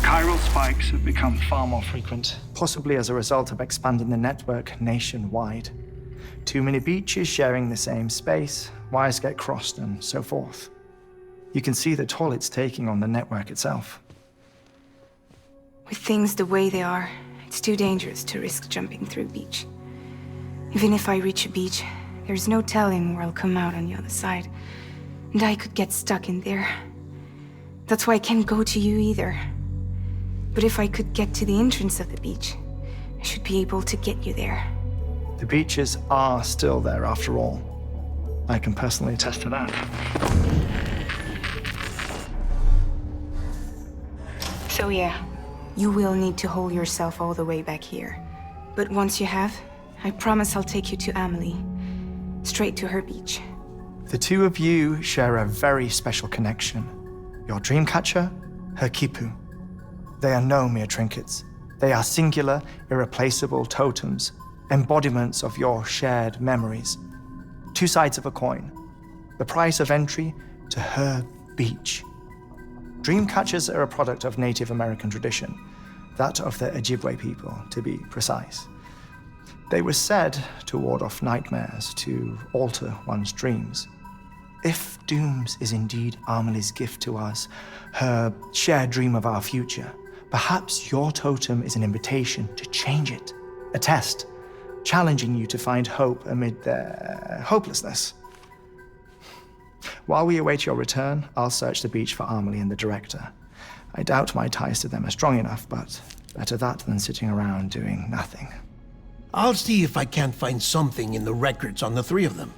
Chiral spikes have become far more frequent, possibly as a result of expanding the network nationwide. Too many beaches sharing the same space, wires get crossed, and so forth. You can see the toll it's taking on the network itself. With things the way they are, it's too dangerous to risk jumping through a beach. Even if I reach a beach, there's no telling where I'll come out on the other side. And I could get stuck in there. That's why I can't go to you either. But if I could get to the entrance of the beach, I should be able to get you there. The beaches are still there after all. I can personally attest to that. So yeah, you will need to hold yourself all the way back here. But once you have, I promise I'll take you to Amelie. Straight to her beach. The two of you share a very special connection. Your dreamcatcher, her Kipu. They are no mere trinkets. They are singular, irreplaceable totems, embodiments of your shared memories. Two sides of a coin. The price of entry to her beach. Dream catchers are a product of Native American tradition, that of the Ojibwe people, to be precise. They were said to ward off nightmares, to alter one's dreams. If Dooms is indeed Amelie's gift to us, her shared dream of our future, perhaps your totem is an invitation to change it, a test, challenging you to find hope amid their hopelessness. While we await your return, I'll search the beach for Amelie and the director. I doubt my ties to them are strong enough, but better that than sitting around doing nothing. I'll see if I can't find something in the records on the three of them.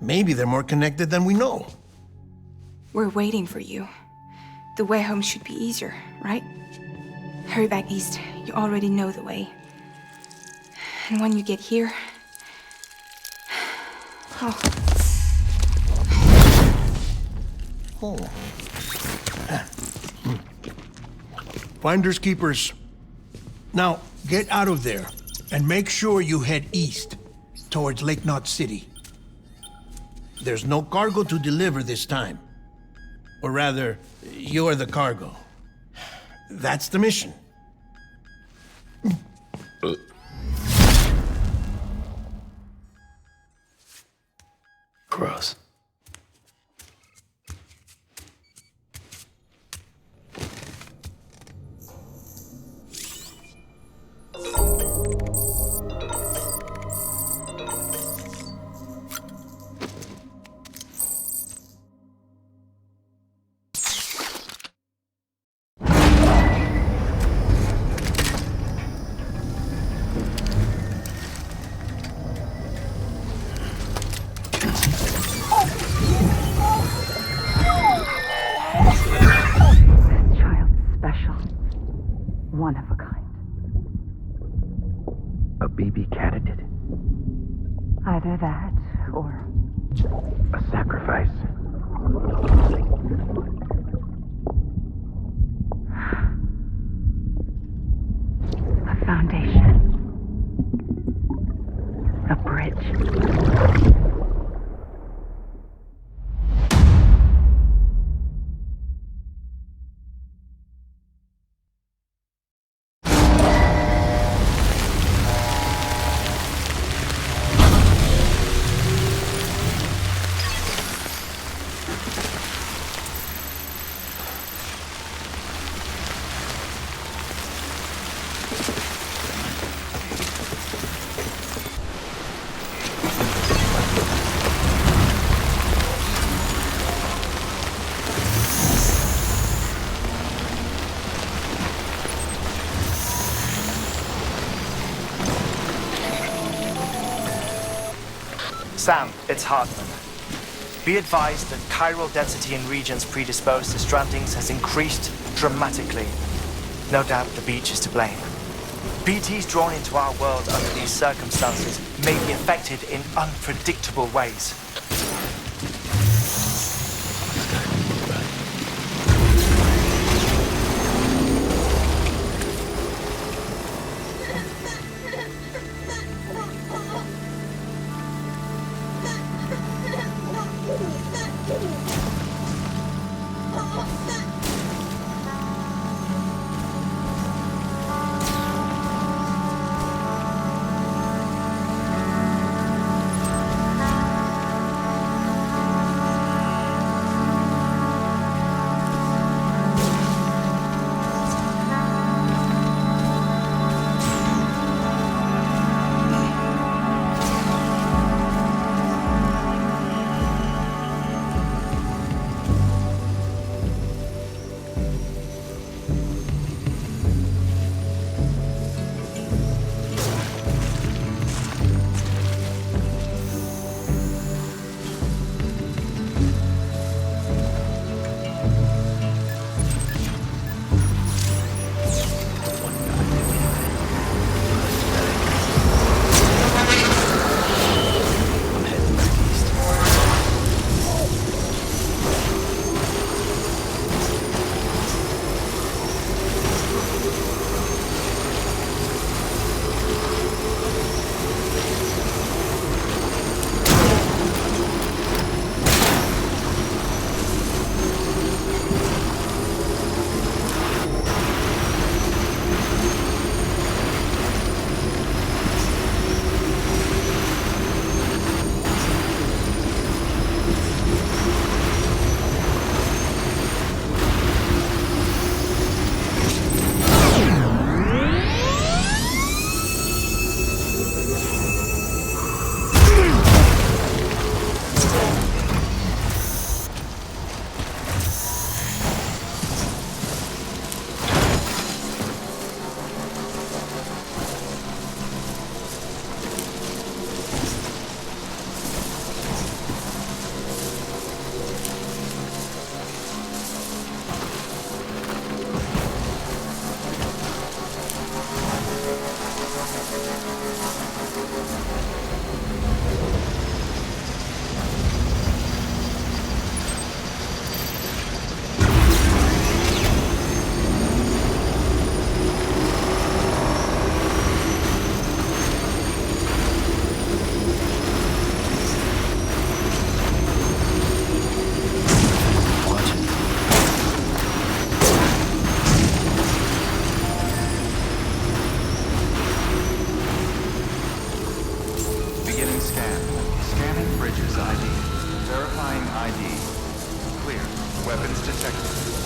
Maybe they're more connected than we know. We're waiting for you. The way home should be easier, right? Hurry back east. You already know the way. And when you get here... Oh. Oh. Finders keepers. Now, get out of there, and make sure you head east, towards Lake Knot City. There's no cargo to deliver this time. Or rather, you're the cargo. That's the mission. Gross. One of a kind. A BB candidate? Either that, or... A sacrifice? A foundation. A bridge. Sam, it's Hartman. Be advised that chiral density in regions predisposed to strandings has increased dramatically. No doubt the beach is to blame. BTs drawn into our world under these circumstances may be affected in unpredictable ways.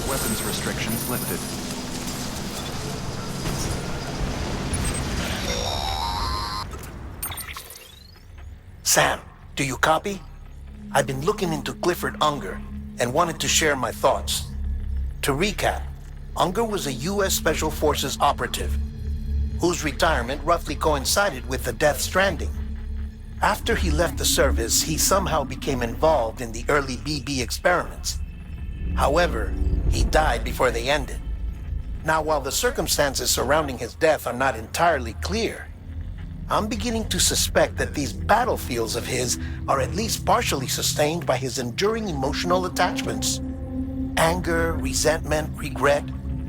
Weapons restrictions lifted. Sam, do you copy? I've been looking into Clifford Unger and wanted to share my thoughts. To recap, Unger was a U.S. Special Forces operative whose retirement roughly coincided with the Death Stranding. After he left the service, he somehow became involved in the early BB experiments. However, he died before they ended. Now, while the circumstances surrounding his death are not entirely clear, I'm beginning to suspect that these battlefields of his are at least partially sustained by his enduring emotional attachments. Anger, resentment, regret.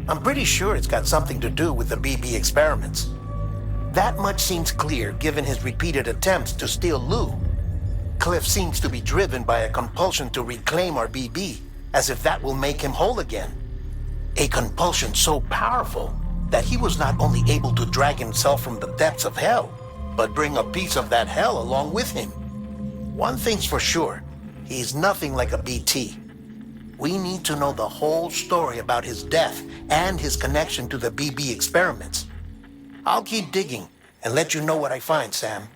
I'm pretty sure it's got something to do with the BB experiments. That much seems clear given his repeated attempts to steal Lou. Cliff seems to be driven by a compulsion to reclaim our BB, as if that will make him whole again. A compulsion so powerful that he was not only able to drag himself from the depths of hell, but bring a piece of that hell along with him. One thing's for sure, he's nothing like a BT. We need to know the whole story about his death and his connection to the BB experiments. I'll keep digging and let you know what I find, Sam.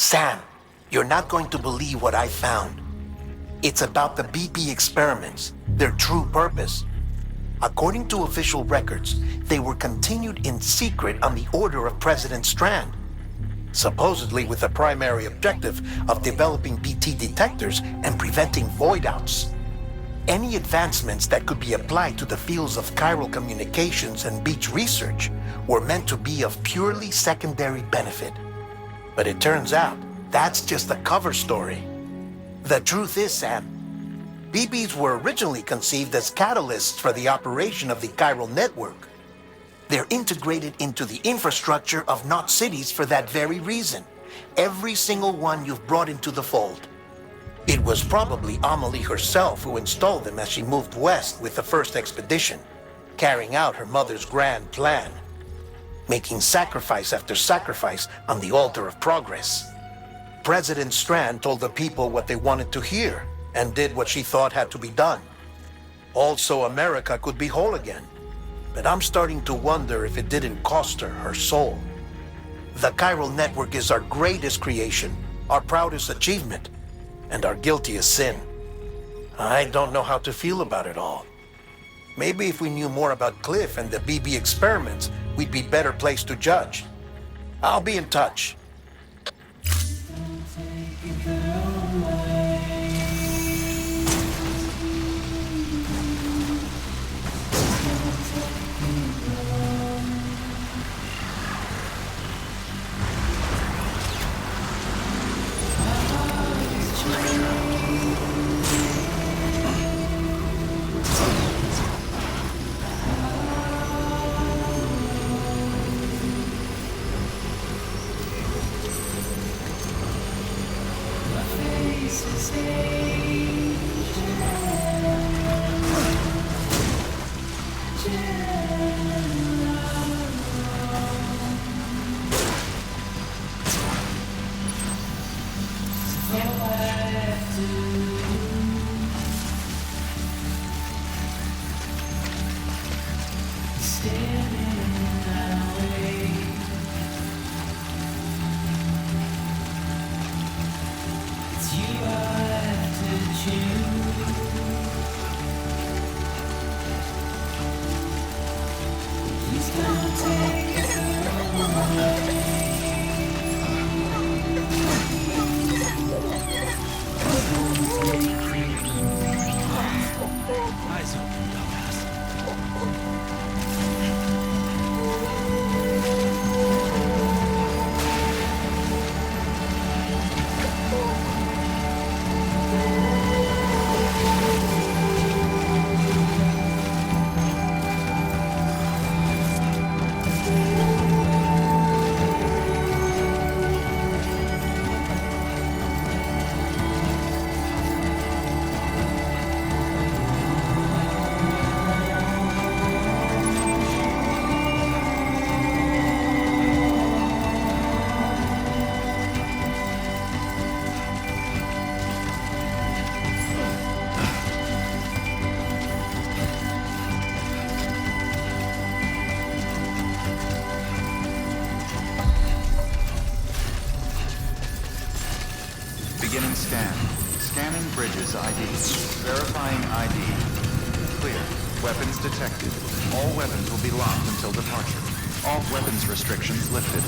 Sam, you're not going to believe what I found. It's about the BB experiments, their true purpose. According to official records, they were continued in secret on the order of President Strand, supposedly with the primary objective of developing BT detectors and preventing void outs. Any advancements that could be applied to the fields of chiral communications and beach research were meant to be of purely secondary benefit. But it turns out, that's just a cover story. The truth is, Sam, BBs were originally conceived as catalysts for the operation of the chiral network. They're integrated into the infrastructure of Knot cities for that very reason. Every single one you've brought into the fold. It was probably Amelie herself who installed them as she moved west with the first expedition, carrying out her mother's grand plan, making sacrifice after sacrifice on the altar of progress. President Strand told the people what they wanted to hear and did what she thought had to be done. Also, America could be whole again. But I'm starting to wonder if it didn't cost her her soul. The chiral network is our greatest creation, our proudest achievement, and our guiltiest sin. I don't know how to feel about it all. Maybe if we knew more about Cliff and the BB experiments, we'd be better placed to judge. I'll be in touch. Beginning scan. Scanning bridges ID. Verifying ID. Clear. Weapons detected. All weapons will be locked until departure. All weapons restrictions lifted.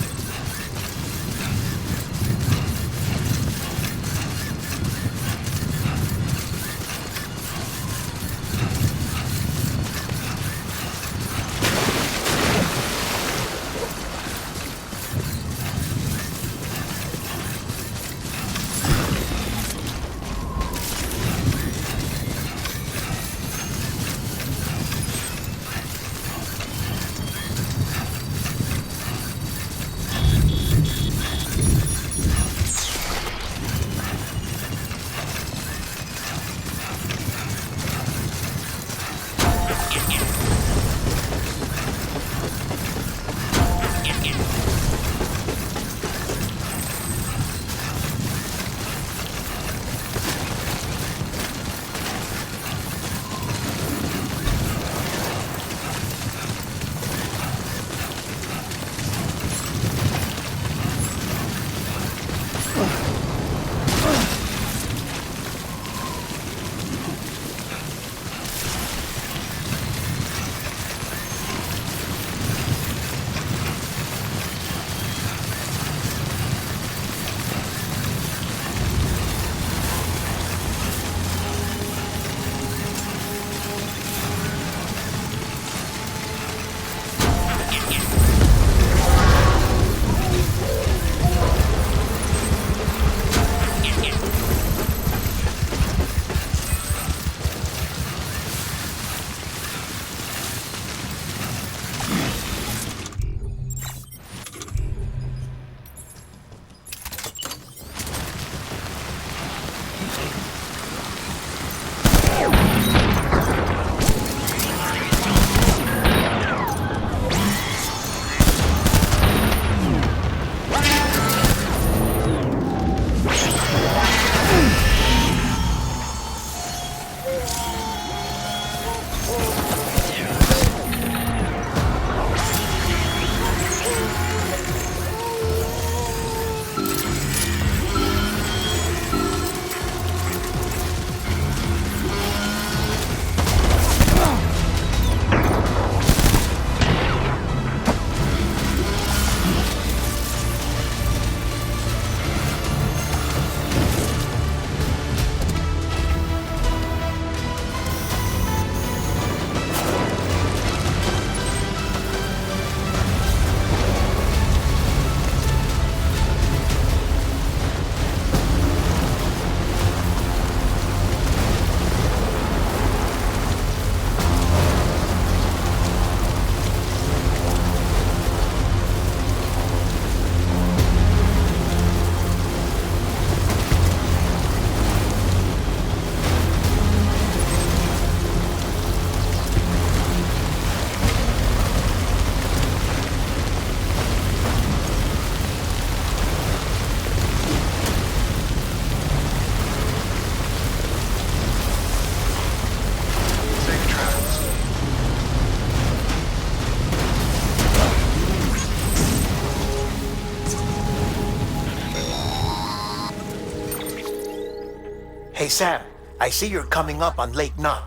Hey, Sam, I see you're coming up on Lake Knot.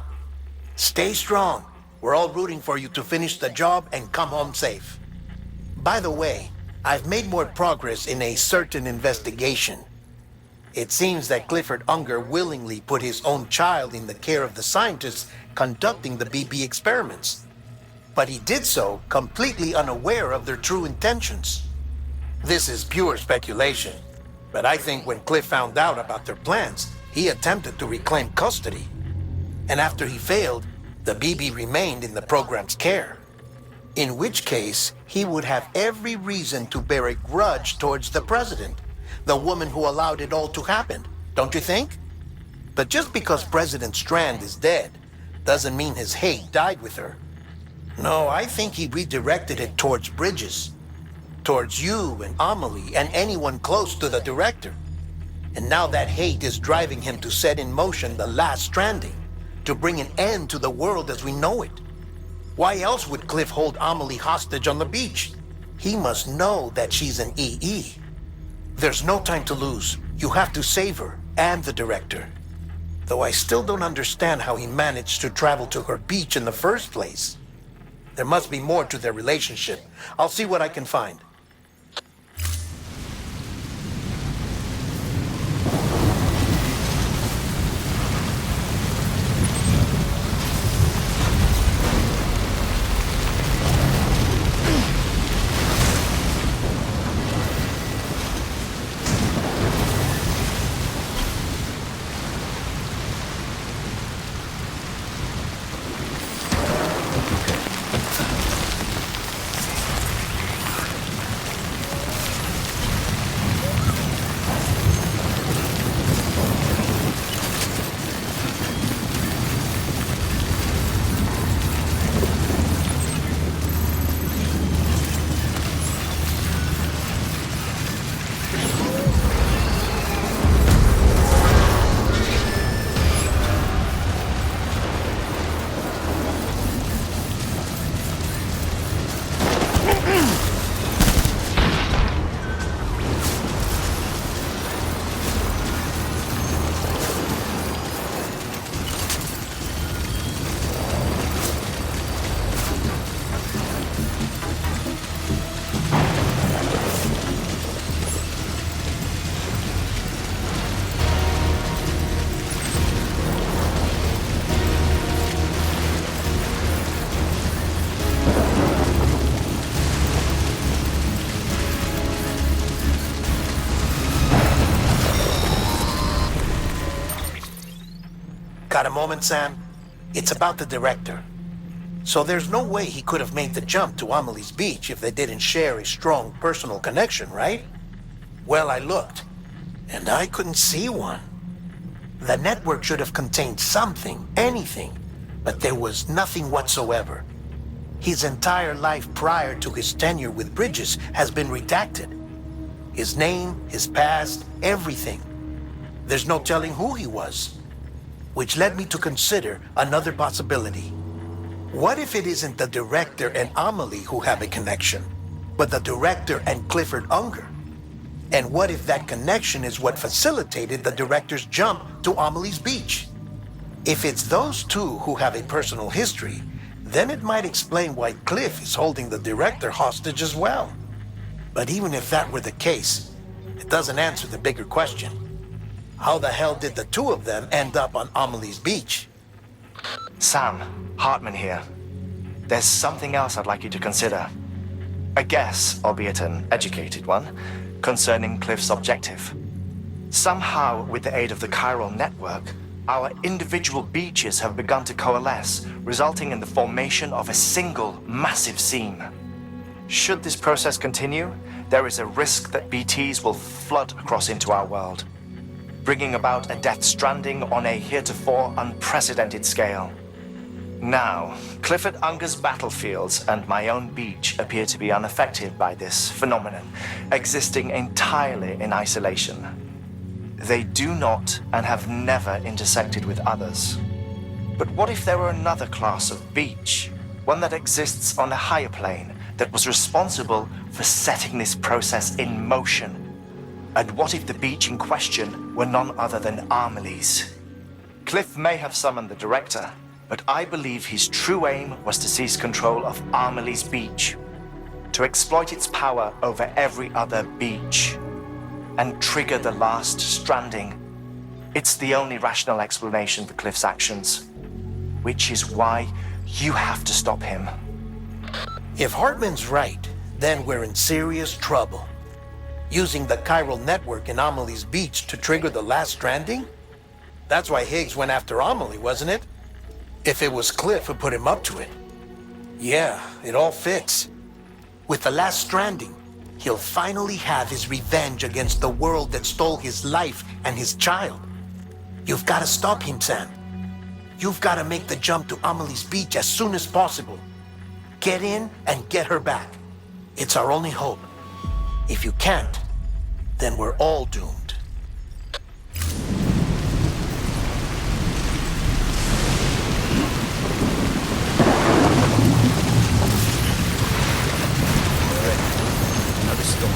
Stay strong. We're all rooting for you to finish the job and come home safe. By the way, I've made more progress in a certain investigation. It seems that Clifford Unger willingly put his own child in the care of the scientists conducting the BB experiments. But he did so completely unaware of their true intentions. This is pure speculation, but I think when Cliff found out about their plans, he attempted to reclaim custody. And after he failed, the BB remained in the program's care. In which case, he would have every reason to bear a grudge towards the president, the woman who allowed it all to happen, don't you think? But just because President Strand is dead, doesn't mean his hate died with her. No, I think he redirected it towards Bridges, towards you and Amelie and anyone close to the director. And now that hate is driving him to set in motion the last stranding, to bring an end to the world as we know it. Why else would Cliff hold Amelie hostage on the beach? He must know that she's an EE. There's no time to lose. You have to save her and the director. Though I still don't understand how he managed to travel to her beach in the first place. There must be more to their relationship. I'll see what I can find. Got a moment, Sam? It's about the director. So there's no way he could have made the jump to Amelie's beach if they didn't share a strong personal connection, right? Well, I looked, and I couldn't see one. The network should have contained something, anything, but there was nothing whatsoever. His entire life prior to his tenure with Bridges has been redacted. His name, his past, everything. There's no telling who he was. Which led me to consider another possibility. What if it isn't the director and Amelie who have a connection, but the director and Clifford Unger? And what if that connection is what facilitated the director's jump to Amelie's beach? If it's those two who have a personal history, then it might explain why Cliff is holding the director hostage as well. But even if that were the case, it doesn't answer the bigger question. How the hell did the two of them end up on Amelie's beach? Sam, Hartman here. There's something else I'd like you to consider. A guess, albeit an educated one, concerning Cliff's objective. Somehow, with the aid of the chiral network, our individual beaches have begun to coalesce, resulting in the formation of a single massive seam. Should this process continue, there is a risk that BTs will flood across into our world, bringing about a Death Stranding on a heretofore unprecedented scale. Now, Clifford Unger's battlefields and my own beach appear to be unaffected by this phenomenon, existing entirely in isolation. They do not and have never intersected with others. But what if there were another class of beach, one that exists on a higher plane, that was responsible for setting this process in motion? And what if the beach in question were none other than Amelie's? Cliff may have summoned the director, but I believe his true aim was to seize control of Amelie's beach, to exploit its power over every other beach, and trigger the last stranding. It's the only rational explanation for Cliff's actions, which is why you have to stop him. If Hartman's right, then we're in serious trouble. Using the chiral network in Amelie's beach to trigger the last stranding? That's why Higgs went after Amelie, wasn't it? If it was Cliff who put him up to it. Yeah, it all fits. With the last stranding, he'll finally have his revenge against the world that stole his life and his child. You've got to stop him, Sam. You've got to make the jump to Amelie's beach as soon as possible. Get in and get her back. It's our only hope. If you can't, then we're all doomed. Another storm.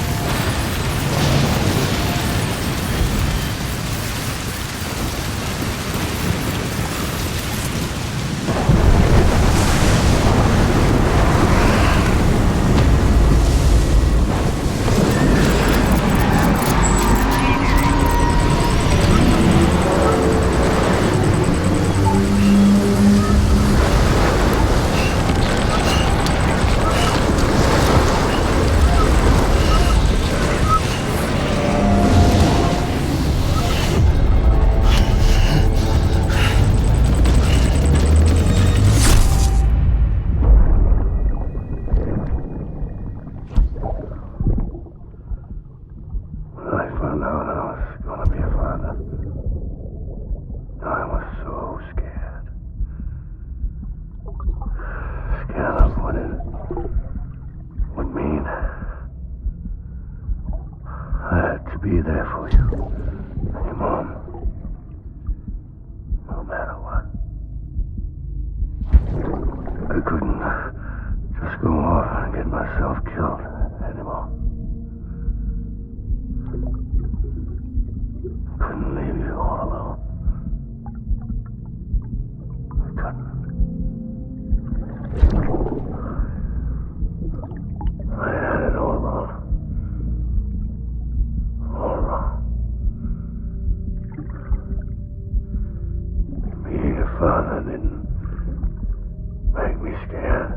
Be there for you. And your mom. No matter what. I couldn't just go off and get myself killed anymore. Couldn't leave you all alone. I couldn't. I had it all wrong. Being a father didn't make me scared.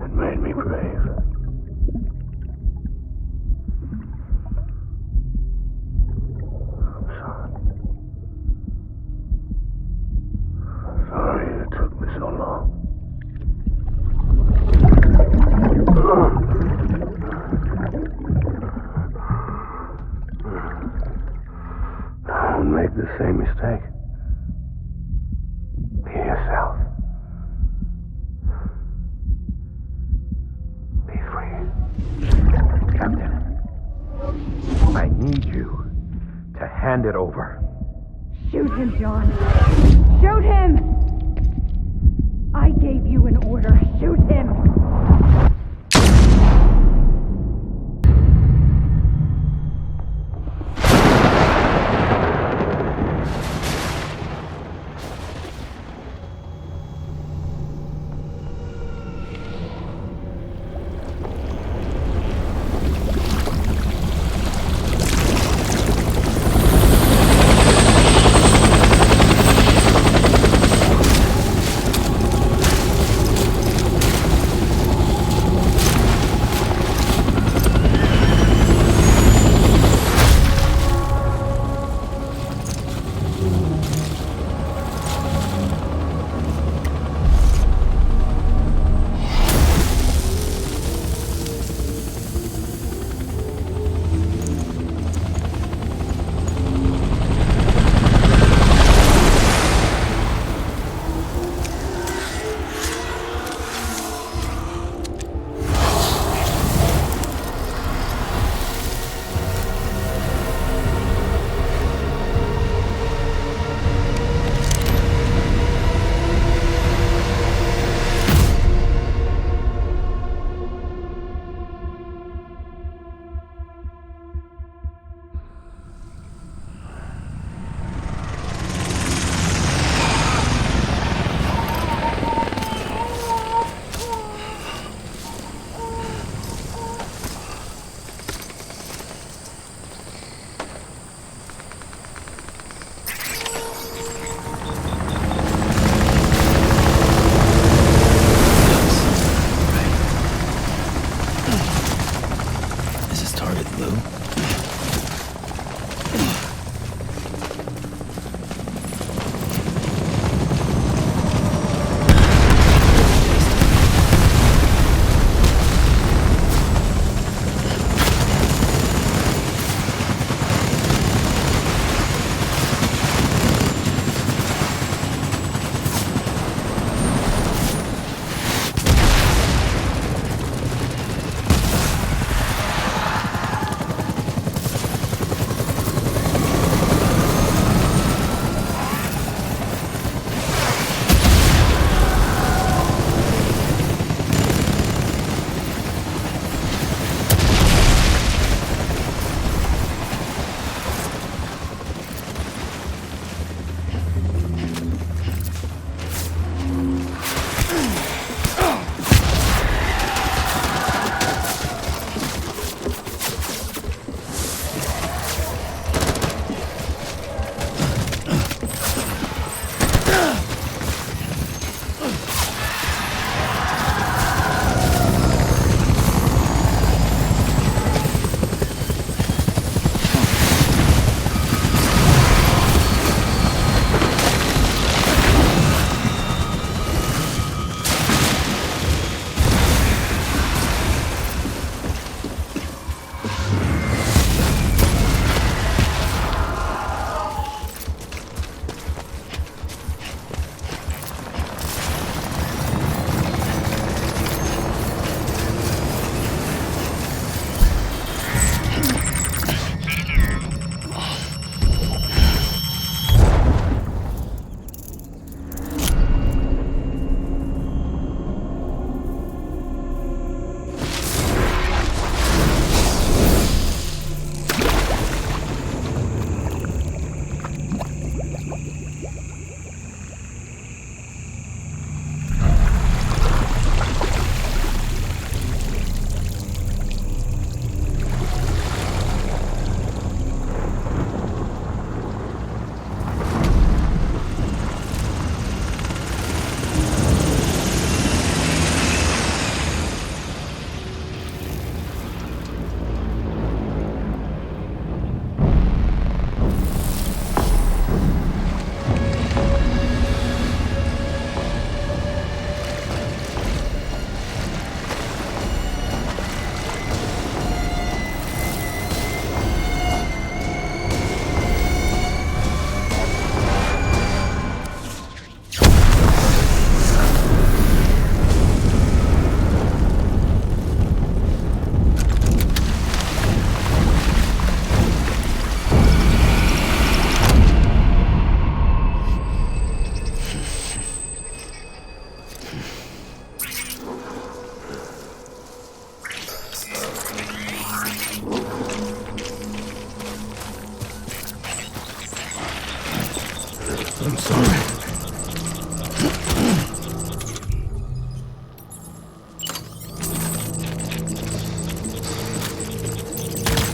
It made me brave. I'm sorry. Sorry it took me so long. Don't make the same mistake. Be yourself. Be free. Captain, I need you to hand it over. Shoot him, John. Shoot him! I gave you an order. Shoot him!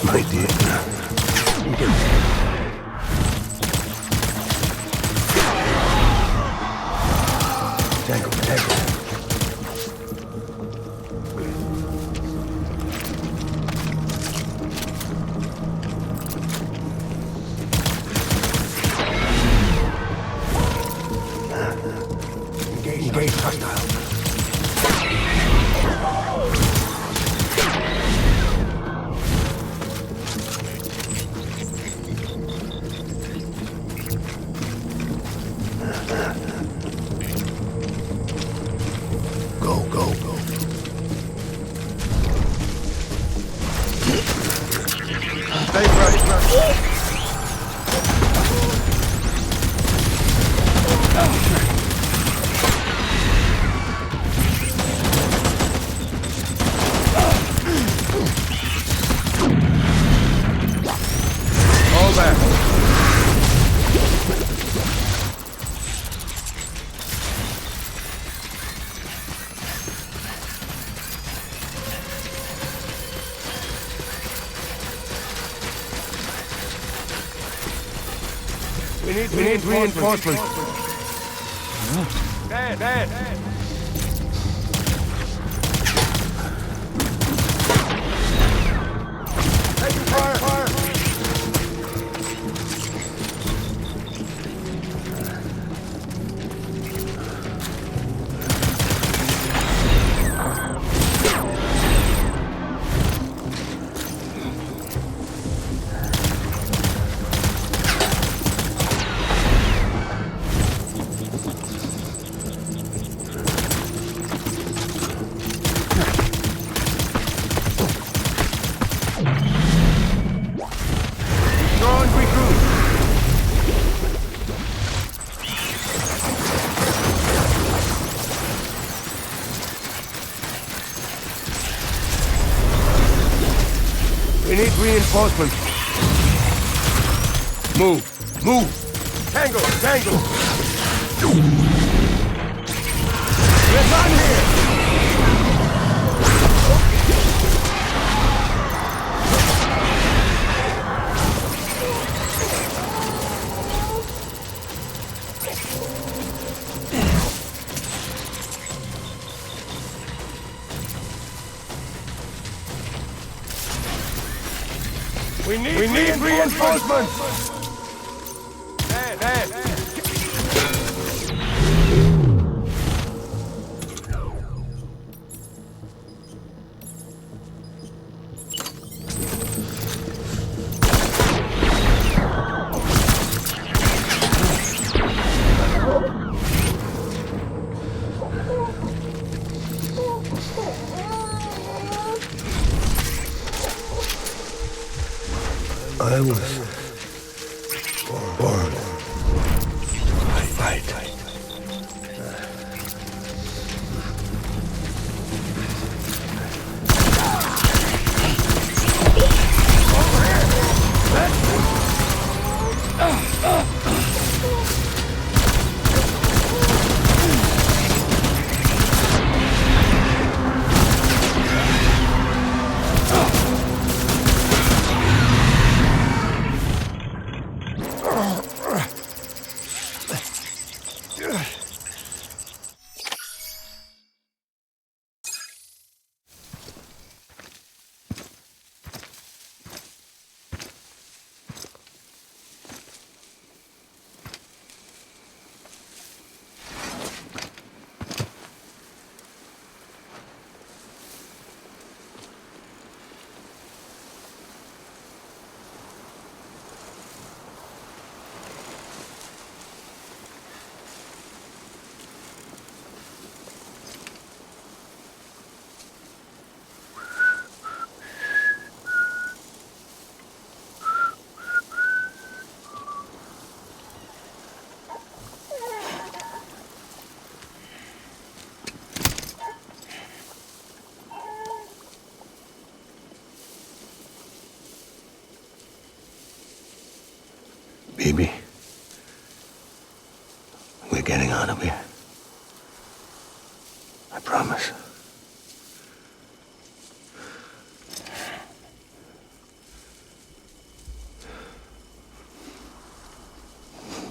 My dear. Tango. Engage hostile. Go. Stay fresh. All back. We need reinforcements. Dead. Taking fire. We need reinforcements. Move. Tango. We're done here. We need reinforcements! Dead. I was born to fight. Baby. out of here. I promise.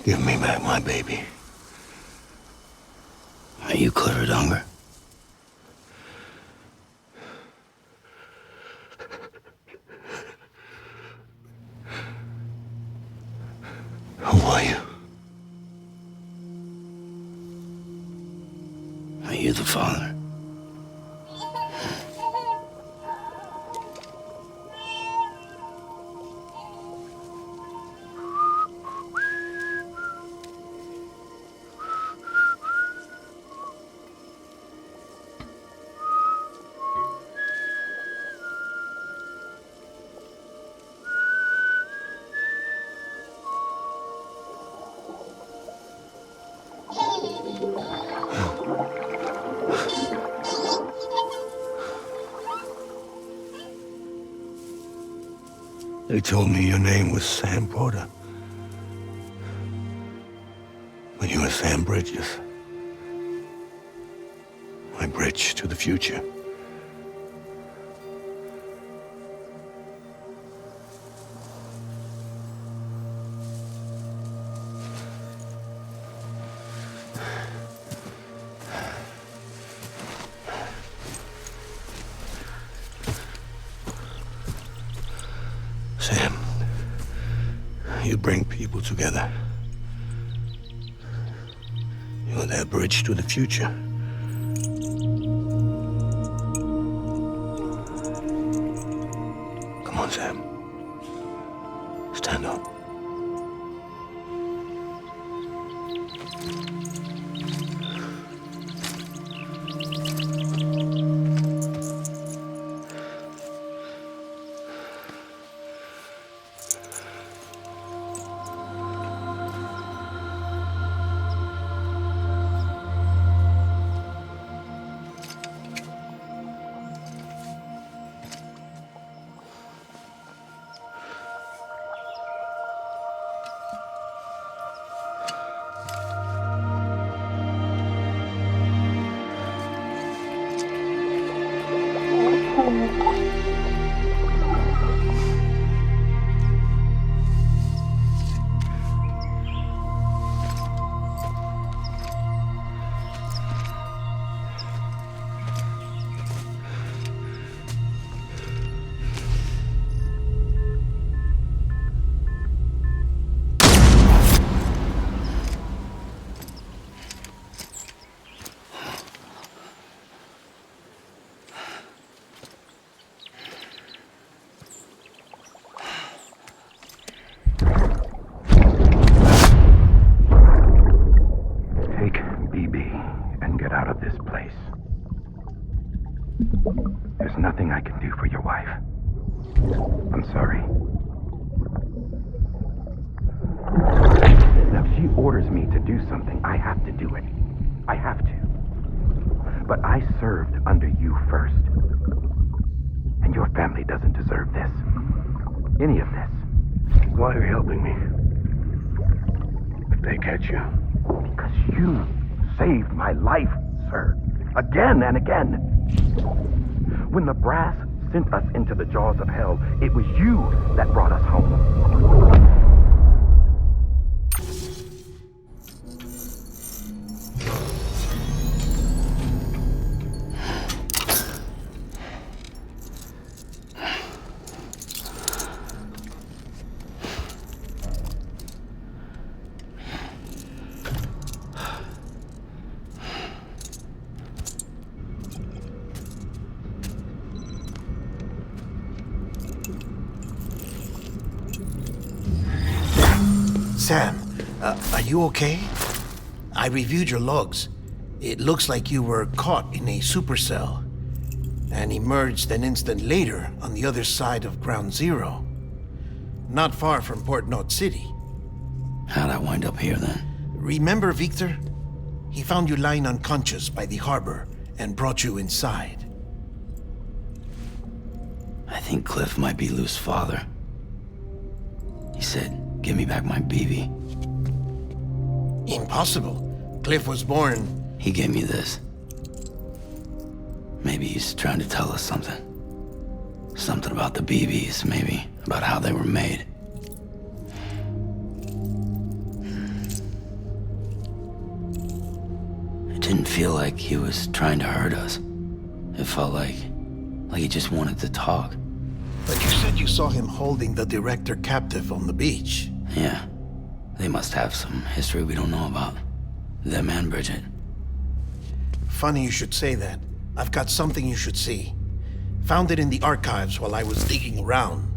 Give me back my baby. Are you clear of hunger? Who are you? Are you the father? They told me your name was Sam Porter. But you were Sam Bridges. My bridge to the future. Sam, you bring people together. You're their bridge to the future. Come on, Sam. Stand up. There's nothing I can do for your wife. I'm sorry. Now, if she orders me to do something, I have to do it. I have to. But I served under you first. And your family doesn't deserve this. Any of this. Why are you helping me? If they catch you. Because you saved my life, sir. Again and again. When the brass sent us into the jaws of hell, it was you that brought us home. Sam, are you okay? I reviewed your logs. It looks like you were caught in a supercell and emerged an instant later on the other side of Ground Zero. Not far from Port Knot City. How'd I wind up here then? Remember Victor? He found you lying unconscious by the harbor and brought you inside. I think Cliff might be Lou's father. He said, "Give me back my BB." Impossible. Cliff was born. He gave me this. Maybe he's trying to tell us something. Something about the BBs, maybe. About how they were made. It didn't feel like he was trying to hurt us. It felt like he just wanted to talk. But you said you saw him holding the director captive on the beach. Yeah. They must have some history we don't know about. Them and Bridget. Funny you should say that. I've got something you should see. Found it in the archives while I was digging around.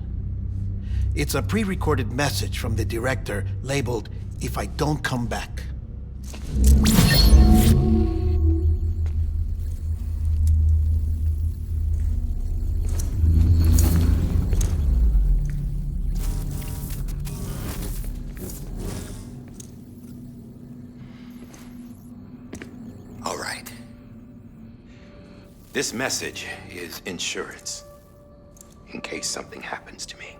It's a pre-recorded message from the director labeled, "If I don't come back." All right. This message is insurance, in case something happens to me.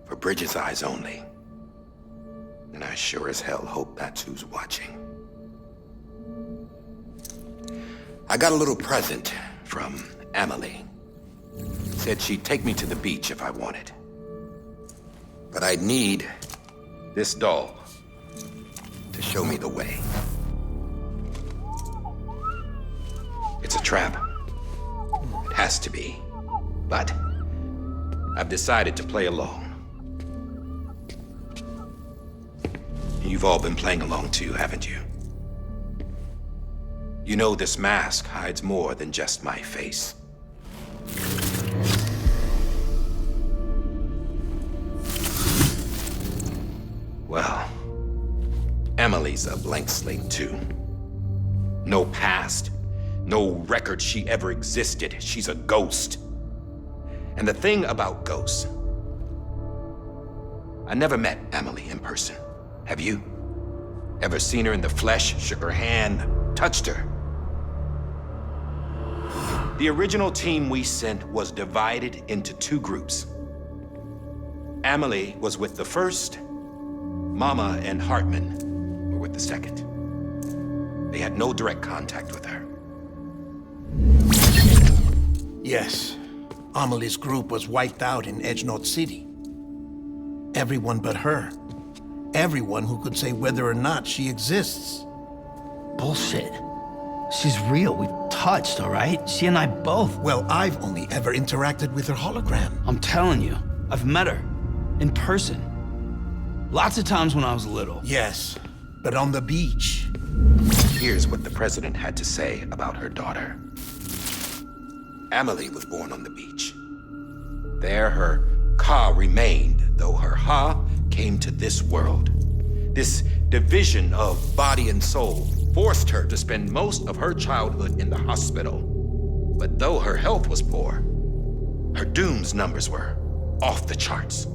For Bridget's eyes only. And I sure as hell hope that's who's watching. I got a little present from Emily. Said she'd take me to the beach if I wanted. But I'd need this doll to show me the way. It's a trap. It has to be. But I've decided to play along. You've all been playing along too, haven't you? You know this mask hides more than just my face. Well, Emily's a blank slate too. No past, no record she ever existed. She's a ghost. And the thing about ghosts, I never met Emily in person. Have you? Ever seen her in the flesh, shook her hand, touched her? The original team we sent was divided into two groups. Emily was with the first. Mama and Hartman were with the second. They had no direct contact with her. Yes. Amelie's group was wiped out in Edge Knot City. Everyone but her. Everyone who could say whether or not she exists. Bullshit. She's real. We've touched, all right? She and I both. Well, I've only ever interacted with her hologram. I'm telling you, I've met her. In person. Lots of times when I was little. Yes, but on the beach. Here's what the president had to say about her daughter. Emily was born on the beach. There her Ka remained, though her Ha came to this world. This division of body and soul forced her to spend most of her childhood in the hospital. But though her health was poor, her Doom's numbers were off the charts.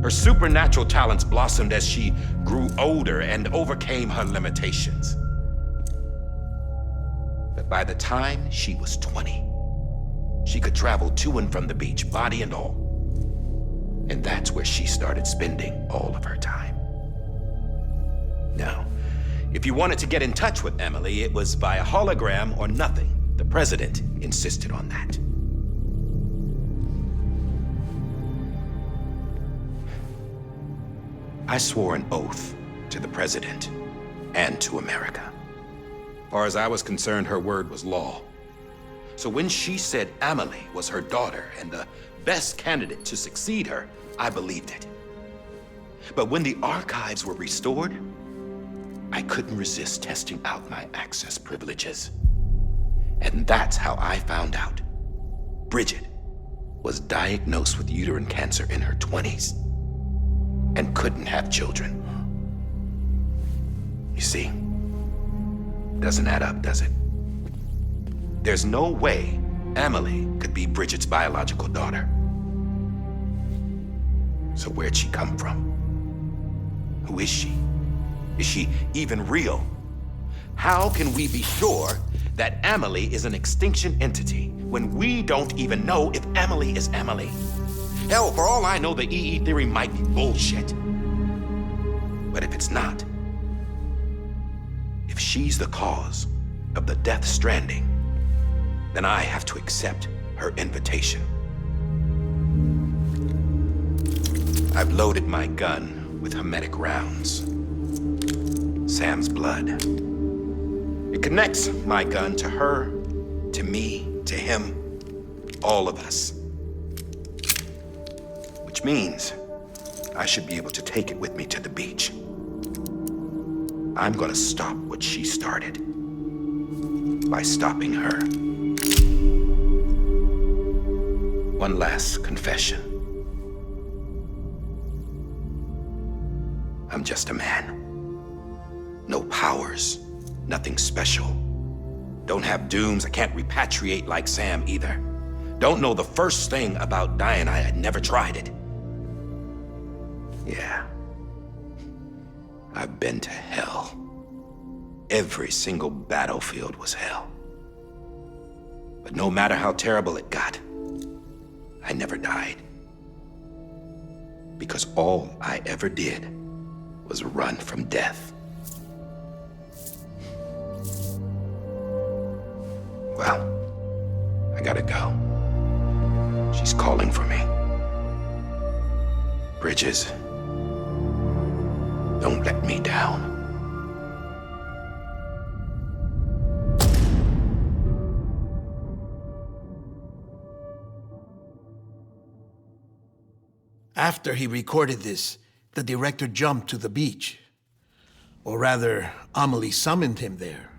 Her supernatural talents blossomed as she grew older and overcame her limitations. But by the time she was 20, she could travel to and from the beach, body and all. And that's where she started spending all of her time. Now, if you wanted to get in touch with Emily, it was via hologram or nothing. The president insisted on that. I swore an oath to the president and to America. As far as I was concerned, her word was law. So when she said Emily was her daughter and the best candidate to succeed her, I believed it. But when the archives were restored, I couldn't resist testing out my access privileges. And that's how I found out Bridget was diagnosed with uterine cancer in her 20s and couldn't have children. You see, doesn't add up, does it? There's no way Emily could be Bridget's biological daughter. So where'd she come from? Who is she? Is she even real? How can we be sure that Emily is an extinction entity when we don't even know if Emily is Emily? Hell, for all I know, the EE theory might be bullshit. But if it's not, she's the cause of the Death Stranding, then I have to accept her invitation. I've loaded my gun with hermetic rounds. Sam's blood. It connects my gun to her, to me, to him, all of us. Which means I should be able to take it with me to the beach. I'm gonna stop what she started by stopping her. One last confession. I'm just a man. No powers, nothing special. Don't have dooms, I can't repatriate like Sam either. Don't know the first thing about dying, I had never tried it. Yeah. I've been to hell. Every single battlefield was hell. But no matter how terrible it got, I never died. Because all I ever did was run from death. Well, I gotta go. She's calling for me. Bridges, don't let me down. After he recorded this, the director jumped to the beach. Or rather, Amelie summoned him there.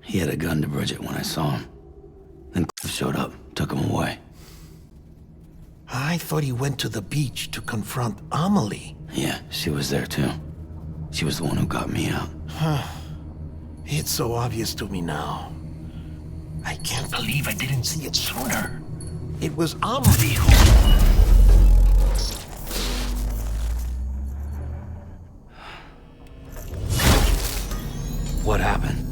He had a gun to Bridget when I saw him. Then Cliff showed up, took him away. I thought he went to the beach to confront Amelie. Yeah, she was there too. She was the one who got me out. It's so obvious to me now. I can't believe I didn't see it sooner. It was Amelie who... What happened?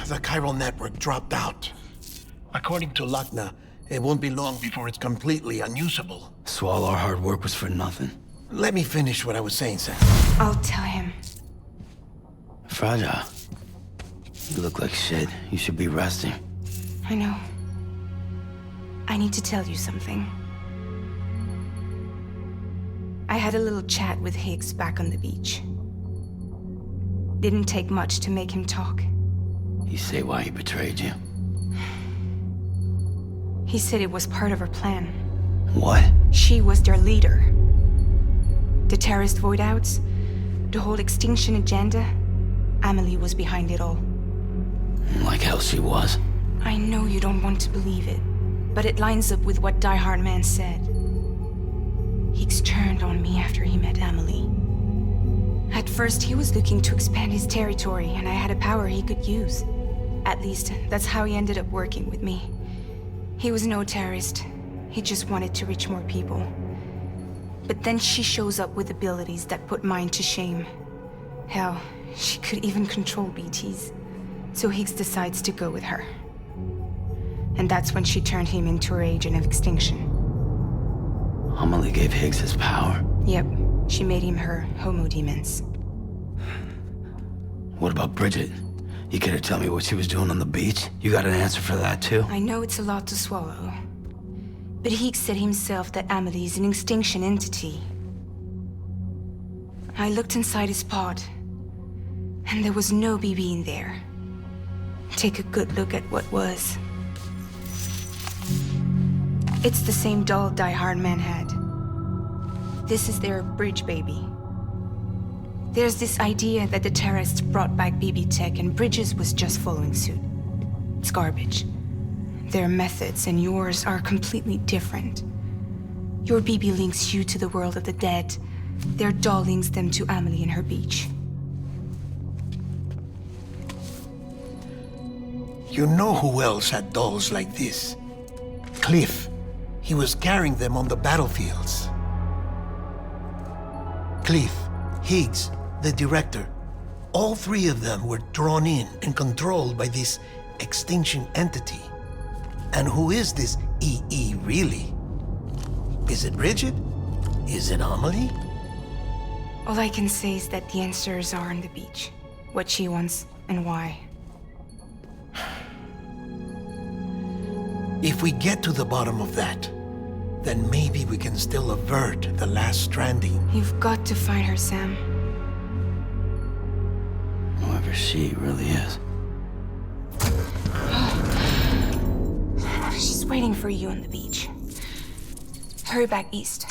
The chiral network dropped out. According to Lakna, it won't be long before it's completely unusable. So all our hard work was for nothing. Let me finish what I was saying, Sam. I'll tell him. Fragile. You look like shit. You should be resting. I know. I need to tell you something. I had a little chat with Higgs back on the beach. Didn't take much to make him talk. You say why he betrayed you? He said it was part of her plan. What? She was their leader. The terrorist void-outs, the whole extinction agenda, Amelie was behind it all. Like hell she was. I know you don't want to believe it, but it lines up with what Die Hard Man said. Higgs turned on me after he met Amelie. At first, he was looking to expand his territory, and I had a power he could use. At least, that's how he ended up working with me. He was no terrorist. He just wanted to reach more people. But then she shows up with abilities that put mine to shame. Hell, she could even control BTs. So Higgs decides to go with her. And that's when she turned him into her agent of extinction. Amelie gave Higgs his power? Yep. She made him her homo demons. What about Bridget? You care to tell me what she was doing on the beach? You got an answer for that too? I know it's a lot to swallow. But Higgs said himself that Amelie is an extinction entity. I looked inside his pod, and there was no BB in there. Take a good look at what was. It's the same doll Die Hard Man had. This is their bridge baby. There's this idea that the terrorists brought back BB tech and Bridges was just following suit. It's garbage. Their methods and yours are completely different. Your BB links you to the world of the dead. Their doll links them to Amelie and her beach. You know who else had dolls like this? Cliff. He was carrying them on the battlefields. Cliff, Higgs, the director, all three of them were drawn in and controlled by this extinction entity. And who is this EE really? Is it Bridget? Is it Amelie? All I can say is that the answers are on the beach. what she wants, and why. If we get to the bottom of that, then maybe we can still avert the last stranding. You've got to find her, Sam. Whoever she really is. She's waiting for you on the beach. Hurry back east.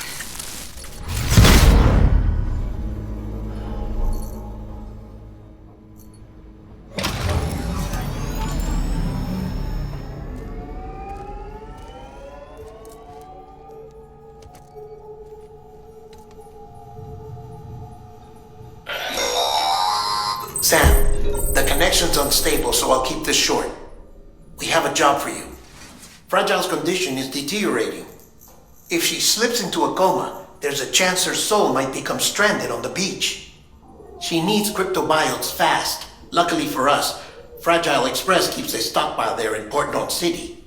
Sam, the connection's unstable, so I'll keep this short. We have a job for you. Fragile's condition is deteriorating. If she slips into a coma, there's a chance her soul might become stranded on the beach. She needs cryptobiotes fast. Luckily for us, Fragile Express keeps a stockpile there in Port North City.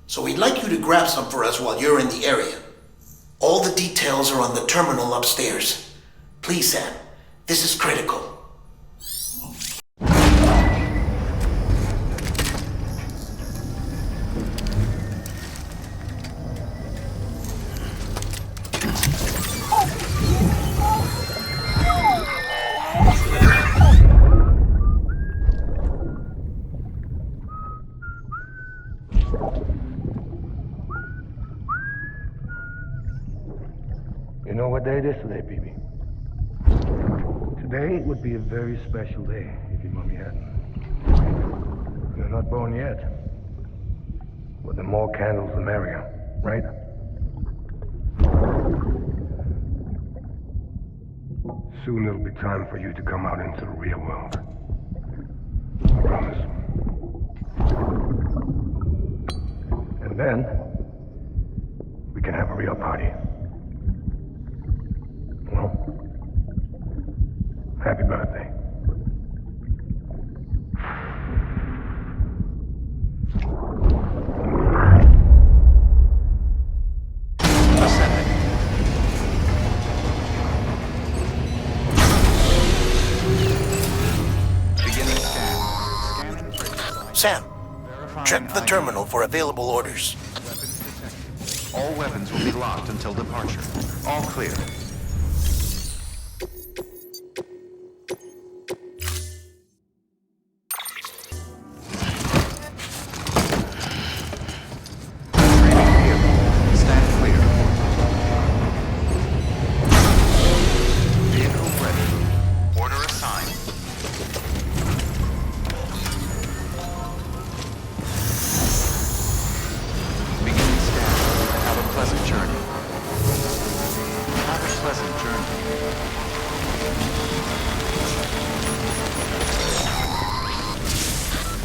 So we'd like you to grab some for us while you're in the area. All the details are on the terminal upstairs. Please, Sam, this is critical. You know what day it is today, BB? Today would be a very special day if your mommy hadn't. You're not born yet. But the more candles, the merrier, right? Soon it'll be time for you to come out into the real world. I promise. And then, we can have a real party. Well, happy birthday. Sam, check the terminal for available orders. All weapons will be locked until departure. All clear.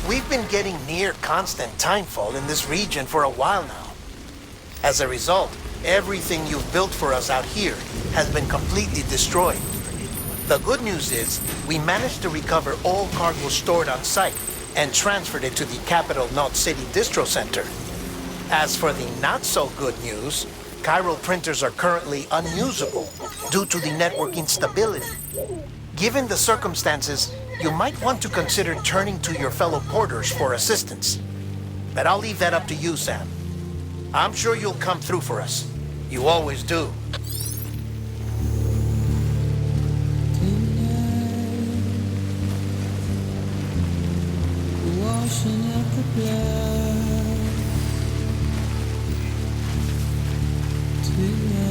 We've been getting near constant timefall in this region for a while now. As a result, everything you've built for us out here has been completely destroyed. The good news is, we managed to recover all cargo stored on site and transferred it to the Capital Knot City Distro Center. As for the not-so-good news, chiral printers are currently unusable due to the network instability. Given the circumstances, you might want to consider turning to your fellow porters for assistance. But I'll leave that up to you, Sam. I'm sure you'll come through for us. You always do. Washing up the blood tonight.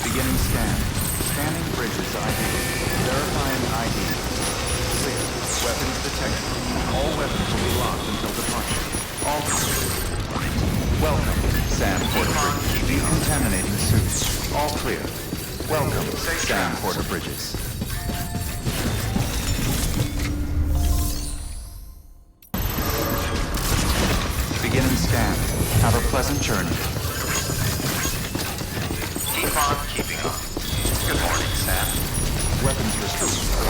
Beginning scan. Scanning bridges ID. Verifying ID. Clear. Weapons detected. All weapons will be locked until departure. All clear. Welcome, Sam Porter. Decontaminating suit. All clear. Welcome, Sam Porter Bridges. Beginning scan. Have a pleasant journey. Keep on keeping on. Good morning, Sam. Weapons restored.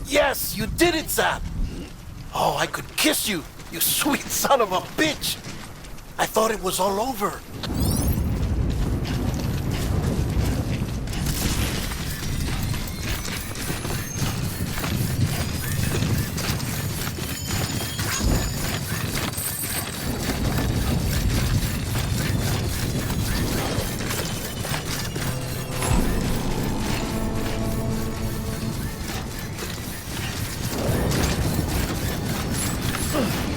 Yes, you did it, Sam! Oh, I could kiss you, you sweet son of a bitch! I thought it was all over.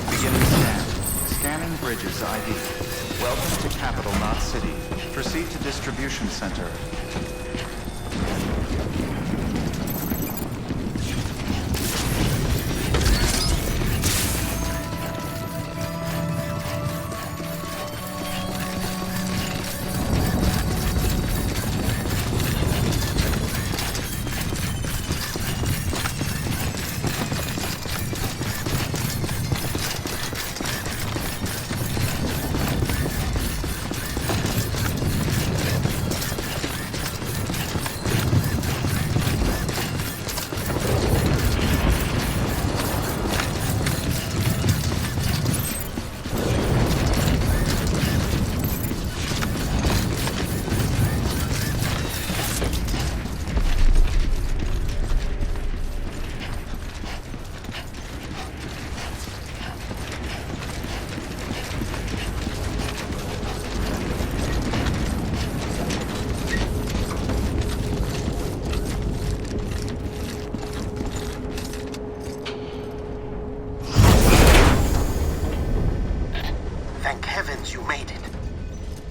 Beginning scan. Scanning bridges ID. Welcome to Capital Knot City. Proceed to distribution center. Thank heavens you made it.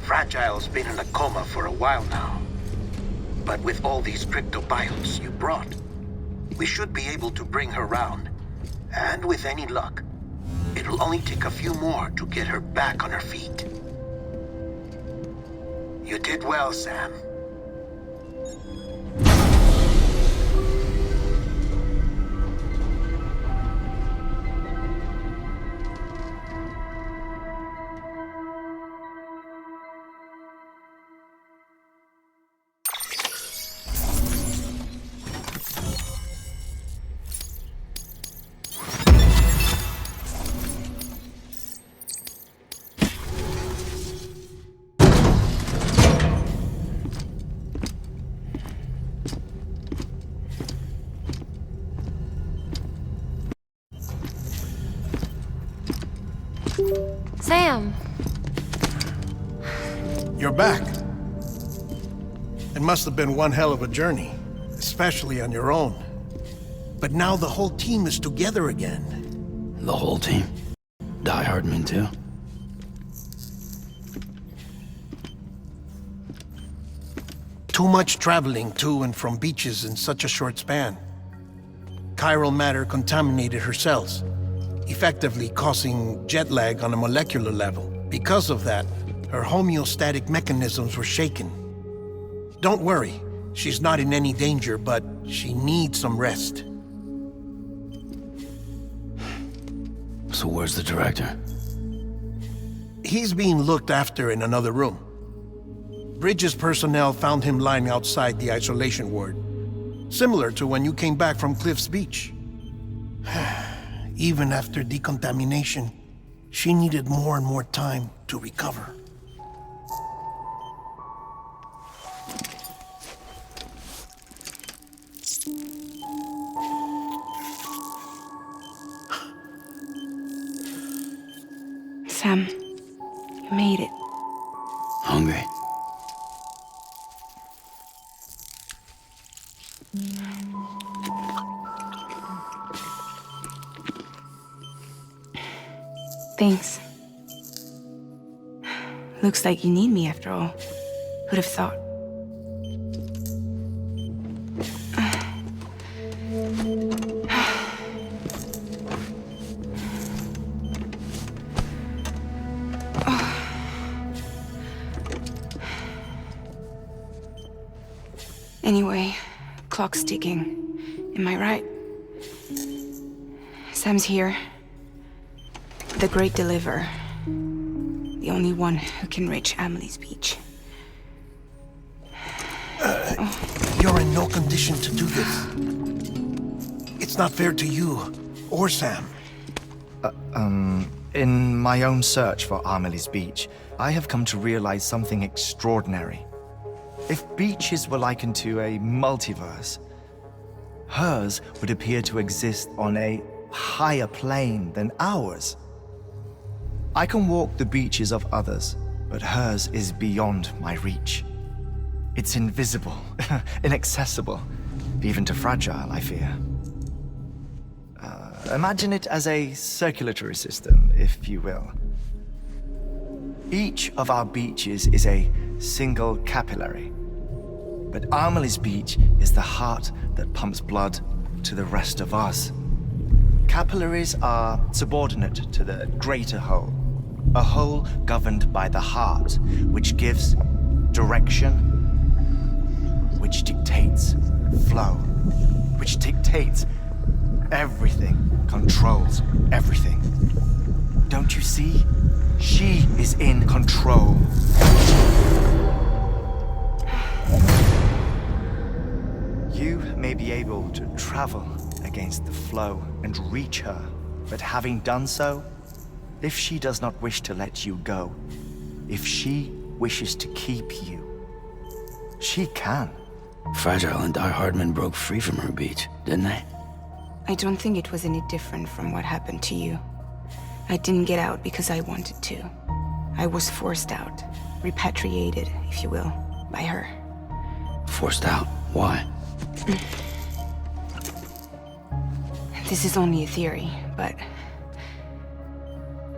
Fragile's been in a coma for a while now. But with all these cryptobiotes you brought, we should be able to bring her round. And with any luck, it'll only take a few more to get her back on her feet. You did well, Sam. Sam! You're back. It must have been one hell of a journey, especially on your own. But now the whole team is together again. The whole team? Die Hardman too? Too much traveling to and from beaches in such a short span. Chiral matter contaminated her cells, effectively causing jet lag on a molecular level. Because of that, her homeostatic mechanisms were shaken. Don't worry, she's not in any danger, but she needs some rest. So where's the director? He's being looked after in another room. Bridges personnel found him lying outside the isolation ward, similar to when you came back from Cliff's Beach. Even after decontamination, she needed more and more time to recover. Sam, you made it. Hungry? Thanks. Looks like you need me after all. Who'd have thought? Anyway, clock's ticking. Am I right? Sam's here. The Great Deliverer. The only one who can reach Amelie's beach. You're in no condition to do this. It's not fair to you, or Sam. In my own search for Amelie's beach, I have come to realize something extraordinary. If beaches were likened to a multiverse, hers would appear to exist on a higher plane than ours. I can walk the beaches of others, but hers is beyond my reach. It's invisible, inaccessible, even to fragile, I fear. Imagine it as a circulatory system, if you will. Each of our beaches is a single capillary, but Amelie's beach is the heart that pumps blood to the rest of us. Capillaries are subordinate to the greater whole, a whole governed by the heart, which gives direction, which dictates flow, which dictates everything, controls everything. Don't you see? She is in control. You may be able to travel against the flow and reach her, but having done so, if she does not wish to let you go, if she wishes to keep you, she can. Fragile and Die Hardman broke free from her beach, didn't they? I don't think it was any different from what happened to you. I didn't get out because I wanted to. I was forced out, repatriated, if you will, by her. Forced out? Why? This is only a theory, but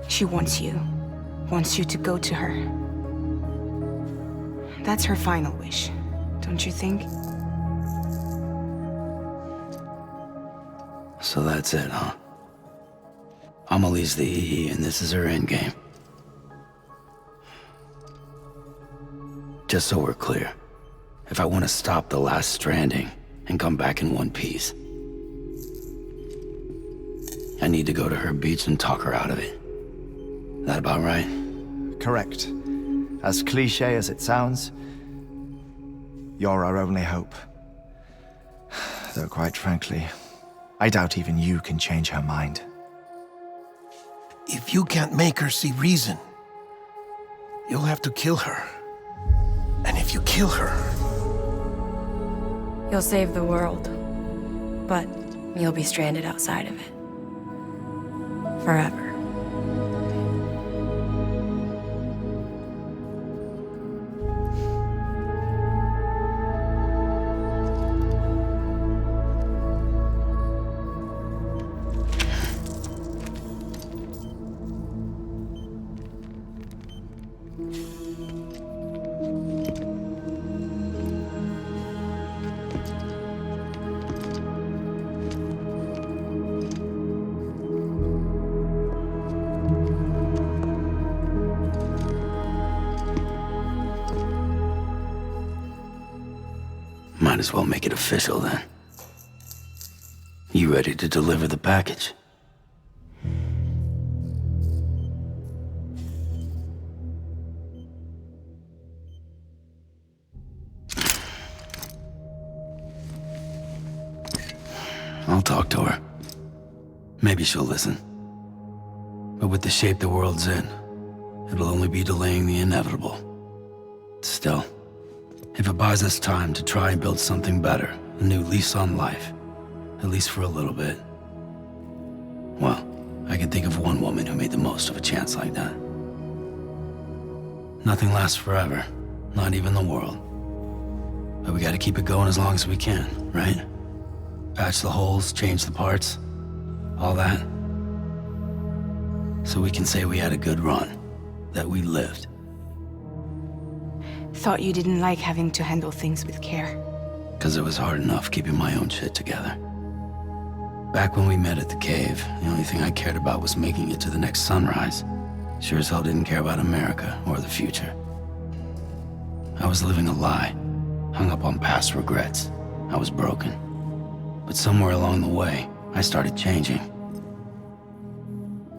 she wants you to go to her. That's her final wish, don't you think? So that's it, huh? Amelie's the EE, and this is her endgame. Just so we're clear, if I want to stop the last stranding and come back in one piece, I need to go to her beach and talk her out of it. That about right? Correct. As cliche as it sounds, you're our only hope. Though quite frankly, I doubt even you can change her mind. If you can't make her see reason, you'll have to kill her. And if you kill her... You'll save the world, but you'll be stranded outside of it. Forever. Might as well make it official then. You ready to deliver the package? I'll talk to her. Maybe she'll listen. But with the shape the world's in, it'll only be delaying the inevitable. Still, if it buys us time to try and build something better, a new lease on life, at least for a little bit, well, I can think of one woman who made the most of a chance like that. Nothing lasts forever, not even the world. But we gotta keep it going as long as we can, right? Patch the holes, change the parts, all that. So we can say we had a good run, that we lived. Thought you didn't like having to handle things with care. 'Cause it was hard enough keeping my own shit together. Back when we met at the cave, the only thing I cared about was making it to the next sunrise. Sure as hell didn't care about America or the future. I was living a lie, hung up on past regrets. I was broken. But somewhere along the way, I started changing.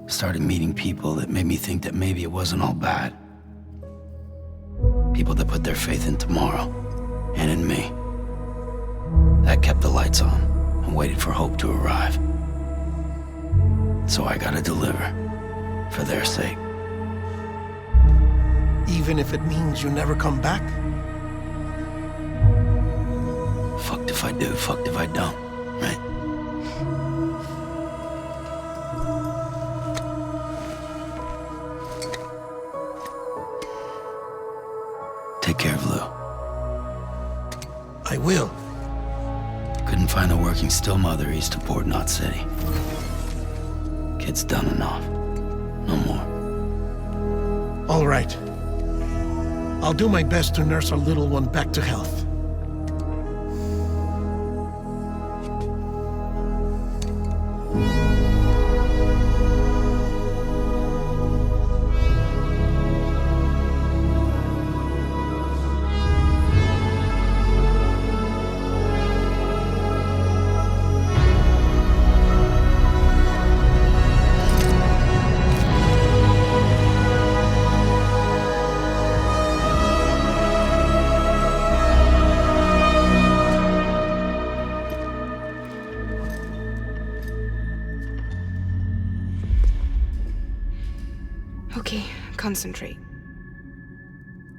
Started meeting people that made me think that maybe it wasn't all bad. People that put their faith in tomorrow, and in me. That kept the lights on, and waited for hope to arrive. So I gotta deliver, for their sake. Even if it means you never come back? Fucked if I do, fucked if I don't, right? Take care of Lou. I will. Couldn't find a working still mother east of Port Knot City. Kid's done enough. No more. All right. I'll do my best to nurse our little one back to health. Okay, concentrate.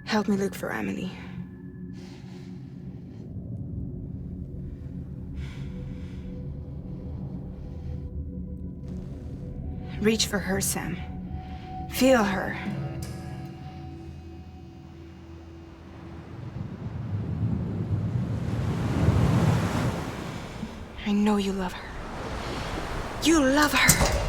Help me look for Emily. Reach for her, Sam. Feel her. I know you love her. You love her!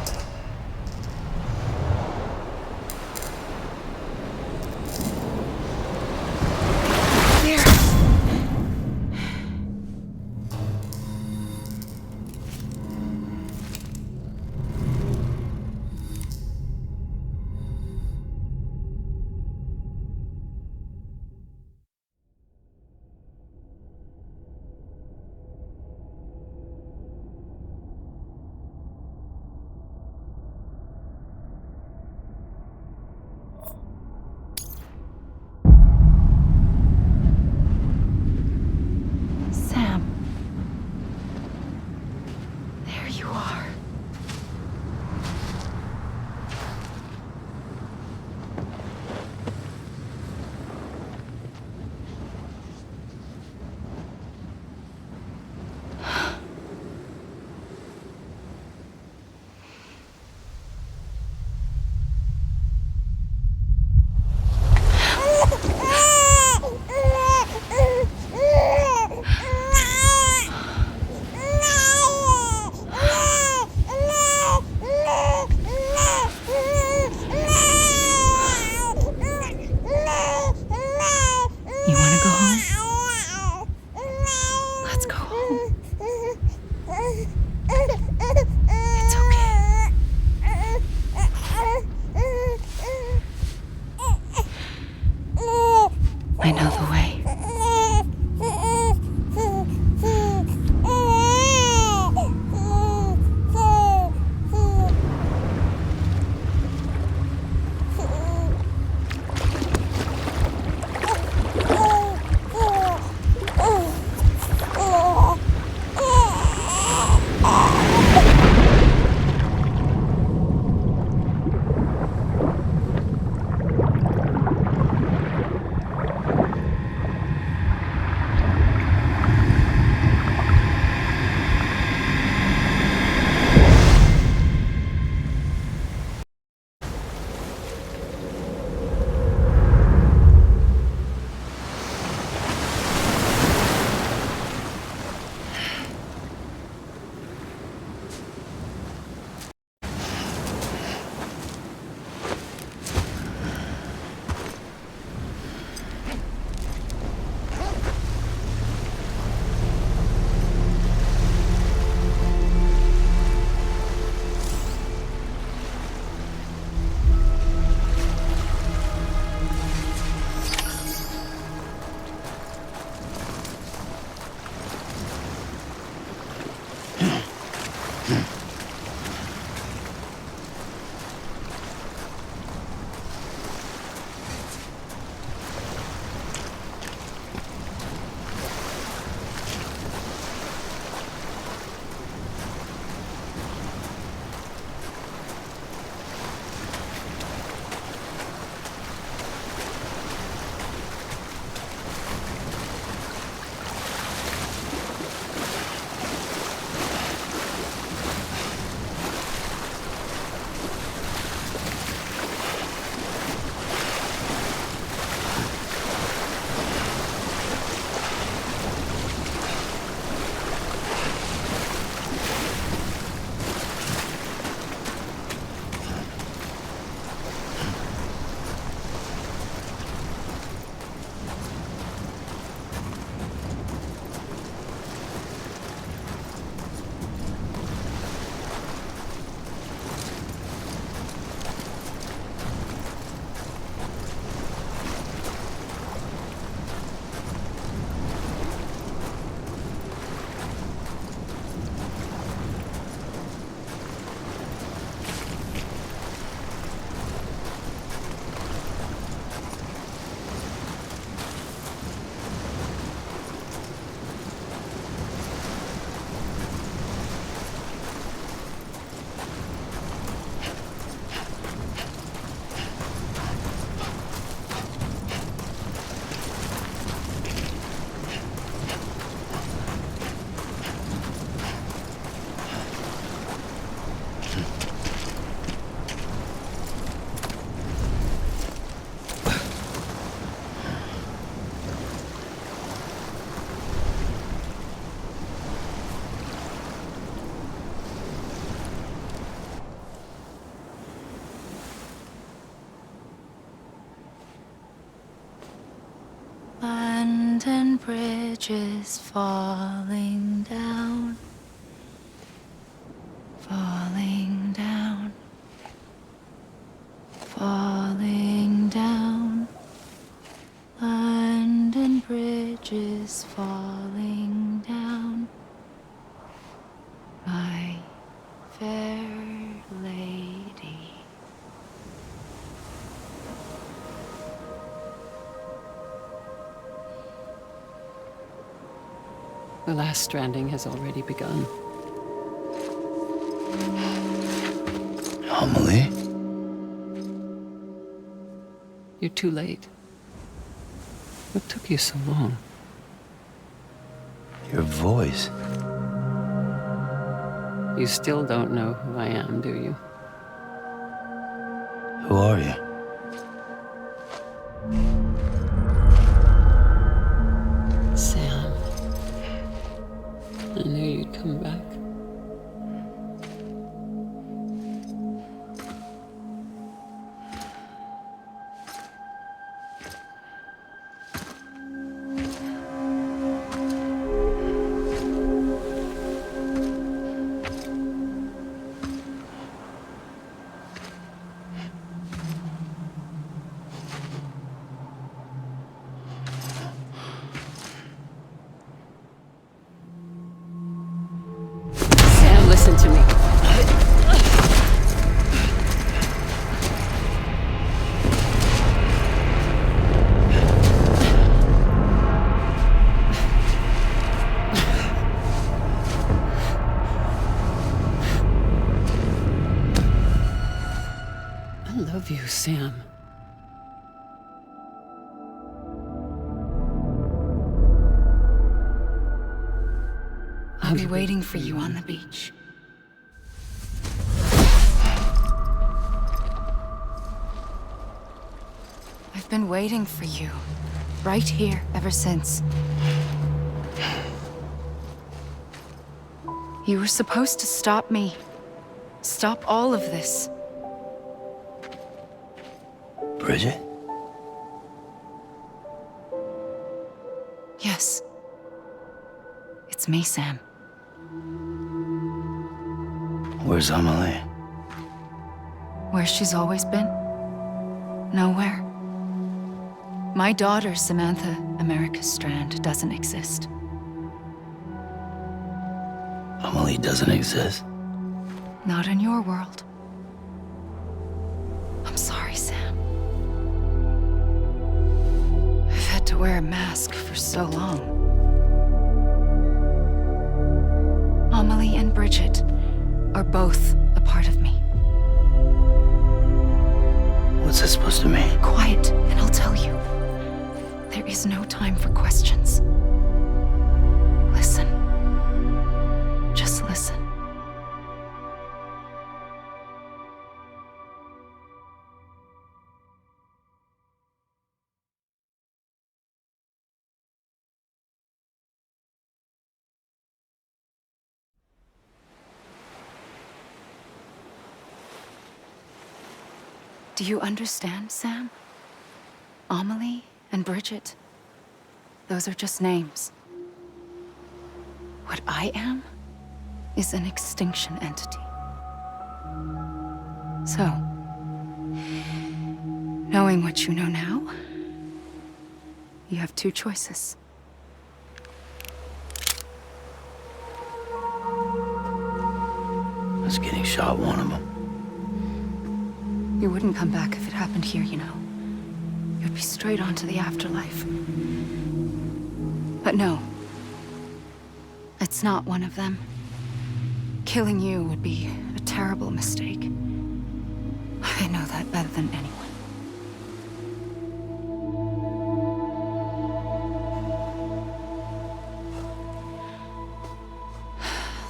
bridges falling down, falling down, falling down. London Bridge is falling down, my fair lady. The last stranding has already begun. Amelie? You're too late. What took you so long? Your voice. You still don't know who I am, do you? Who are you? Sam. I knew you'd come back. Sam, listen to me. I love you, Sam. I'll be waiting for you on the beach. I've been waiting for you, right here, ever since. You were supposed to stop me. Stop all of this. Bridget? Yes. It's me, Sam. Where's Amelie? Where she's always been? Nowhere. My daughter, Samantha America Strand, doesn't exist. Amelie doesn't exist? Not in your world. I'm sorry, Sam. I've had to wear a mask for so long. Amelie and Bridget are both a part of me. What's that supposed to mean? Quiet, and I'll tell you. There is no time for questions. Listen. Just listen. Do you understand, Sam? Amelie and Bridget, those are just names. What I am is an extinction entity. So, knowing what you know now, you have two choices. I was getting shot, one of them. You wouldn't come back if it happened here, you know. You'd be straight on to the afterlife. But no. It's not one of them. Killing you would be a terrible mistake. I know that better than anyone.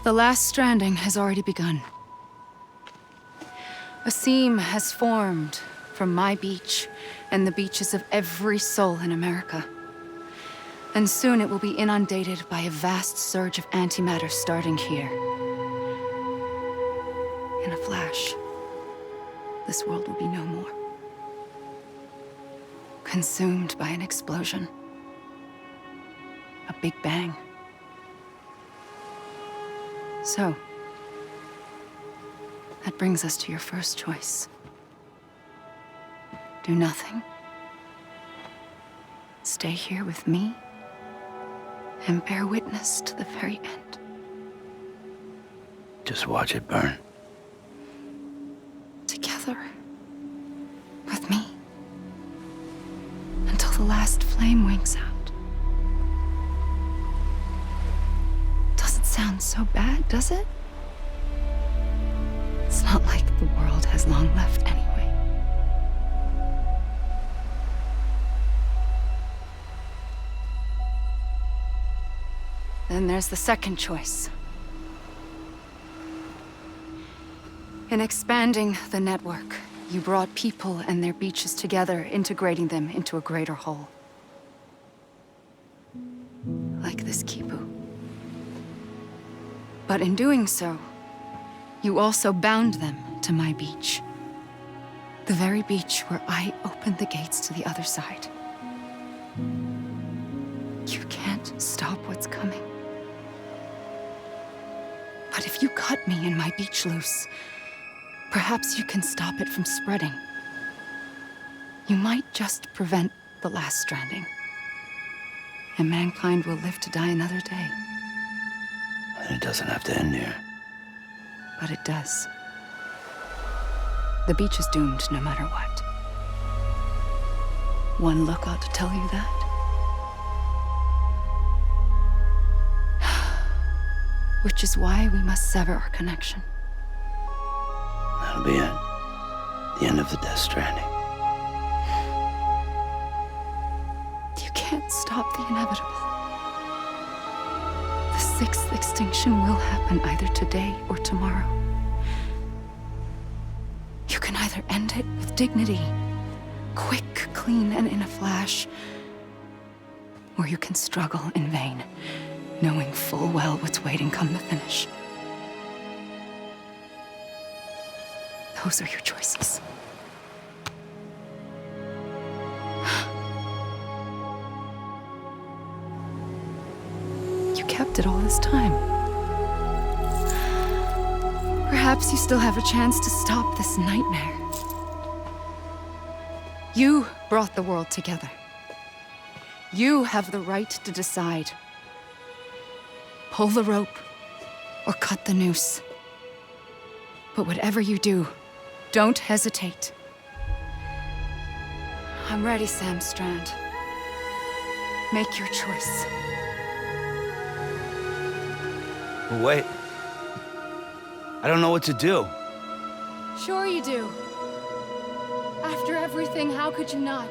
The last stranding has already begun. A seam has formed from my beach and the beaches of every soul in America. And soon it will be inundated by a vast surge of antimatter starting here. In a flash, this world will be no more. Consumed by an explosion. Big Bang. So, that brings us to your first choice. Do nothing. Stay here with me and bear witness to the very end. Just watch it burn. Together. With me. Until the last flame winks out. Doesn't sound so bad, does it? It's not like the world has long left anyway. Then there's the second choice. In expanding the network, you brought people and their beaches together, integrating them into a greater whole. Like this Kipu. But in doing so, you also bound them to my beach. The very beach where I opened the gates to the other side. You can't stop what's coming. But if you cut me and my beach loose, perhaps you can stop it from spreading. You might just prevent the last stranding. And mankind will live to die another day. And it doesn't have to end here. But it does. The beach is doomed no matter what. One look ought to tell you that. Which is why we must sever our connection. That'll be it. The end of the Death Stranding. You can't stop the inevitable. The sixth extinction will happen either today or tomorrow. You can either end it with dignity, quick, clean, and in a flash, or you can struggle in vain, knowing full well what's waiting come the finish. Those are your choices. You kept it all this time. Perhaps you still have a chance to stop this nightmare. You brought the world together. You have the right to decide. Pull the rope or cut the noose. But whatever you do, don't hesitate. I'm ready, Sam Strand. Make your choice. But wait. I don't know what to do. Sure you do. After everything, how could you not?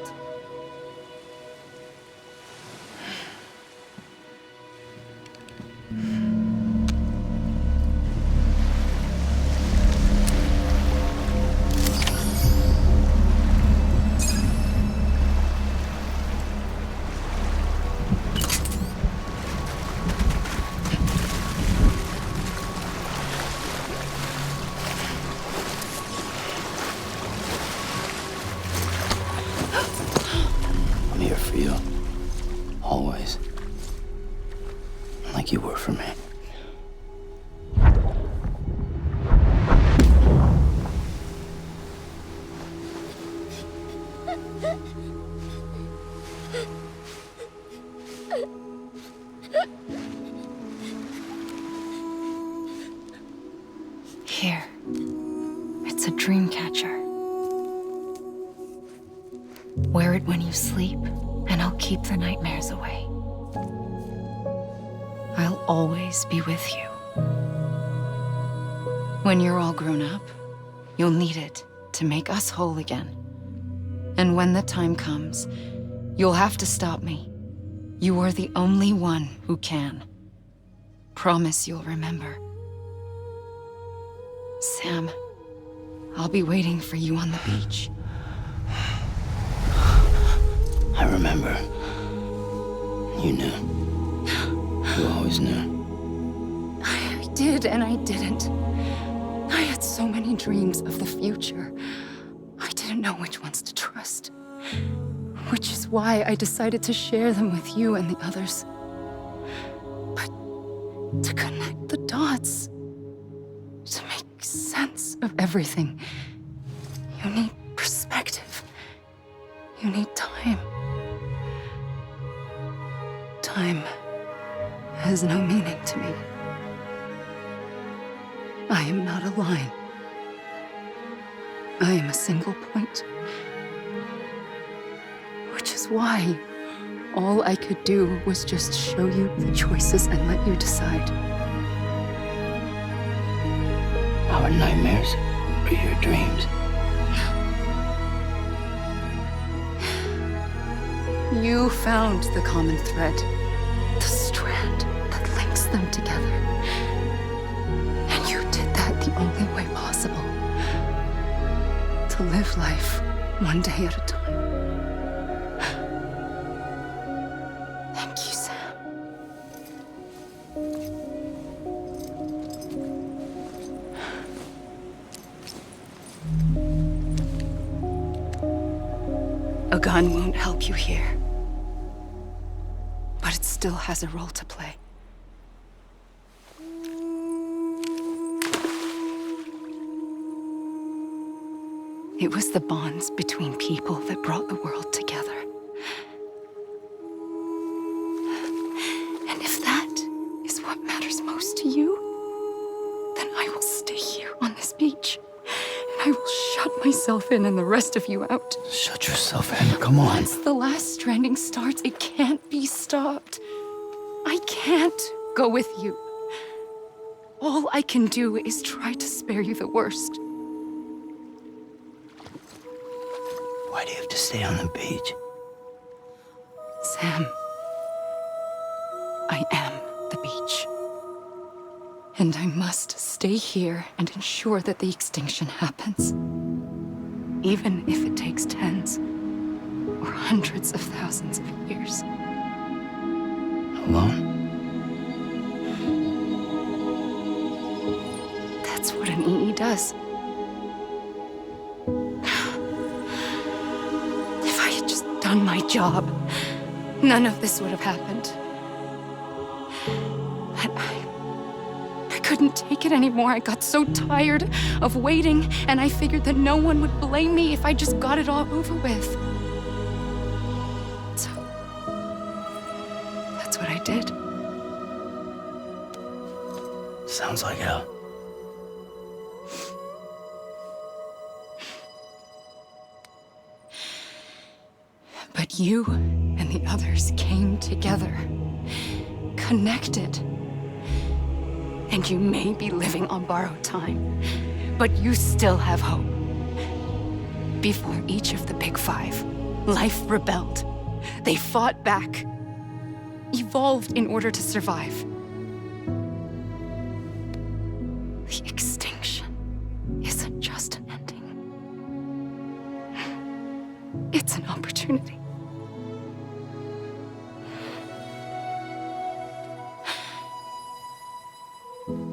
I'm here for you. Always. Like you were for me. Here. It's a dream catcher. Wear it when you sleep, and I'll keep the nightmares away. I'll always be with you. When you're all grown up, you'll need it to make us whole again. And when the time comes, you'll have to stop me. You are the only one who can. Promise you'll remember. Sam, I'll be waiting for you on the beach. I remember. You knew. You always knew. I did and I didn't. I had so many dreams of the future. I didn't know which ones to trust. Which is why I decided to share them with you and the others. to connect the dots, to make sense of everything. You need perspective. You need time. Time has no meaning to me. I am not a line. I am a single point. Which is why all I could do was just show you the choices and let you decide. Our nightmares are your dreams. You found the common thread, the strand that links them together. And you did that the only way possible. To live life one day at a time. Thank you, Sam. A gun won't help you here. But it still has a role to play. It was the bonds between people that brought the world together. And if that is what matters most to you, then I will stay here on this beach. And I will shut myself in and the rest of you out. Shut yourself in, come on. Once the last stranding starts, it can't be stopped. I can't go with you. All I can do is try to spare you the worst. Why do you have to stay on the beach? Sam, I am the beach. And I must stay here and ensure that the extinction happens. Even if it takes tens or hundreds of thousands of years. Alone? That's what an EE does. If I had just done my job, none of this would have happened. But I couldn't take it anymore. I got so tired of waiting, and I figured that no one would blame me if I just got it all over with. So, that's what I did. Sounds like hell. But you and the others came together, connected. And you may be living on borrowed time, but you still have hope. Before each of the Big Five, life rebelled. They fought back, evolved in order to survive. The extinction isn't just an ending. It's an opportunity.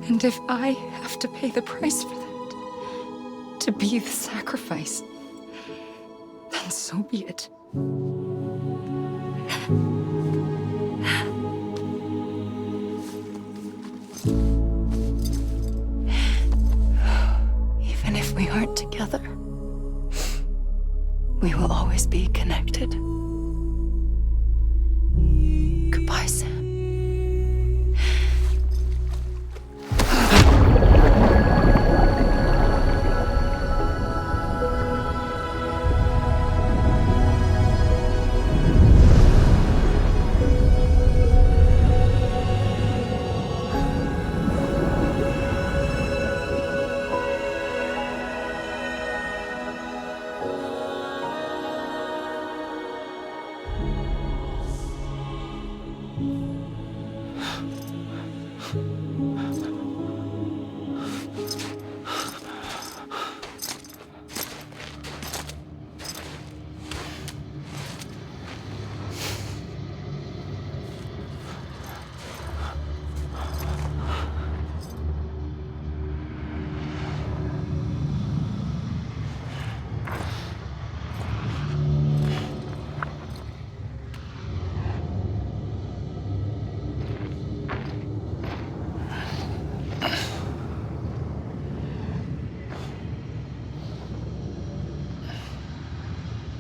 And if I have to pay the price for that, to be the sacrifice, then so be it. Even if we aren't together, we will always be connected. Goodbye, Sam.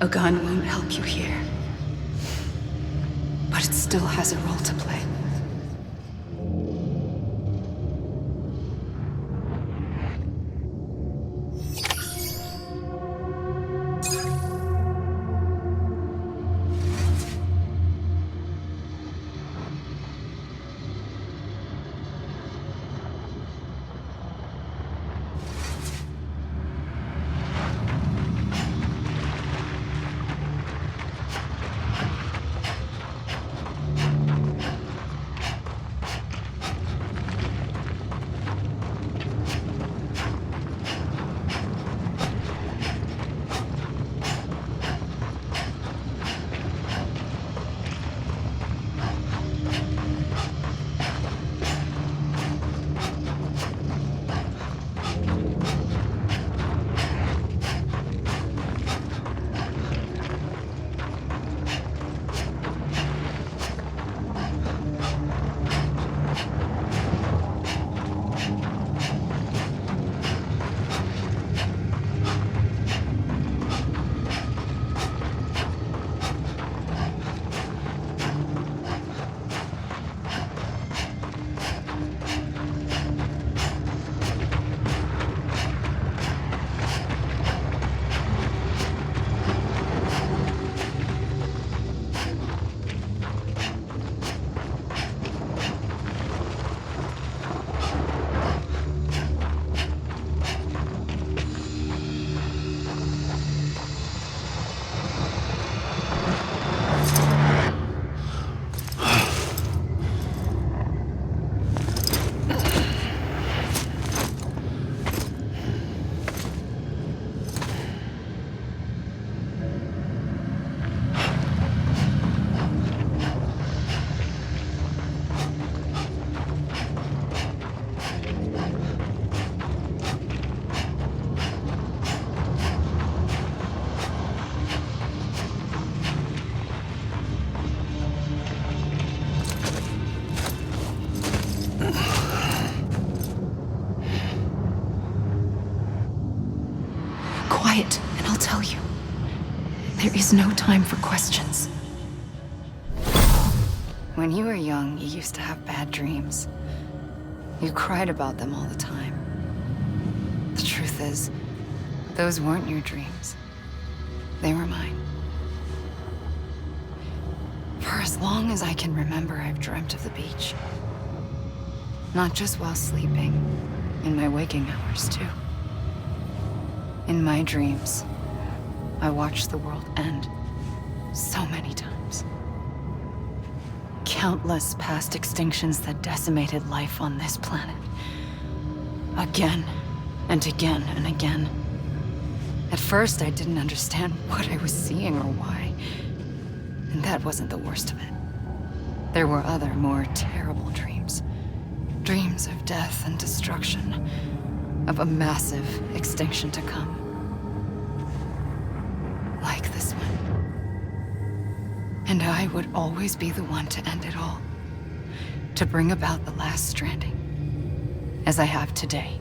A gun won't help you here. But it still has a role to play. Quiet, and I'll tell you. There is no time for questions. When you were young, you used to have bad dreams. You cried about them all the time. The truth is, those weren't your dreams. They were mine. For as long as I can remember, I've dreamt of the beach. Not just while sleeping, in my waking hours, too. In my dreams, I watched the world end so many times. Countless past extinctions that decimated life on this planet. Again, and again, and again. At first, I didn't understand what I was seeing or why. And that wasn't the worst of it. There were other, more terrible dreams. Dreams of death and destruction. Of a massive extinction to come. Like this one. And I would always be the one to end it all. To bring about the last stranding. As I have today.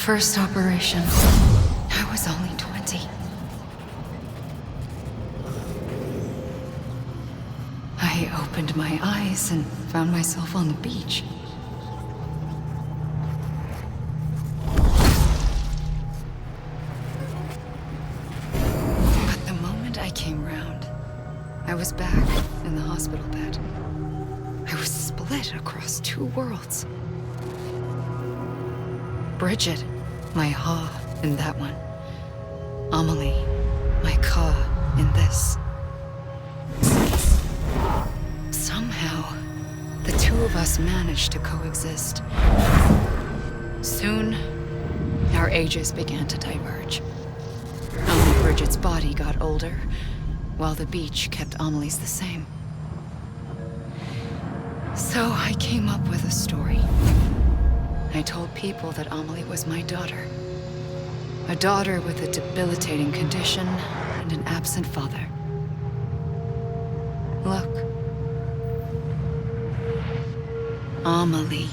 first operation, I was only 20. I opened my eyes and found myself on the beach. But the moment I came round, I was back in the hospital bed. I was split across two worlds. Bridget, my Ha in that one. Amelie, my Ka in this. Somehow, the two of us managed to coexist. Soon, our ages began to diverge. Only Bridget's body got older, while the beach kept Amelie's the same. So I came up with a story. I told people that Amelie was my daughter. A daughter with a debilitating condition and an absent father. Look. Amelie.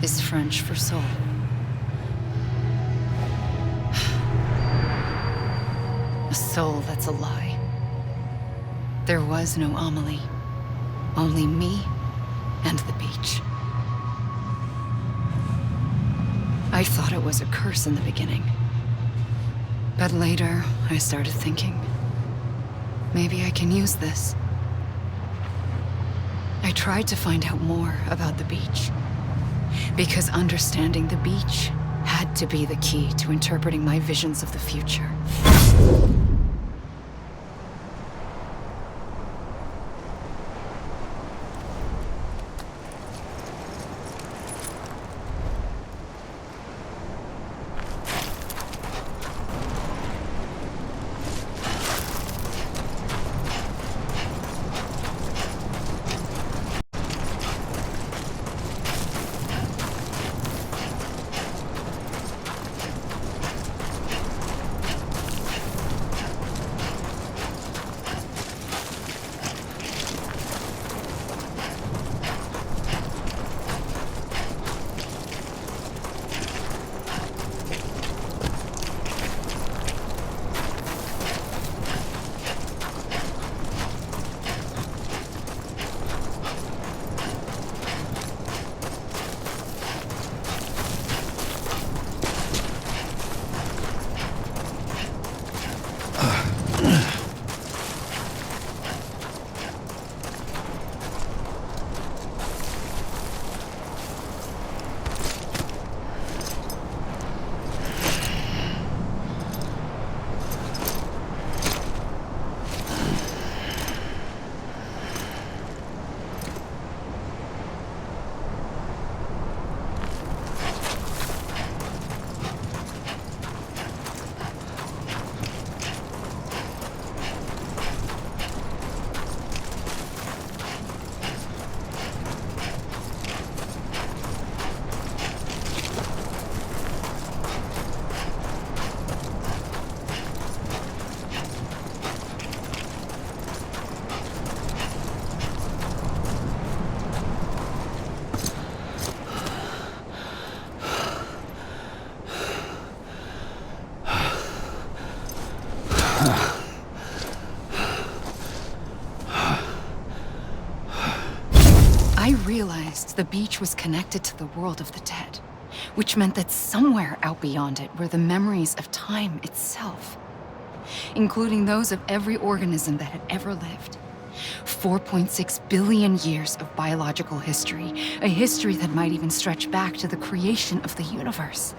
Is French for soul. A soul that's a lie. There was no Amelie. Only me and the beach. I thought it was a curse in the beginning. But later, I started thinking, maybe I can use this. I tried to find out more about the beach. Because understanding the beach had to be the key to interpreting my visions of the future. I realized the beach was connected to the world of the dead, which meant that somewhere out beyond it were the memories of time itself, including those of every organism that had ever lived. 4.6 billion years of biological history, a history that might even stretch back to the creation of the universe.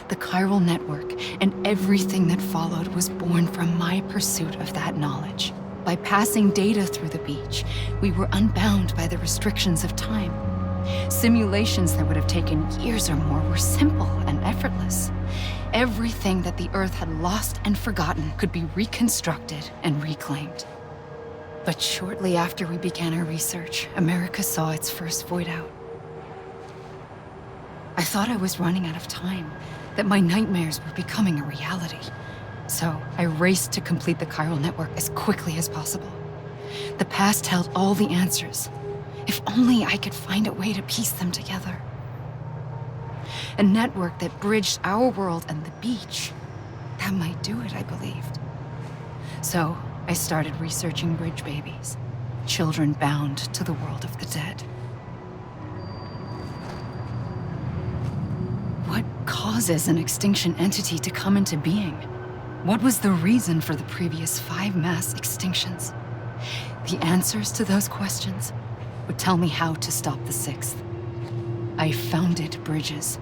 The chiral network and everything that followed was born from my pursuit of that knowledge. By passing data through the beach, we were unbound by the restrictions of time. Simulations that would have taken years or more were simple and effortless. Everything that the Earth had lost and forgotten could be reconstructed and reclaimed. But shortly after we began our research, America saw its first void out. I thought I was running out of time, that my nightmares were becoming a reality. So I raced to complete the chiral network as quickly as possible. The past held all the answers. If only I could find a way to piece them together. A network that bridged our world and the beach. That might do it, I believed. So, I started researching bridge babies. Children bound to the world of the dead. What causes an extinction entity to come into being? What was the reason for the previous 5 mass extinctions? The answers to those questions would tell me how to stop the 6th. I founded bridges,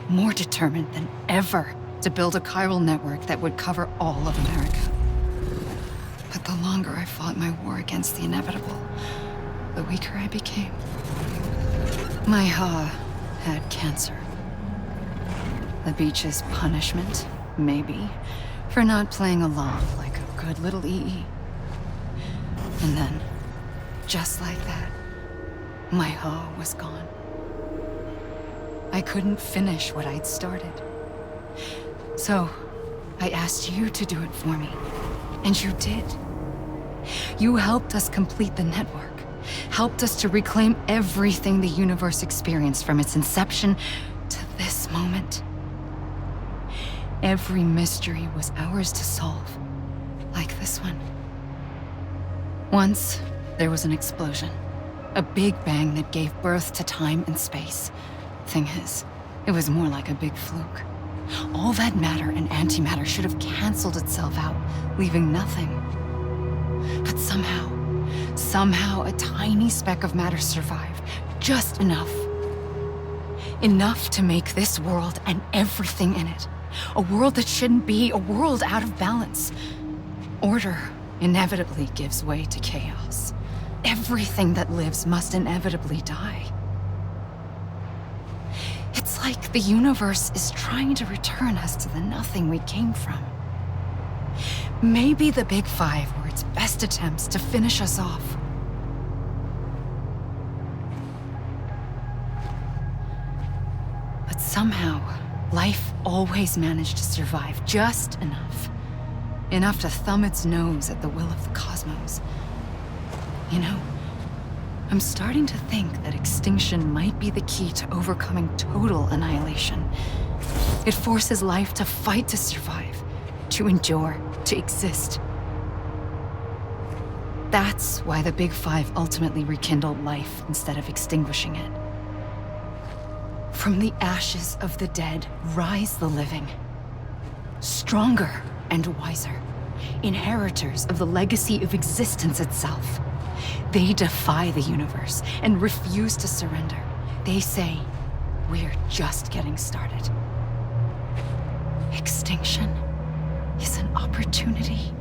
more determined than ever to build a chiral network that would cover all of America. But the longer I fought my war against the inevitable, the weaker I became. My Ha had cancer. The beach's punishment, maybe, for not playing along like a good little EE. And then, just like that, my Ha was gone. I couldn't finish what I'd started. So, I asked you to do it for me. And you did. You helped us complete the network. Helped us to reclaim everything the universe experienced from its inception to this moment. Every mystery was ours to solve. Like this one. Once, there was an explosion. A big bang that gave birth to time and space. Thing is, it was more like a big fluke. All that matter and antimatter should have canceled itself out, leaving nothing. But somehow a tiny speck of matter survived. Just enough. Enough to make this world and everything in it. A world that shouldn't be, a world out of balance. Order inevitably gives way to chaos. Everything that lives must inevitably die. It's like the universe is trying to return us to the nothing we came from. Maybe the Big Five were its best attempts to finish us off. But somehow, life always managed to survive just enough. Enough to thumb its nose at the will of the cosmos. You know, I'm starting to think that extinction might be the key to overcoming total annihilation. It forces life to fight to survive, to endure, to exist. That's why the Big Five ultimately rekindled life instead of extinguishing it. From the ashes of the dead rise the living. Stronger and wiser. Inheritors of the legacy of existence itself. They defy the universe and refuse to surrender. They say, we're just getting started. Extinction is an opportunity.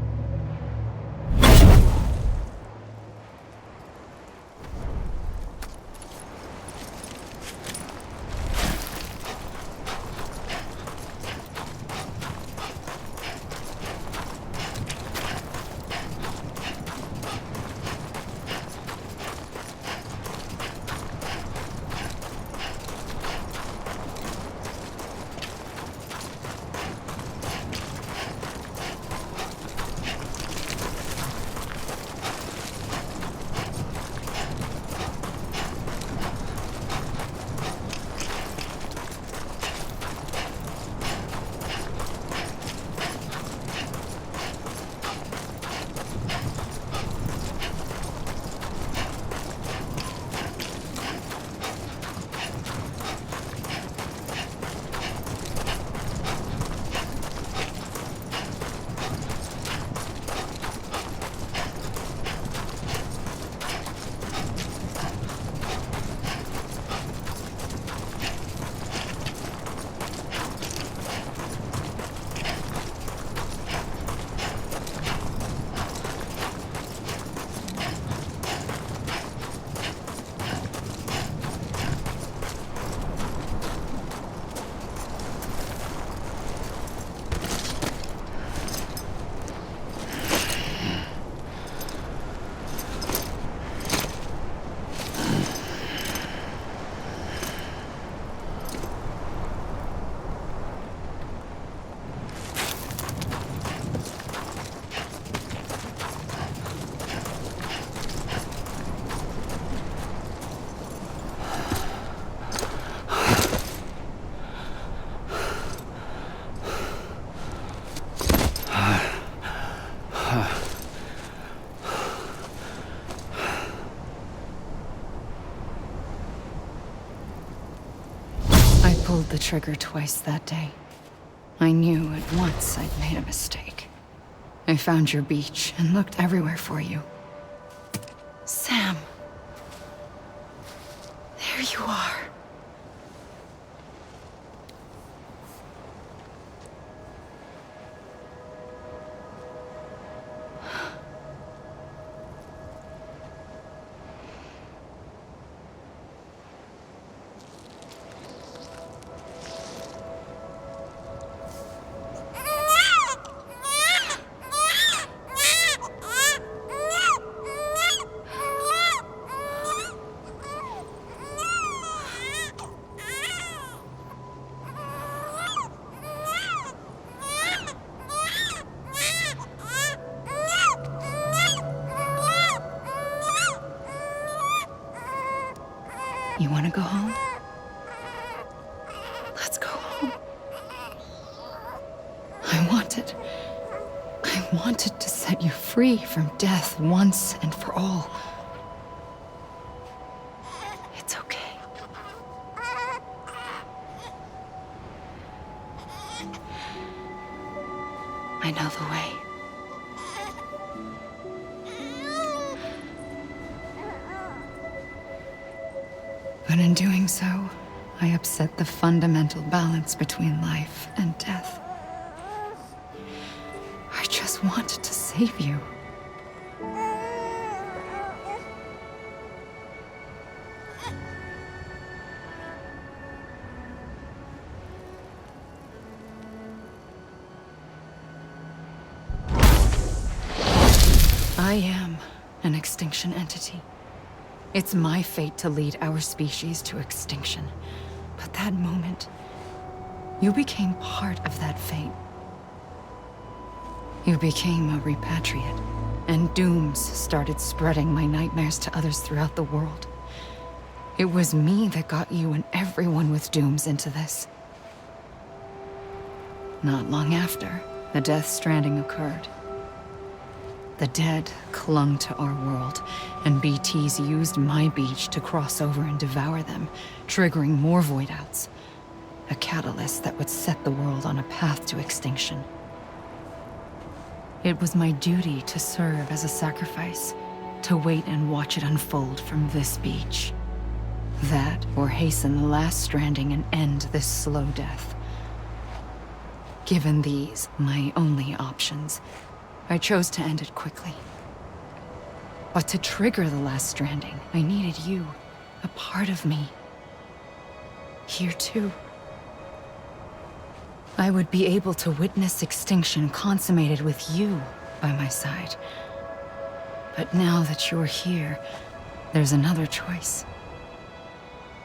pulled the trigger twice that day. I knew at once I'd made a mistake. I found your beach and looked everywhere for you. Sam. There you are. You want to go home? Let's go home. I wanted to set you free from death once and for all. It's okay. I know the way. But in doing so, I upset the fundamental balance between life and death. I just wanted to save you. I am an extinction entity. It's my fate to lead our species to extinction. But that moment, you became part of that fate. You became a repatriate, and dooms started spreading my nightmares to others throughout the world. It was me that got you and everyone with dooms into this. Not long after, the Death Stranding occurred. The dead clung to our world, and BTs used my beach to cross over and devour them, triggering more void-outs. A catalyst that would set the world on a path to extinction. It was my duty to serve as a sacrifice, to wait and watch it unfold from this beach. That, or hasten the last stranding and end this slow death. Given these, my only options, I chose to end it quickly. But to trigger the last stranding, I needed you, a part of me. Here too. I would be able to witness extinction consummated with you by my side. But now that you're here, there's another choice.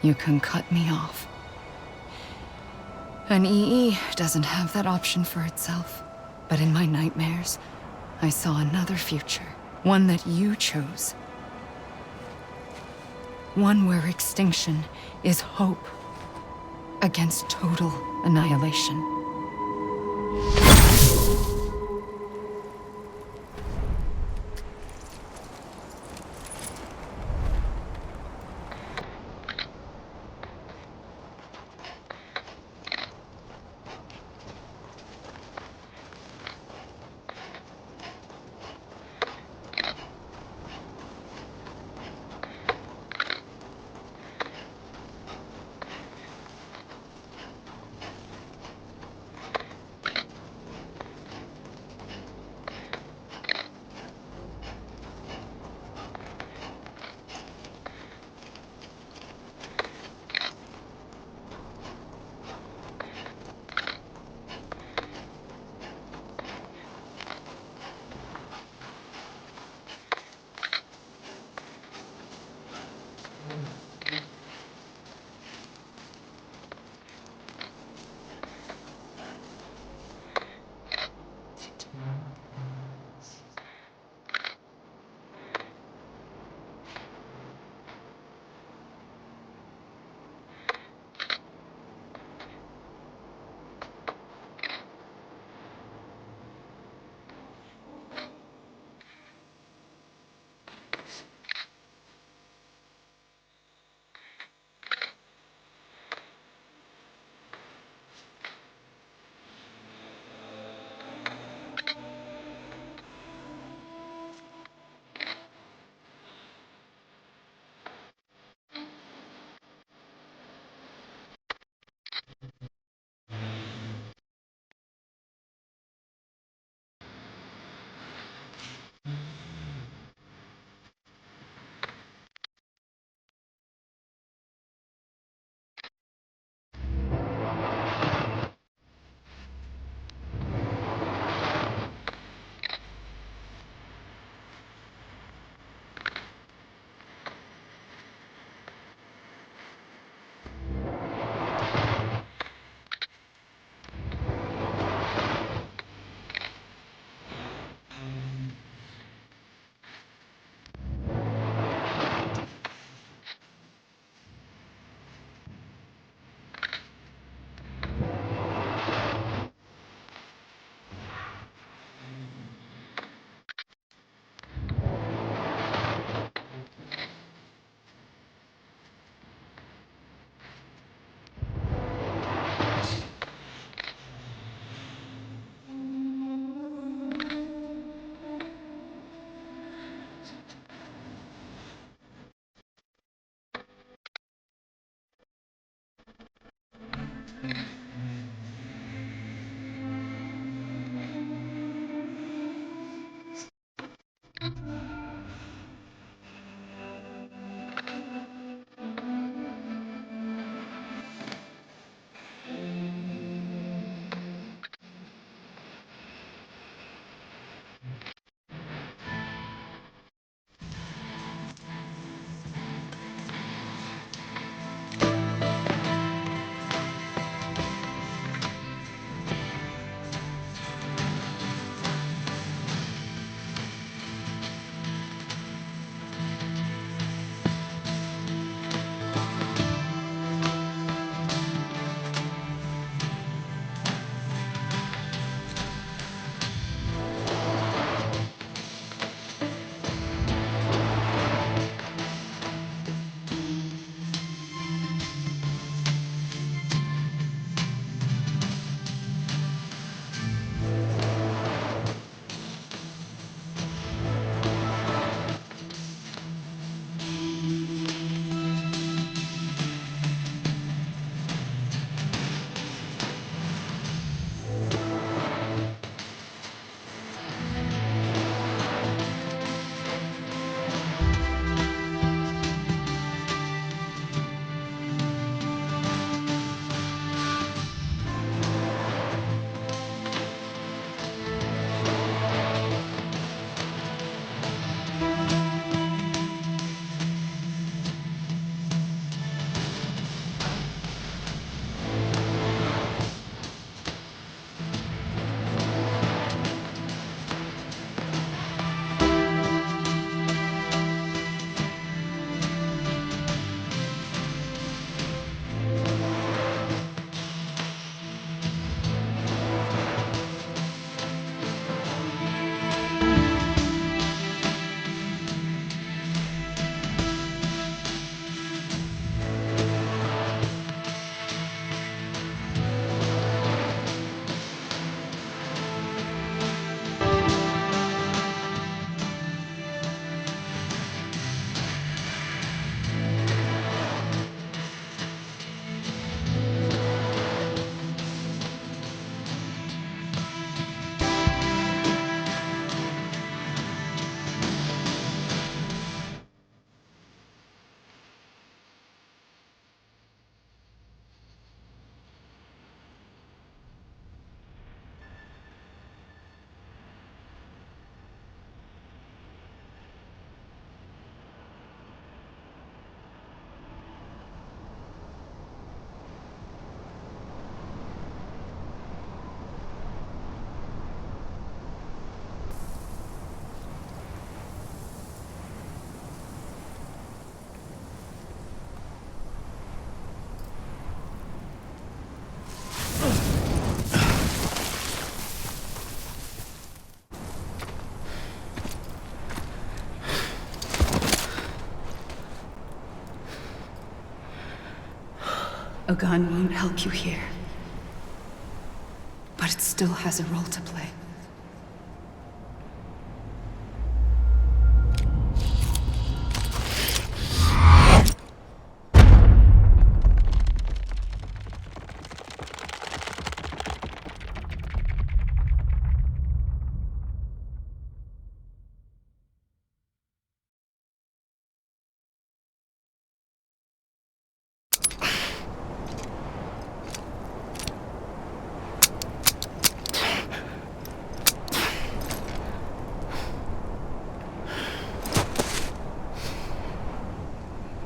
You can cut me off. An EE doesn't have that option for itself. But in my nightmares, I saw another future. One that you chose. One where extinction is hope against total annihilation. A gun won't help you here. But it still has a role to play.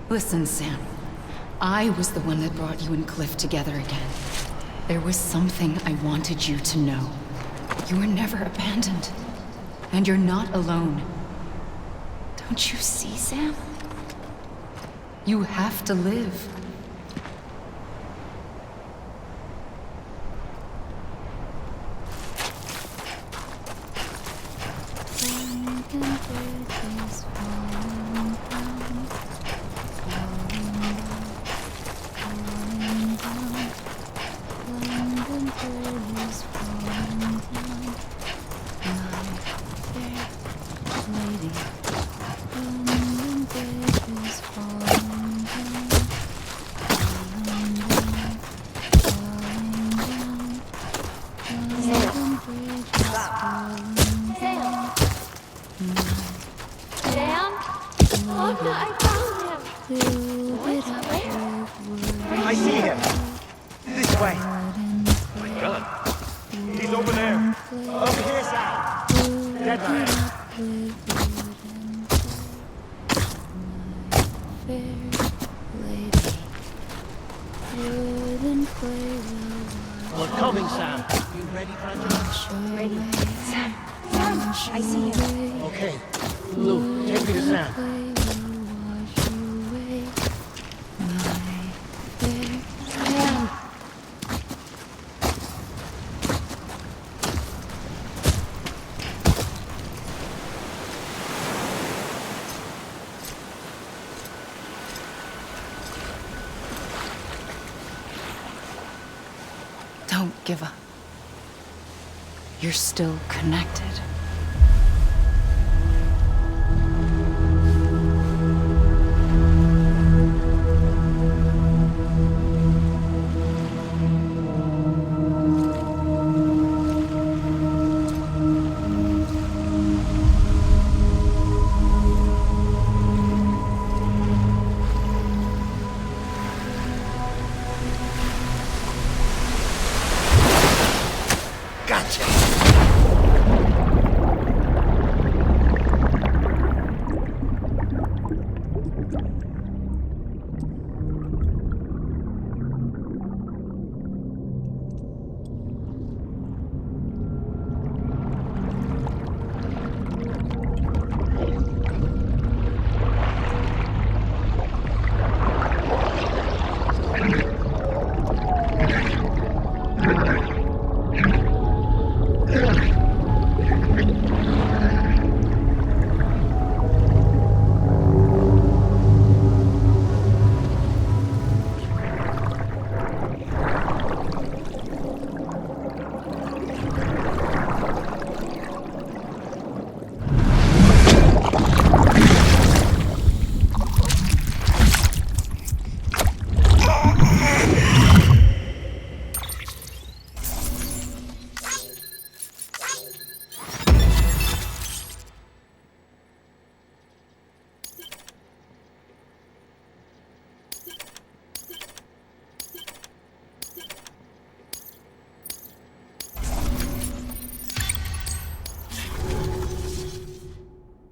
Listen, Sam. I was the one that brought you and Cliff together again. There was something I wanted you to know. You were never abandoned. And you're not alone. Don't you see, Sam? You have to live. I see him. This way. My God. He's over there. Over here, Sam. Deadline. We're coming, Sam. You ready, Franjo? Ready. Sam. Sam, I see him. Okay. Lou, take me to Sam. Don't give up. You're still connected.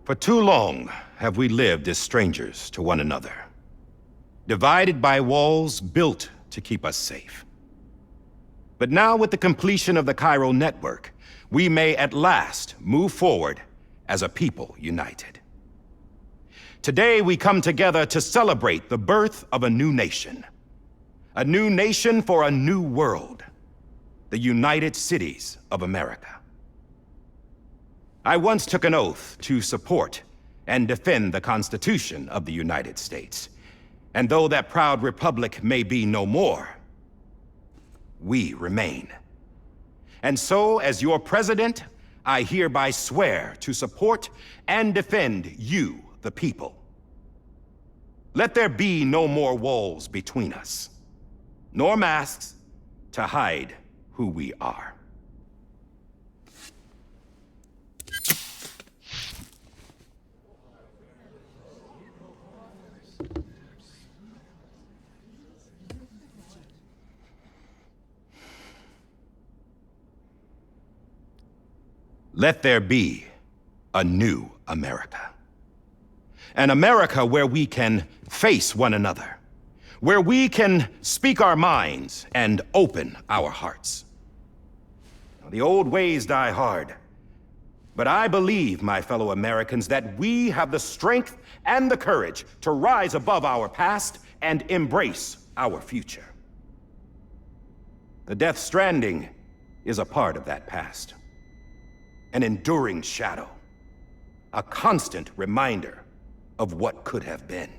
For too long have we lived as strangers to one another, divided by walls built to keep us safe. But now, with the completion of the Cairo network, we may at last move forward as a people united. Today, we come together to celebrate the birth of a new nation for a new world, the United Cities of America. I once took an oath to support and defend the Constitution of the United States. And though that proud republic may be no more, we remain. And so, as your president, I hereby swear to support and defend you, the people. Let there be no more walls between us, nor masks to hide who we are. Let there be a new America. An America where we can face one another, where we can speak our minds and open our hearts. Now, the old ways die hard, but I believe, my fellow Americans, that we have the strength and the courage to rise above our past and embrace our future. The Death Stranding is a part of that past. An enduring shadow, a constant reminder of what could have been.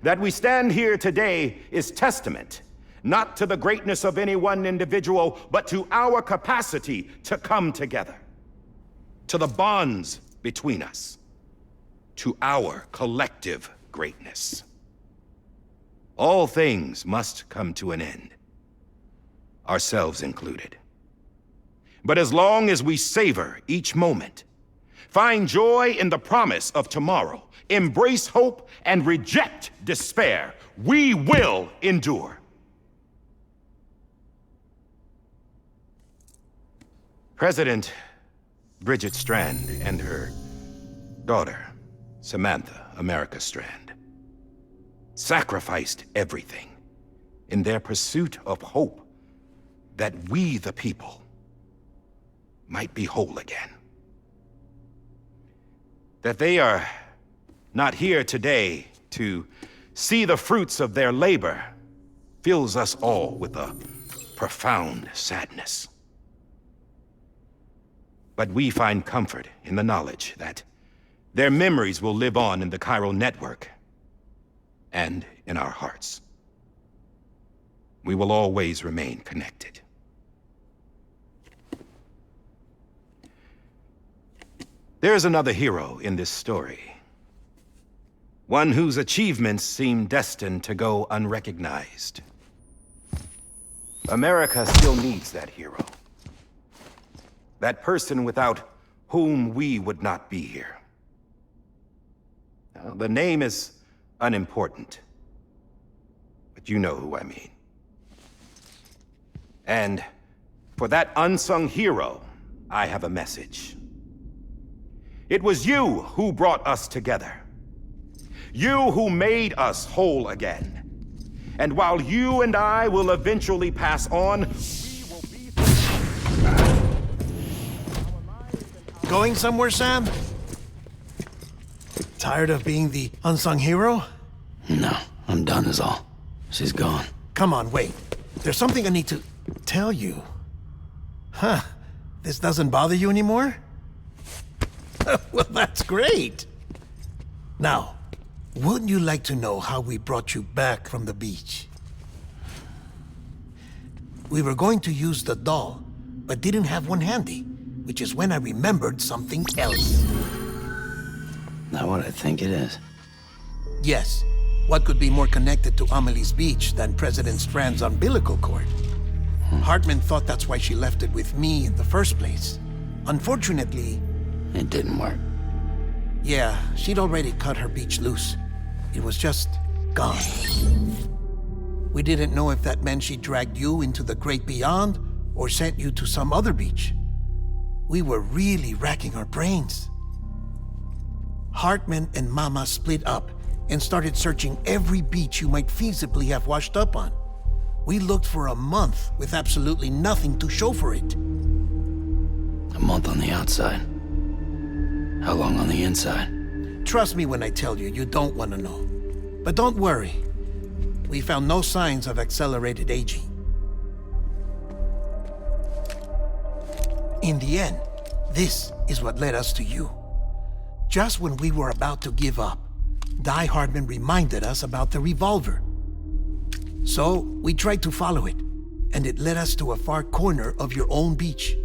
That we stand here today is testament, not to the greatness of any one individual, but to our capacity to come together, to the bonds between us, to our collective greatness. All things must come to an end, ourselves included. But as long as we savor each moment, find joy in the promise of tomorrow, embrace hope, and reject despair, we will endure. President Bridget Strand and her daughter, Samantha America Strand, sacrificed everything in their pursuit of hope that we, the people, might be whole again. That they are not here today to see the fruits of their labor fills us all with a profound sadness. But we find comfort in the knowledge that their memories will live on in the chiral network and in our hearts. We will always remain connected. There's another hero in this story. One whose achievements seem destined to go unrecognized. America still needs that hero. That person without whom we would not be here. Now, the name is unimportant, but you know who I mean. And for that unsung hero, I have a message. It was you who brought us together. You who made us whole again. And while you and I will eventually pass on, we will be... Going somewhere, Sam? Tired of being the unsung hero? No, I'm done is all. She's gone. Come on, wait. There's something I need to tell you. Huh. This doesn't bother you anymore? Well, that's great. Now, wouldn't you like to know how we brought you back from the beach? We were going to use the doll, but didn't have one handy, which is when I remembered something else. Not what I think it is. Yes. What could be more connected to Amelie's beach than President Strand's umbilical cord? Hartman thought that's why she left it with me in the first place. Unfortunately... It didn't work. Yeah, she'd already cut her beach loose. It was just gone. We didn't know if that meant she dragged you into the great beyond or sent you to some other beach. We were really racking our brains. Hartman and Mama split up and started searching every beach you might feasibly have washed up on. We looked for a month with absolutely nothing to show for it. A month on the outside. How long on the inside? Trust me when I tell you, you don't want to know. But don't worry. We found no signs of accelerated aging. In the end, this is what led us to you. Just when we were about to give up, Die Hardman reminded us about the revolver. So we tried to follow it, and it led us to a far corner of your own beach.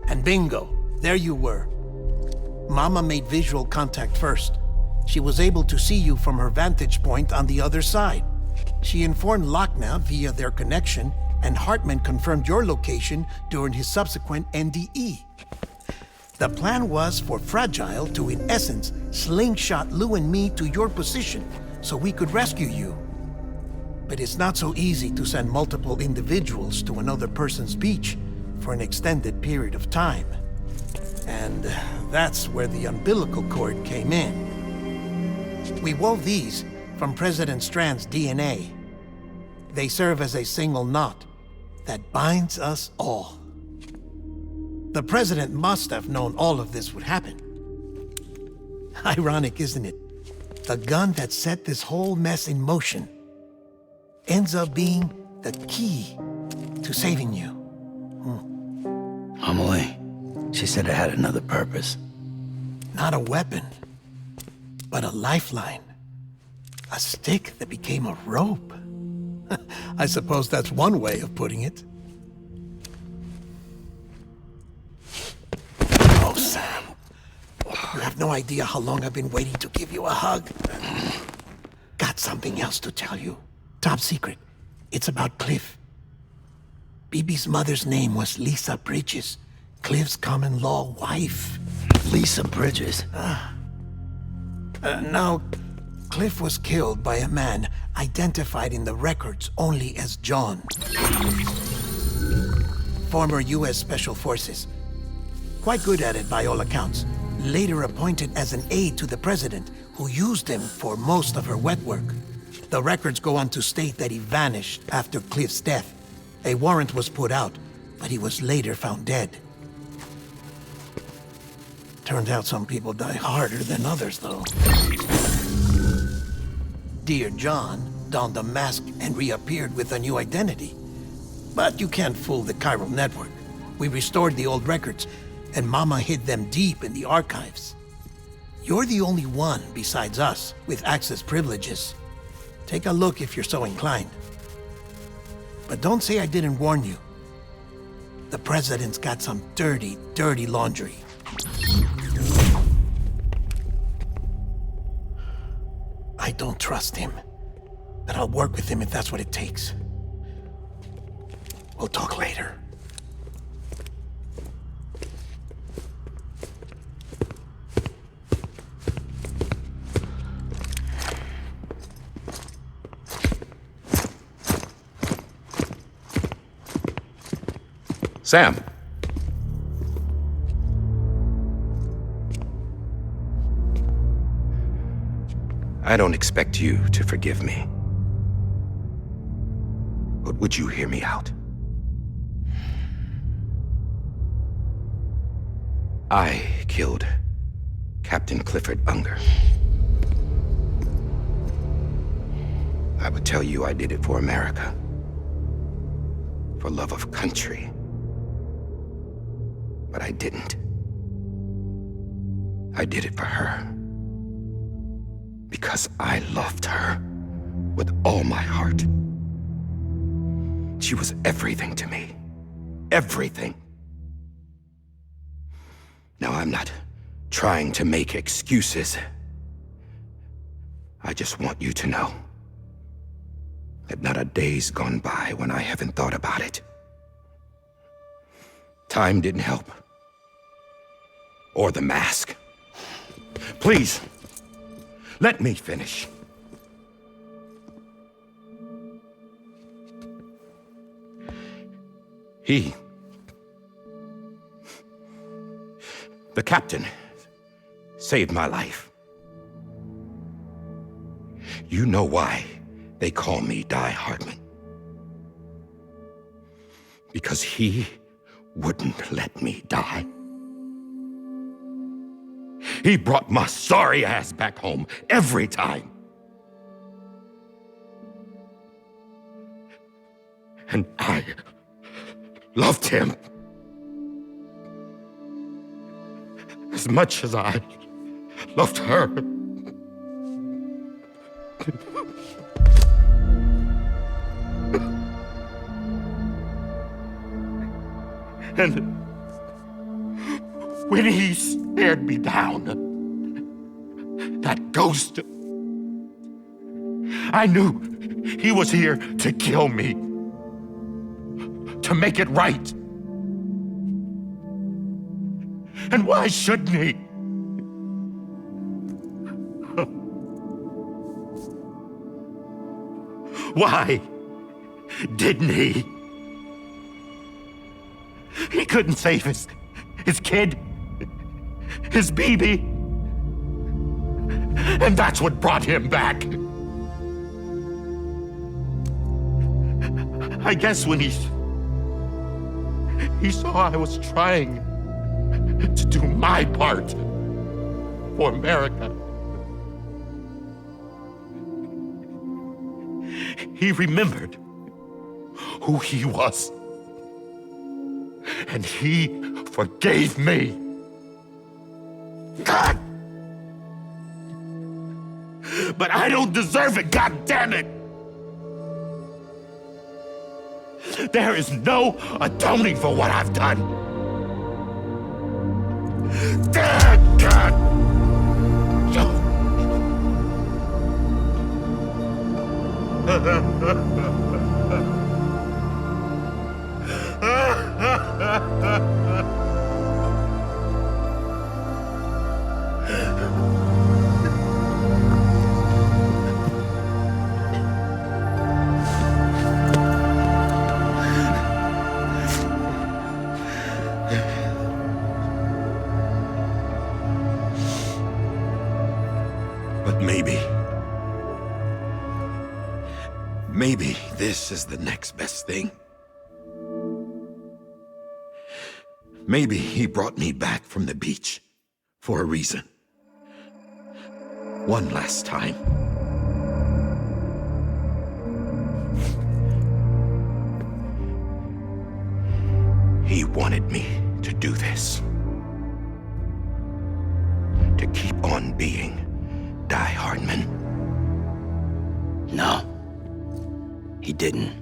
And bingo, there you were. Mama made visual contact first. She was able to see you from her vantage point on the other side. She informed Lochna via their connection, and Hartman confirmed your location during his subsequent NDE. The plan was for Fragile to, in essence, slingshot Lou and me to your position so we could rescue you. But it's not so easy to send multiple individuals to another person's beach for an extended period of time. And that's where the umbilical cord came in. We wove these from President Strand's DNA. They serve as a single knot that binds us all. The President must have known all of this would happen. Ironic, isn't it? The gun that set this whole mess in motion ends up being the key to saving you. Amelie, she said it had another purpose. Not a weapon, but a lifeline. A stick that became a rope. I suppose that's one way of putting it. Oh, Sam. You have no idea how long I've been waiting to give you a hug. Got something else to tell you. Top secret. It's about Cliff. BB's mother's name was Lisa Bridges, Cliff's common-law wife. Lisa Bridges? Now, Cliff was killed by a man identified in the records only as John. Former U.S. Special Forces. Quite good at it by all accounts. Later appointed as an aide to the president, who used him for most of her wet work. The records go on to state that he vanished after Cliff's death. A warrant was put out, but he was later found dead. Turned out some people die harder than others, though. Dear John donned a mask and reappeared with a new identity. But you can't fool the chiral network. We restored the old records, and Mama hid them deep in the archives. You're the only one besides us with access privileges. Take a look if you're so inclined. But don't say I didn't warn you. The president's got some dirty, dirty laundry. I don't trust him, but I'll work with him if that's what it takes. We'll talk later. Sam. I don't expect you to forgive me. But would you hear me out? I killed Captain Clifford Unger. I would tell you I did it for America. For love of country. But I didn't. I did it for her. Because I loved her with all my heart. She was everything to me. Everything. Now, I'm not trying to make excuses. I just want you to know that not a day's gone by when I haven't thought about it. Time didn't help. Or the mask. Please, let me finish. The captain, saved my life. You know why they call me Die Hartman. Because he wouldn't let me die. He brought my sorry ass back home every time. And I loved him as much as I loved her. And when he stared me down, that ghost, I knew he was here to kill me, to make it right. And why shouldn't he? Why didn't he? He couldn't save his kid, his baby. And that's what brought him back. I guess when he saw I was trying to do my part for America, he remembered who he was. And he forgave me. God! But I don't deserve it, God damn it! There is no atoning for what I've done. God! But maybe this is the next best thing. Maybe he brought me back from the beach for a reason. One last time. He wanted me to do this. To keep on being Die Hardman. No. He didn't.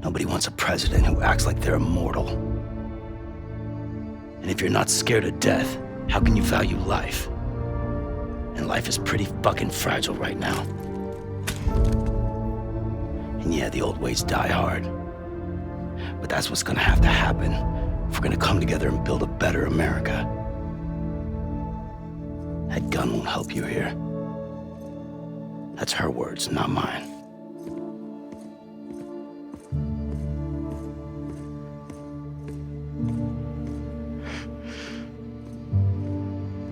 Nobody wants a president who acts like they're immortal. And if you're not scared of death, how can you value life? And life is pretty fucking fragile right now. And yeah, the old ways die hard. But that's what's gonna have to happen if we're gonna come together and build a better America. That gun won't help you here. That's her words, not mine.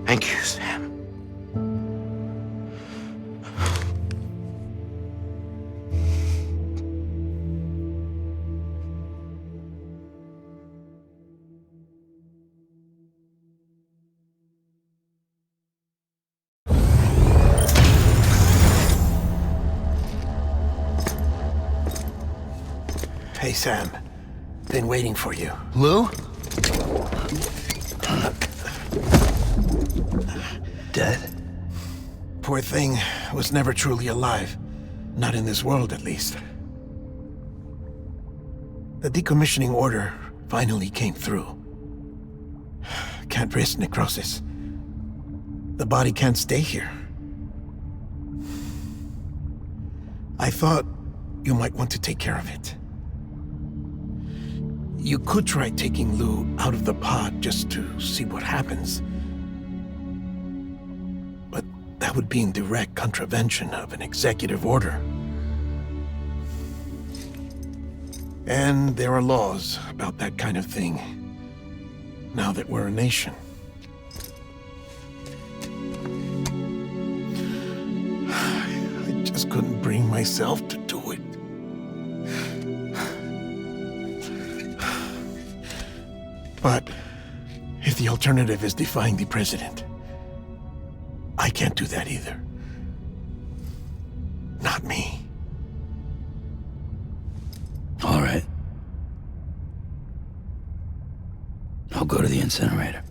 Thank you, Sam. Hey, Sam. Been waiting for you. Lou? Dead? Poor thing was never truly alive. Not in this world, at least. The decommissioning order finally came through. Can't risk necrosis. The body can't stay here. I thought you might want to take care of it. You could try taking Lou out of the pod just to see what happens. But that would be in direct contravention of an executive order. And there are laws about that kind of thing, now that we're a nation. I just couldn't bring myself to do it. But if the alternative is defying the president, I can't do that either. Not me. All right. I'll go to the incinerator.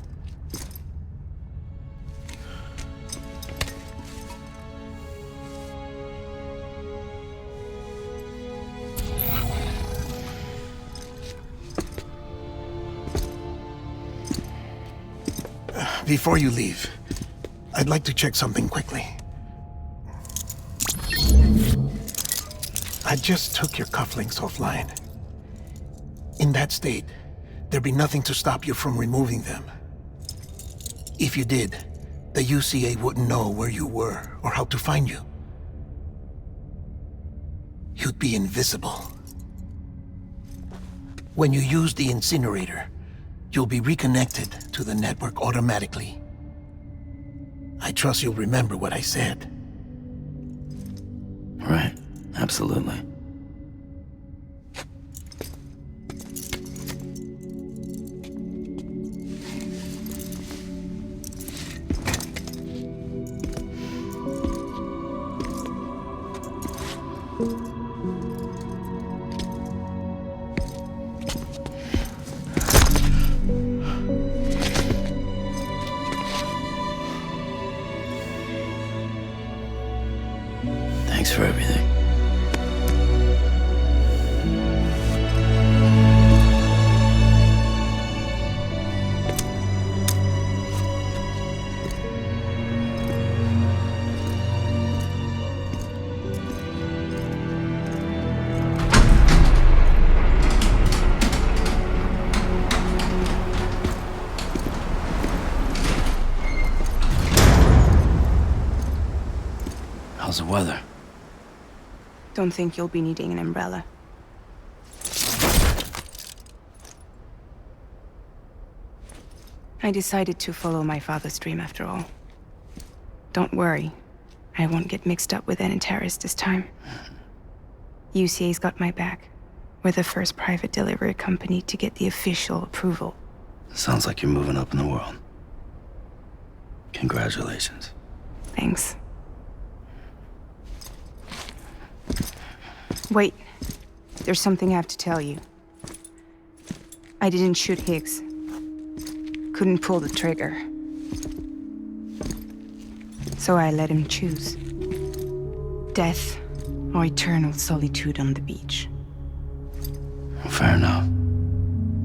Before you leave, I'd like to check something quickly. I just took your cufflinks offline. In that state, there'd be nothing to stop you from removing them. If you did, the UCA wouldn't know where you were or how to find you. You'd be invisible. When you use the incinerator, you'll be reconnected to the network automatically. I trust you'll remember what I said. Right. Absolutely. Thanks for everything. How's the weather? Don't think you'll be needing an umbrella. I decided to follow my father's dream after all. Don't worry, I won't get mixed up with any terrorists this time. UCA's got my back. We're the first private delivery company to get the official approval. Sounds like you're moving up in the world. Congratulations. Thanks. Wait, there's something I have to tell you. I didn't shoot Higgs. Couldn't pull the trigger. So I let him choose. Death or eternal solitude on the beach. Fair enough.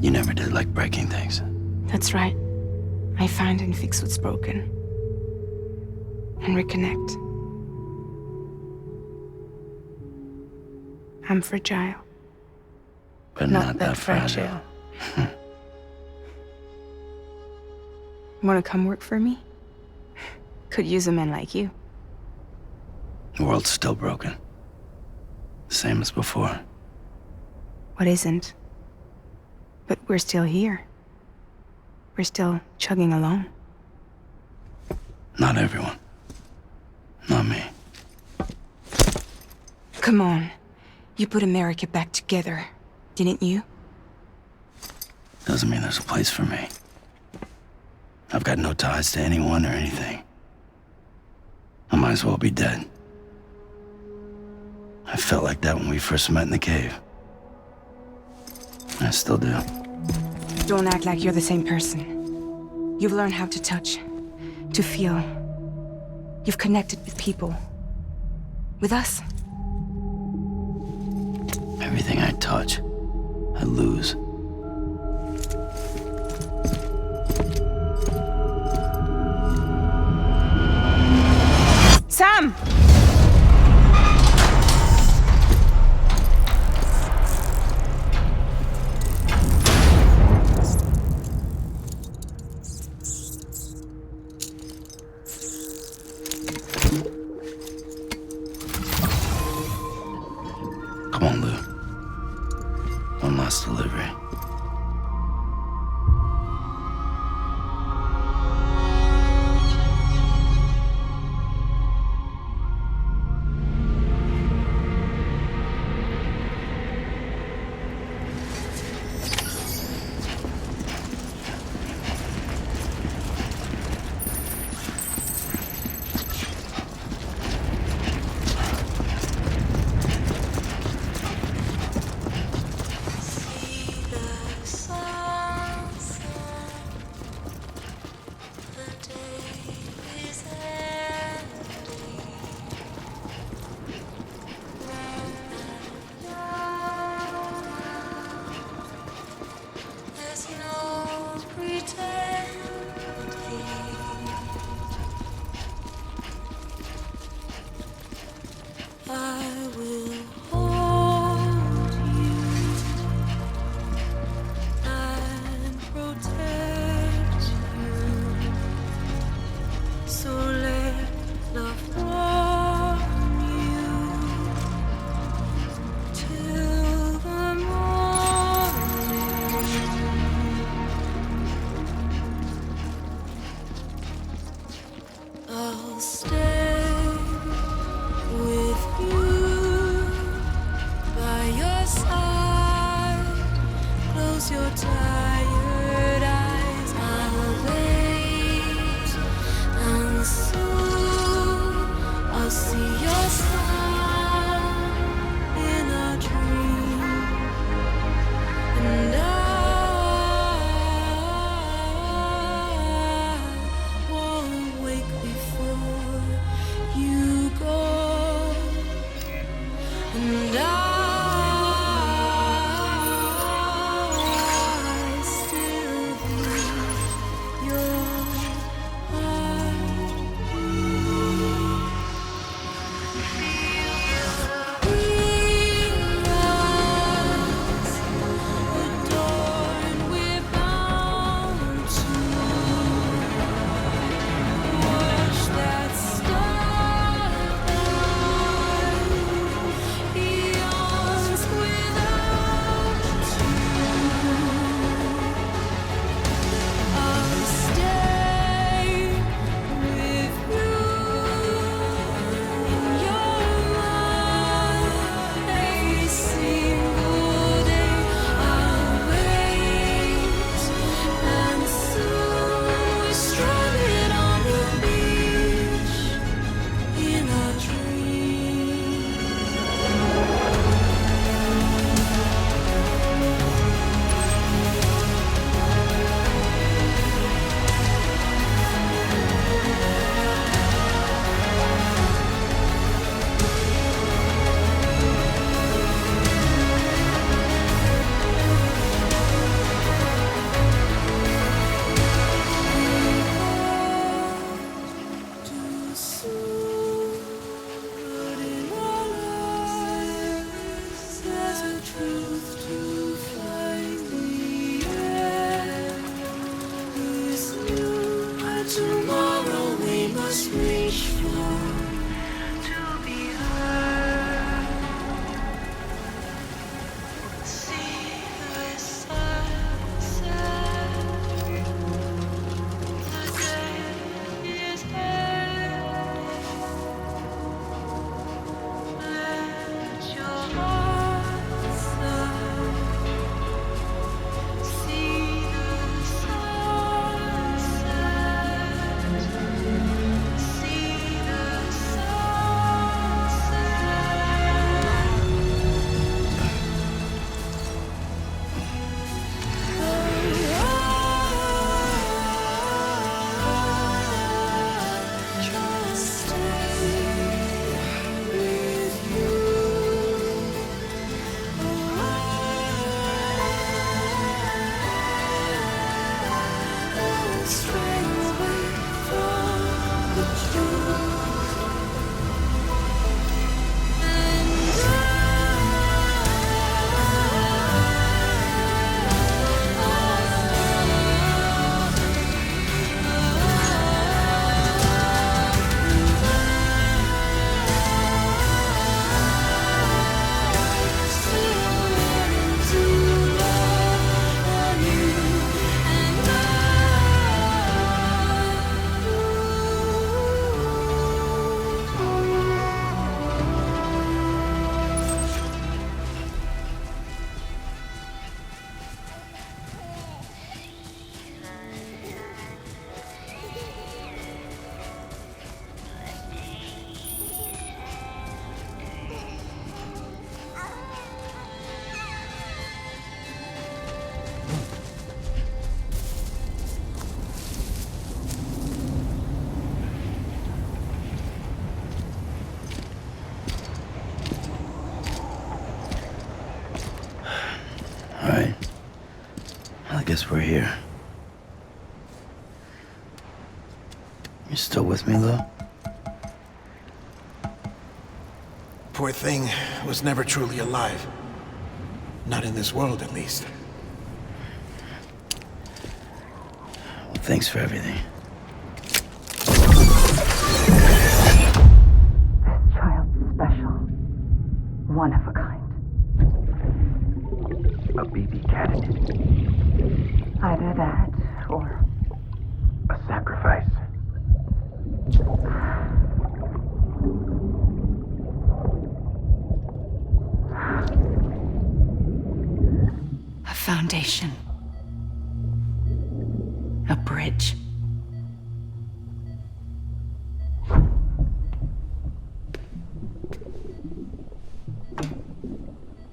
You never did like breaking things. That's right. I find and fix what's broken. And reconnect. I'm fragile. But not that fragile. Wanna come work for me? Could use a man like you. The world's still broken. Same as before. What isn't? But we're still here. We're still chugging along. Not everyone. Not me. Come on. You put America back together, didn't you? Doesn't mean there's a place for me. I've got no ties to anyone or anything. I might as well be dead. I felt like that when we first met in the cave. I still do. Don't act like you're the same person. You've learned how to touch, to feel. You've connected with people. With us. Everything I touch, I lose. Sam! Come on, Lou. One last delivery. I'll stay with you by your side. Close your tired eyes. I'll wait, and soon I'll see your smile in a dream, and I won't wake before you go, and I still hear your tomorrow we must reach for to be heard. See the sunset. The day is here. Let your heart soar. See the sunset. See the sunset. Just stay with you. Don't stray away from the truth. All right. I guess we're here. You still with me, Lou? Poor thing was never truly alive. Not in this world, at least. Well, thanks for everything. Child's special. One of a kind. A BB candidate. Either that or A sacrifice. foundation. A bridge.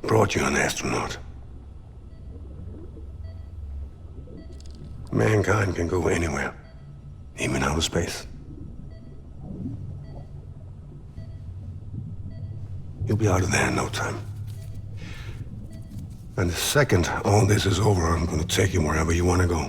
Brought you an astronaut. Mankind can go anywhere, even outer space. You'll be out of there in no time. And the second all this is over, I'm gonna take you wherever you wanna go.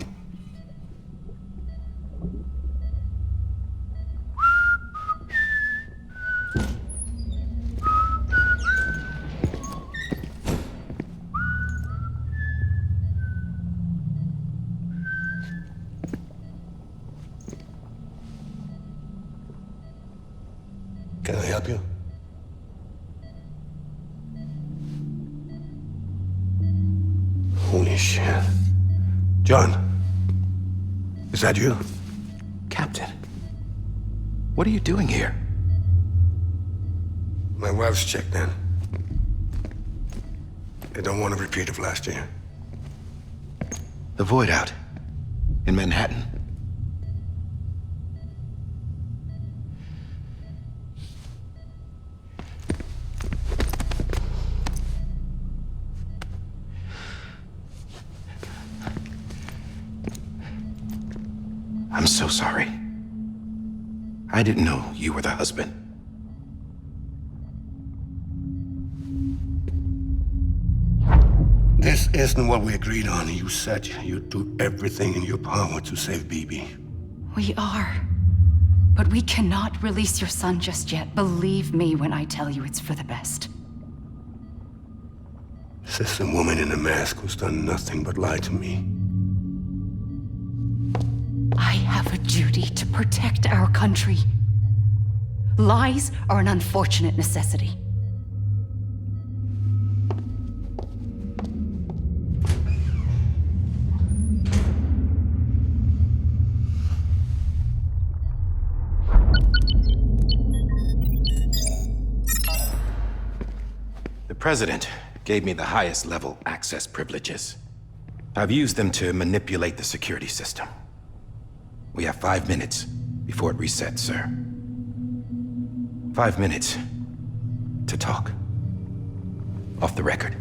Can I help you? Holy shit. John, is that you? Captain, what are you doing here? My wife's checked in. They don't want a repeat of last year. The Void Out in Manhattan. I'm so sorry. I didn't know you were the husband. This isn't what we agreed on. You said you'd do everything in your power to save BB. We are. But we cannot release your son just yet. Believe me when I tell you it's for the best. This is a woman in a mask who's done nothing but lie to me. I have a duty to protect our country. Lies are an unfortunate necessity. The President gave me the highest level access privileges. I've used them to manipulate the security system. We have 5 minutes before it resets, sir. 5 minutes to talk. Off the record.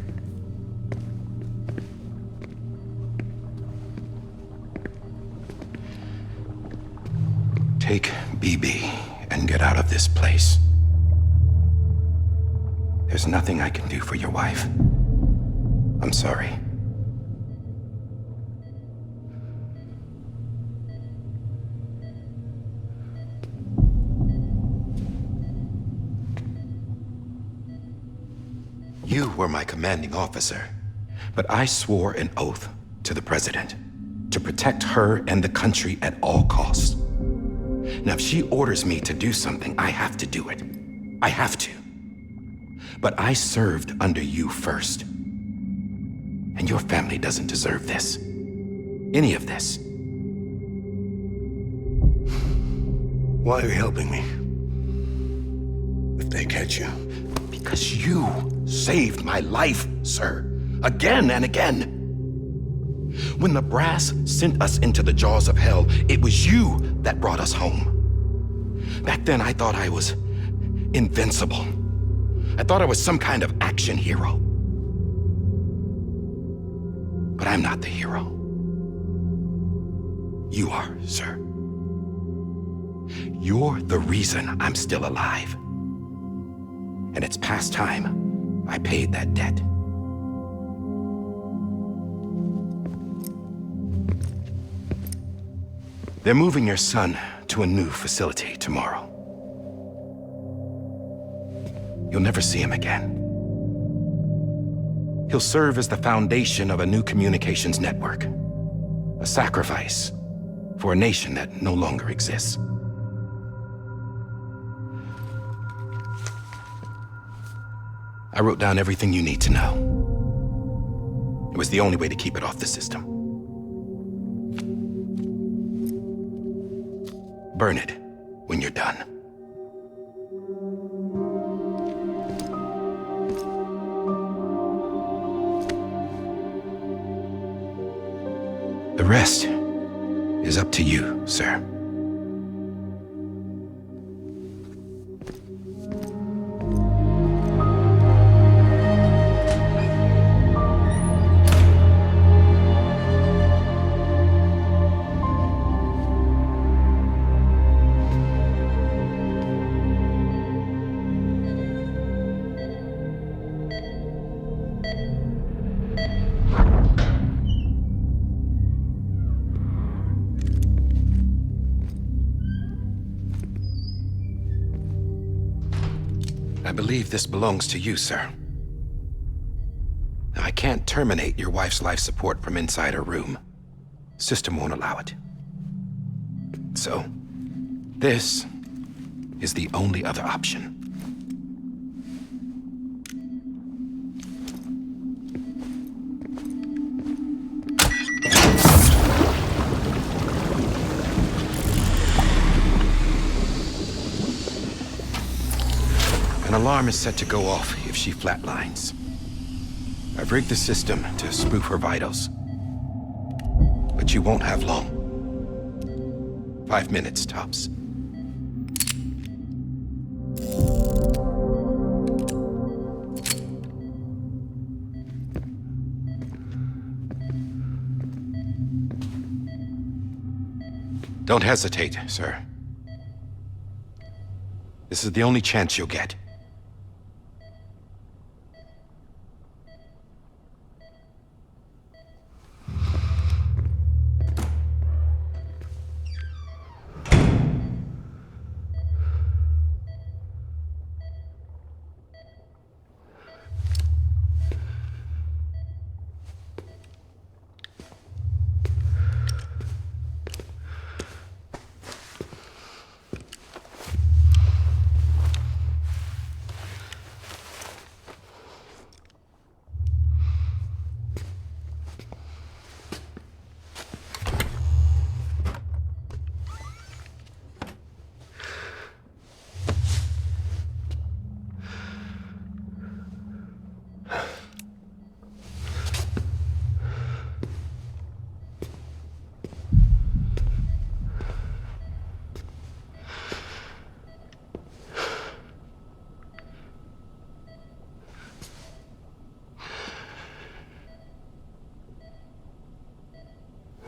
Take BB and get out of this place. There's nothing I can do for your wife. I'm sorry. You were my commanding officer, but I swore an oath to the President to protect her and the country at all costs. Now, if she orders me to do something, I have to do it. I have to. But I served under you first. And your family doesn't deserve this. Any of this. Why are you helping me? If they catch you. Because you saved my life, sir. Again and again. When the brass sent us into the jaws of hell, it was you that brought us home. Back then, I thought I was invincible. I thought I was some kind of action hero. But I'm not the hero. You are, sir. You're the reason I'm still alive. And it's past time I paid that debt. They're moving your son to a new facility tomorrow. You'll never see him again. He'll serve as the foundation of a new communications network. A sacrifice for a nation that no longer exists. I wrote down everything you need to know. It was the only way to keep it off the system. Burn it when you're done. The rest is up to you, sir. I believe this belongs to you, sir. Now, I can't terminate your wife's life support from inside her room. System won't allow it. So, this is the only other option. An alarm is set to go off if she flatlines. I've rigged the system to spoof her vitals. But you won't have long. 5 minutes, tops. Don't hesitate, sir. This is the only chance you'll get.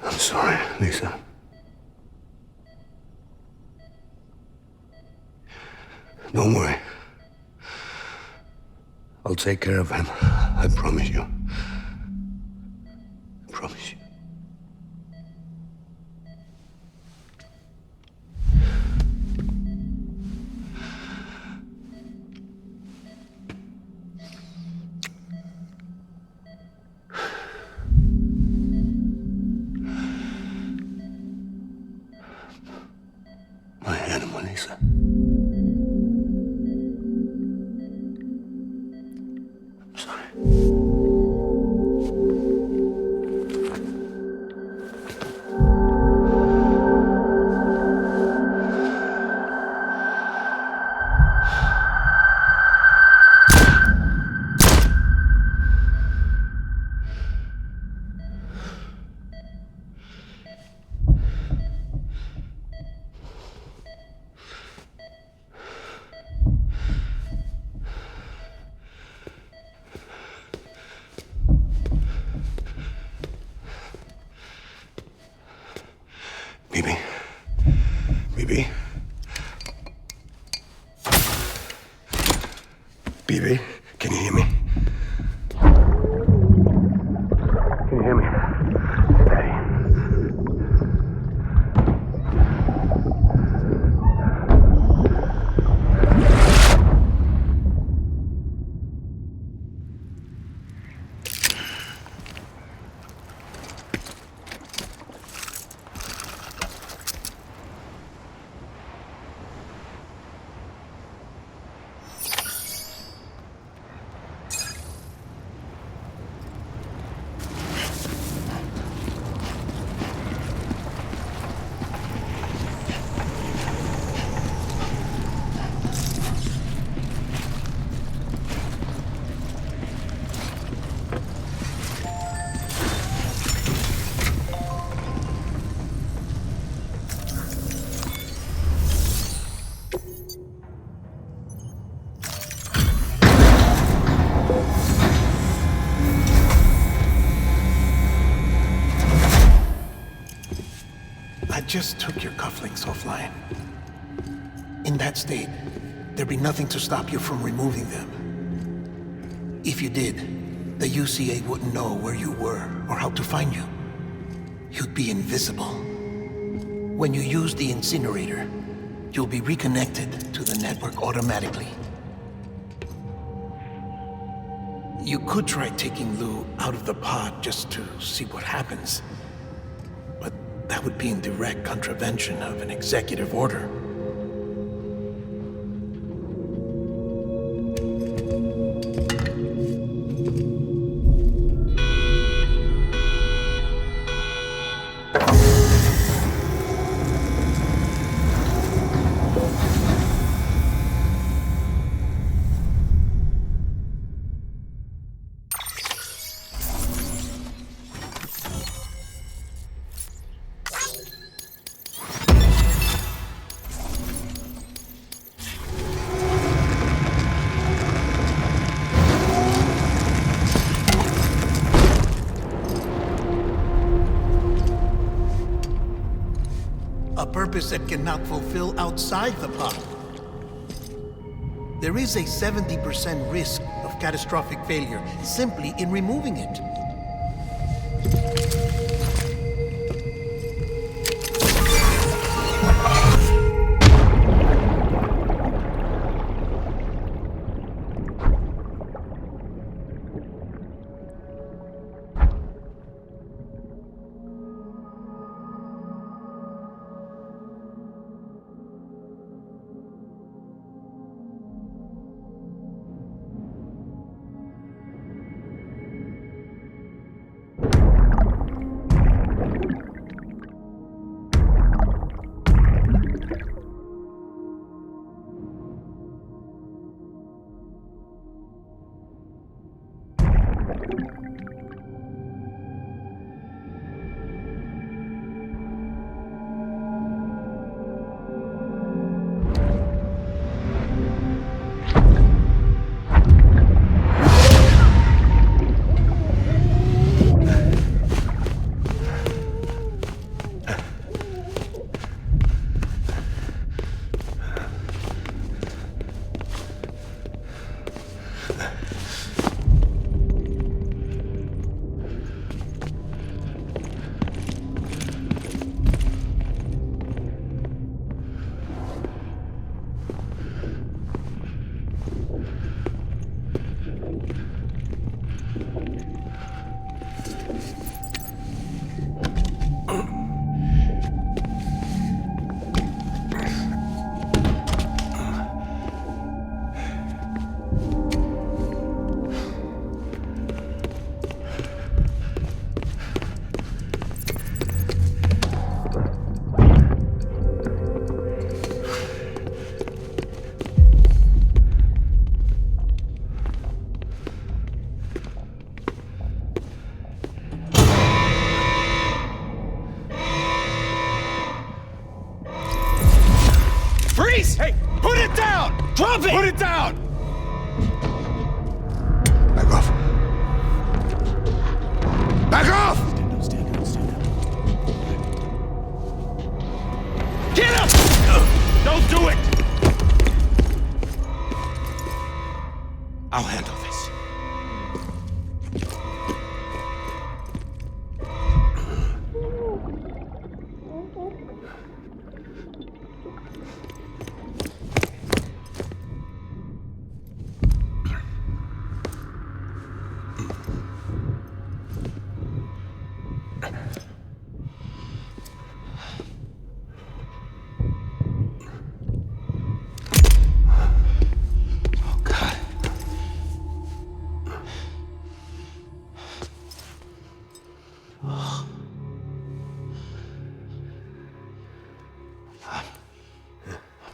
I'm sorry, Lisa. Don't worry. I'll take care of him. I promise you. I promise you. My animal, Lisa. I'm sorry. Bibi. Bibi. Bibi, can you hear me? Can you hear me? Steady. just took your cufflinks offline. In that state, there'd be nothing to stop you from removing them. If you did, the UCA wouldn't know where you were or how to find you. You'd be invisible. When you use the incinerator, you'll be reconnected to the network automatically. You could try taking Lou out of the pod just to see what happens. But that would be in direct contravention of an executive order. A purpose that cannot fulfill outside the pod. There is a 70% risk of catastrophic failure simply in removing it. Freeze! Hey, put it down! Drop it! Put it down! Back off. Back off! Get up! Don't do it! I'll handle this.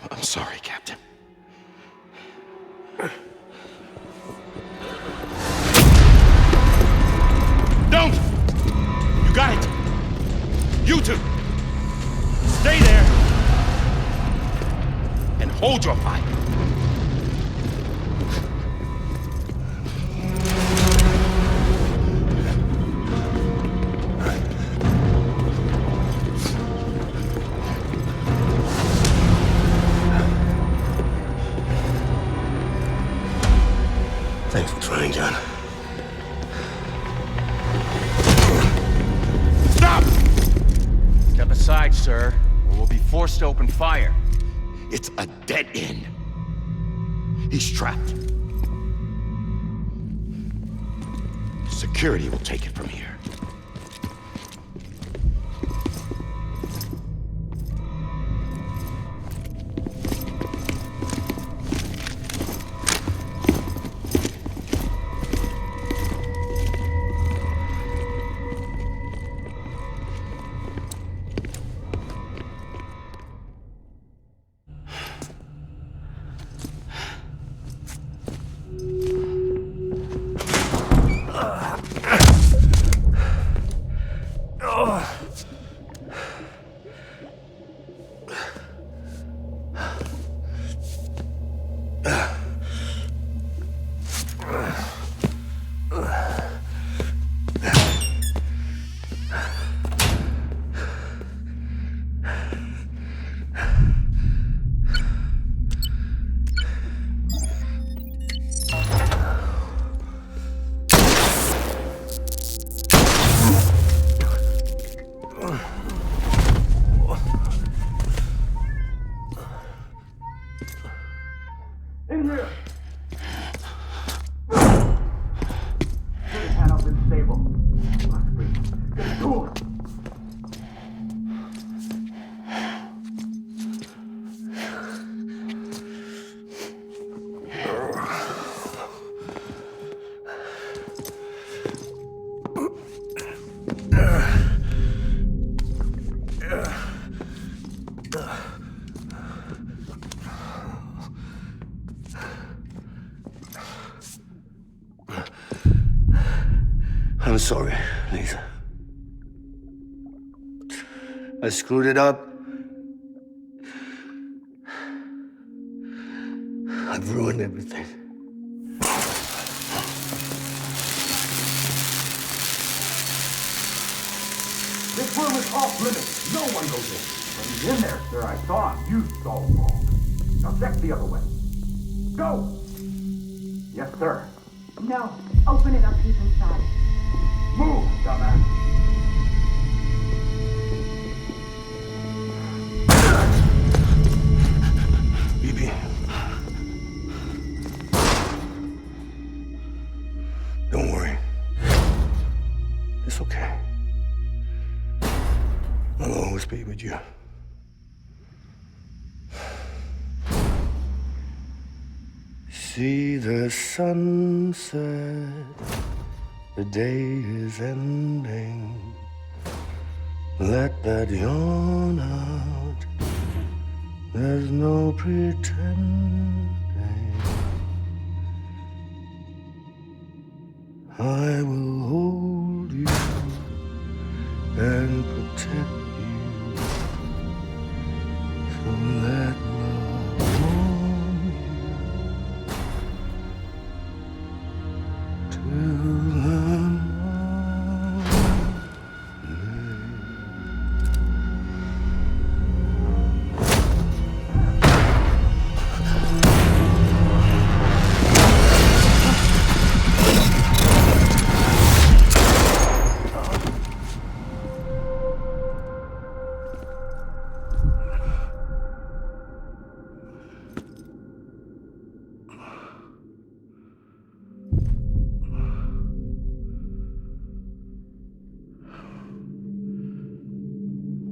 I'm sorry, Captain. Don't! You got it! You two! Stay there! And hold your fire! Thanks for trying, John. Stop! Step aside, sir, or we'll be forced to open fire. It's a dead end. He's trapped. Security will take it from here. In here! Put your hand up in the stable. Must be. Get the door! I'm sorry, Lisa. I screwed it up. I've ruined everything. This room is off limits. No one goes in. But he's in there, sir. I saw him. You saw him wrong. Now check the other way. Go! Yes, sir. No. Open it up. He's inside. Move, dumbass. BB. Don't worry. It's okay. I'll always be with you. See the sunset. The day is ending. Let that yawn out. There's no pretending. I will hold you and protect you. So let love warm you till the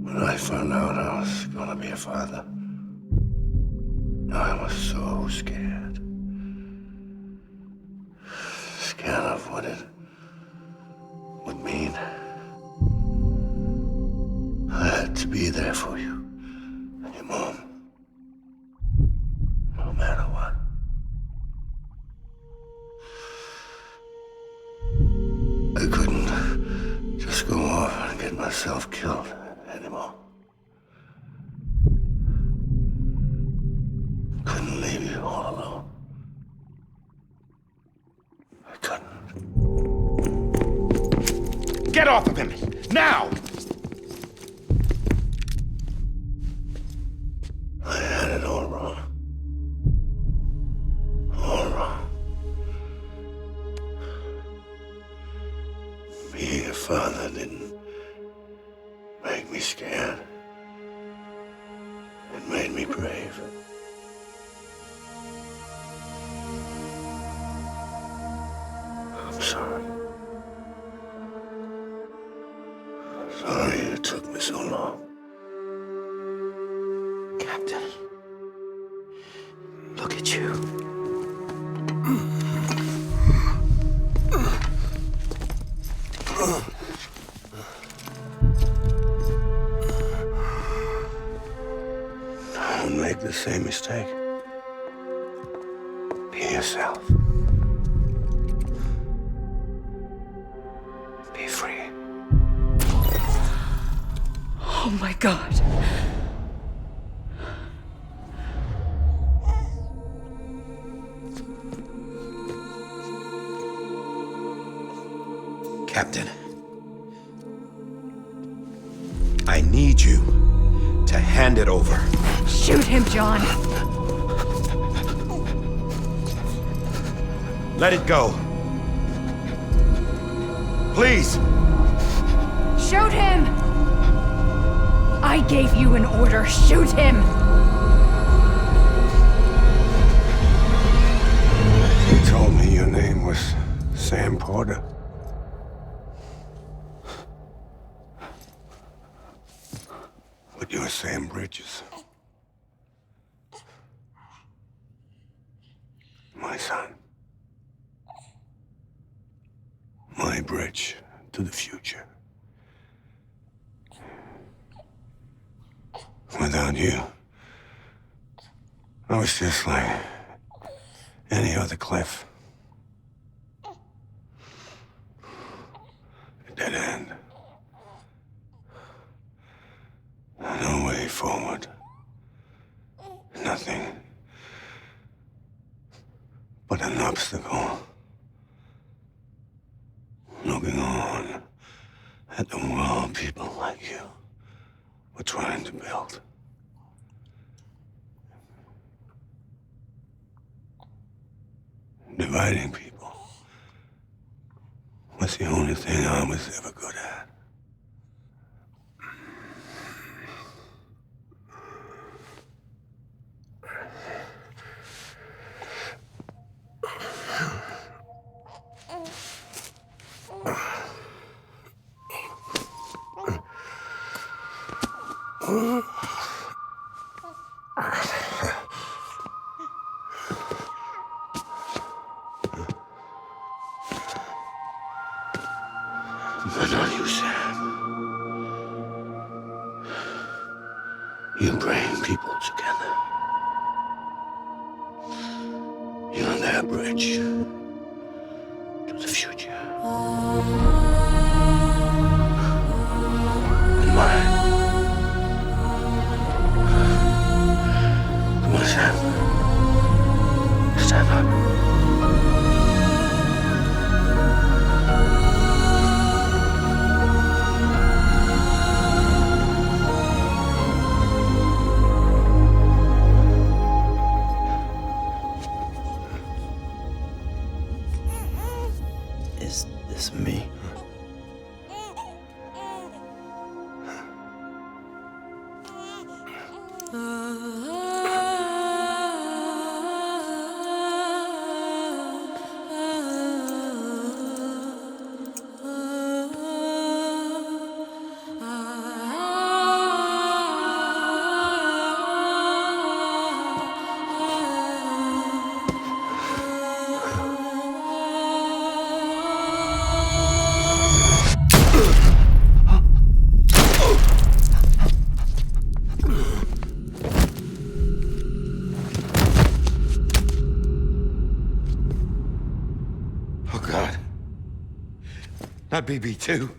When I found out I was gonna be a father, I was so scared. Scared of what it would mean. I had to be there for you and your mom, no matter what. I couldn't just go off and get myself killed anymore. Couldn't leave you all alone. I couldn't. Get off of him! Now! I had it all wrong. All wrong. father didn't make me scared. It made me brave. I'm sorry. Sorry it took me so long. Captain, look at you. Don't make the same mistake. Be yourself. Be free. Oh my God. Captain, I need you to hand it over. Shoot him, John. Let it go. Please. Shoot him! I gave you an order. Shoot him! You told me your name was Sam Porter. But you're Sam Bridges. My son. My bridge to the future. Without you, I was just like any other Cliff. A dead end. No way forward. Nothing but an obstacle. Looking on at the world people like you were trying to build. Dividing people was the only thing I was ever good at. But not you, Sam. You bring people together. You're their bridge to the future. And mine. Come on, Sam. Stand up. Is this me? Oh, God. Not BB2.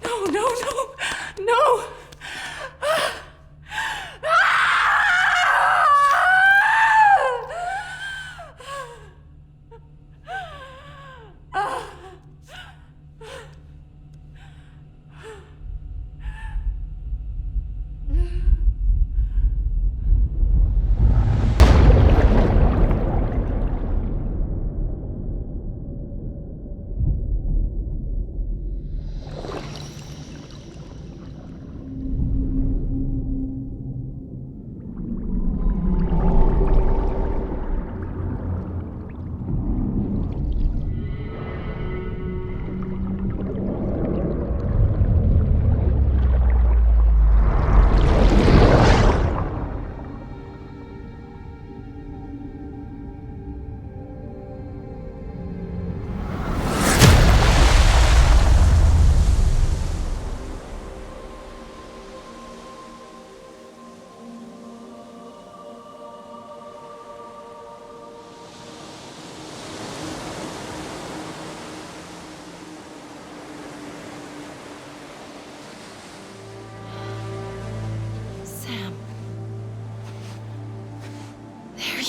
No, no, no, no!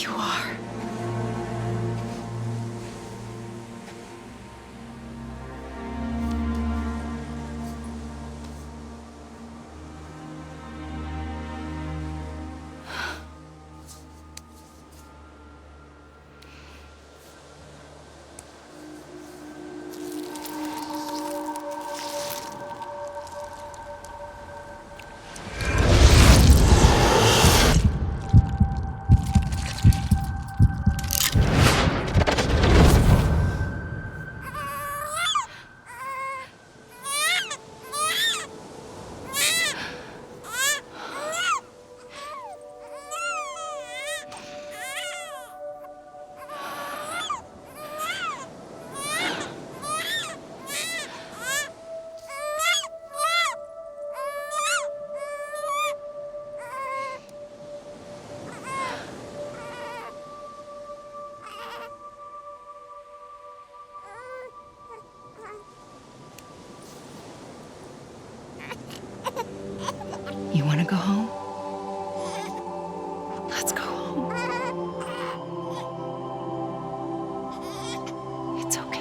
you are. You want to go home? Let's go home. It's okay.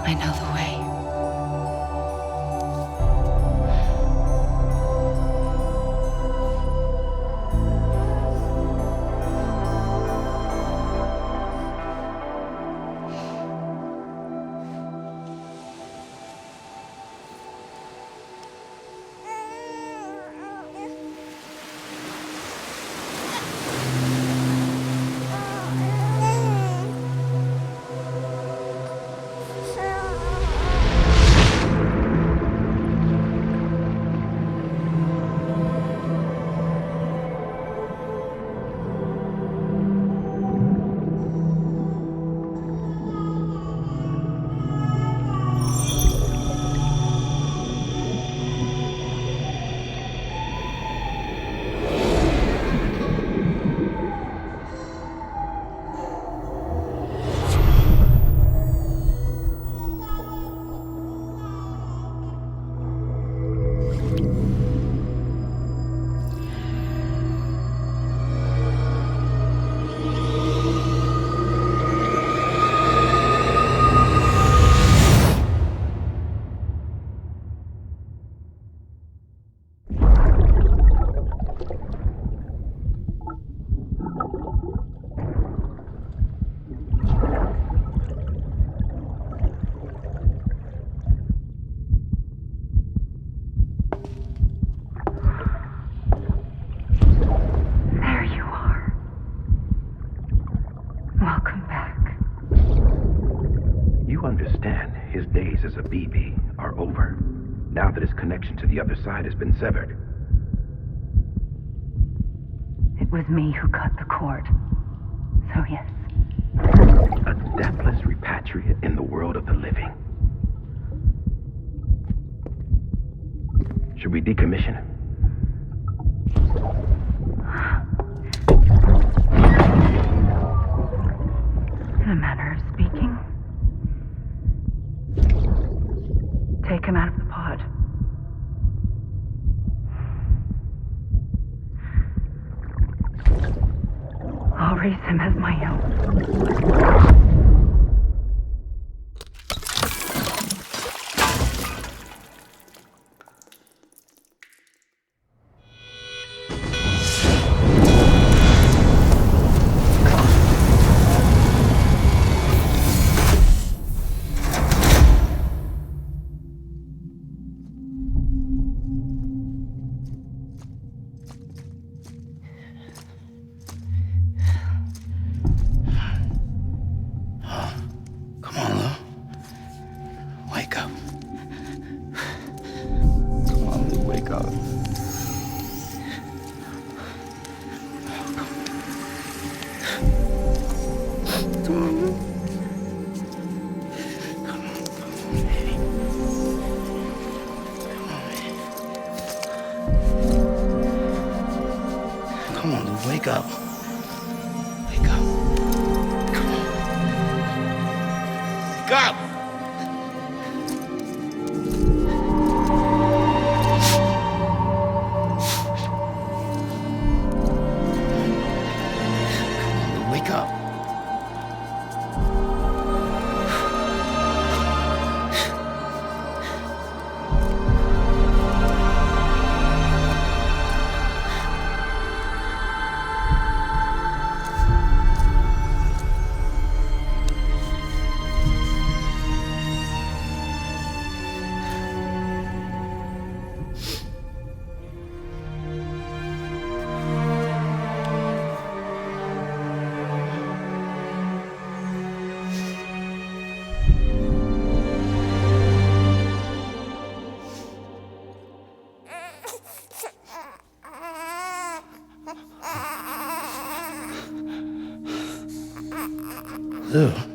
I know the way. His days as a BB are over, now that his connection to the other side has been severed. It was me who cut the cord. So yes. A deathless repatriate in the world of the living. Should we decommission him? In a manner of speaking. Take him out of the pod. I'll raise him as my own. Wake up. Wake up. Come on. Wake up! do.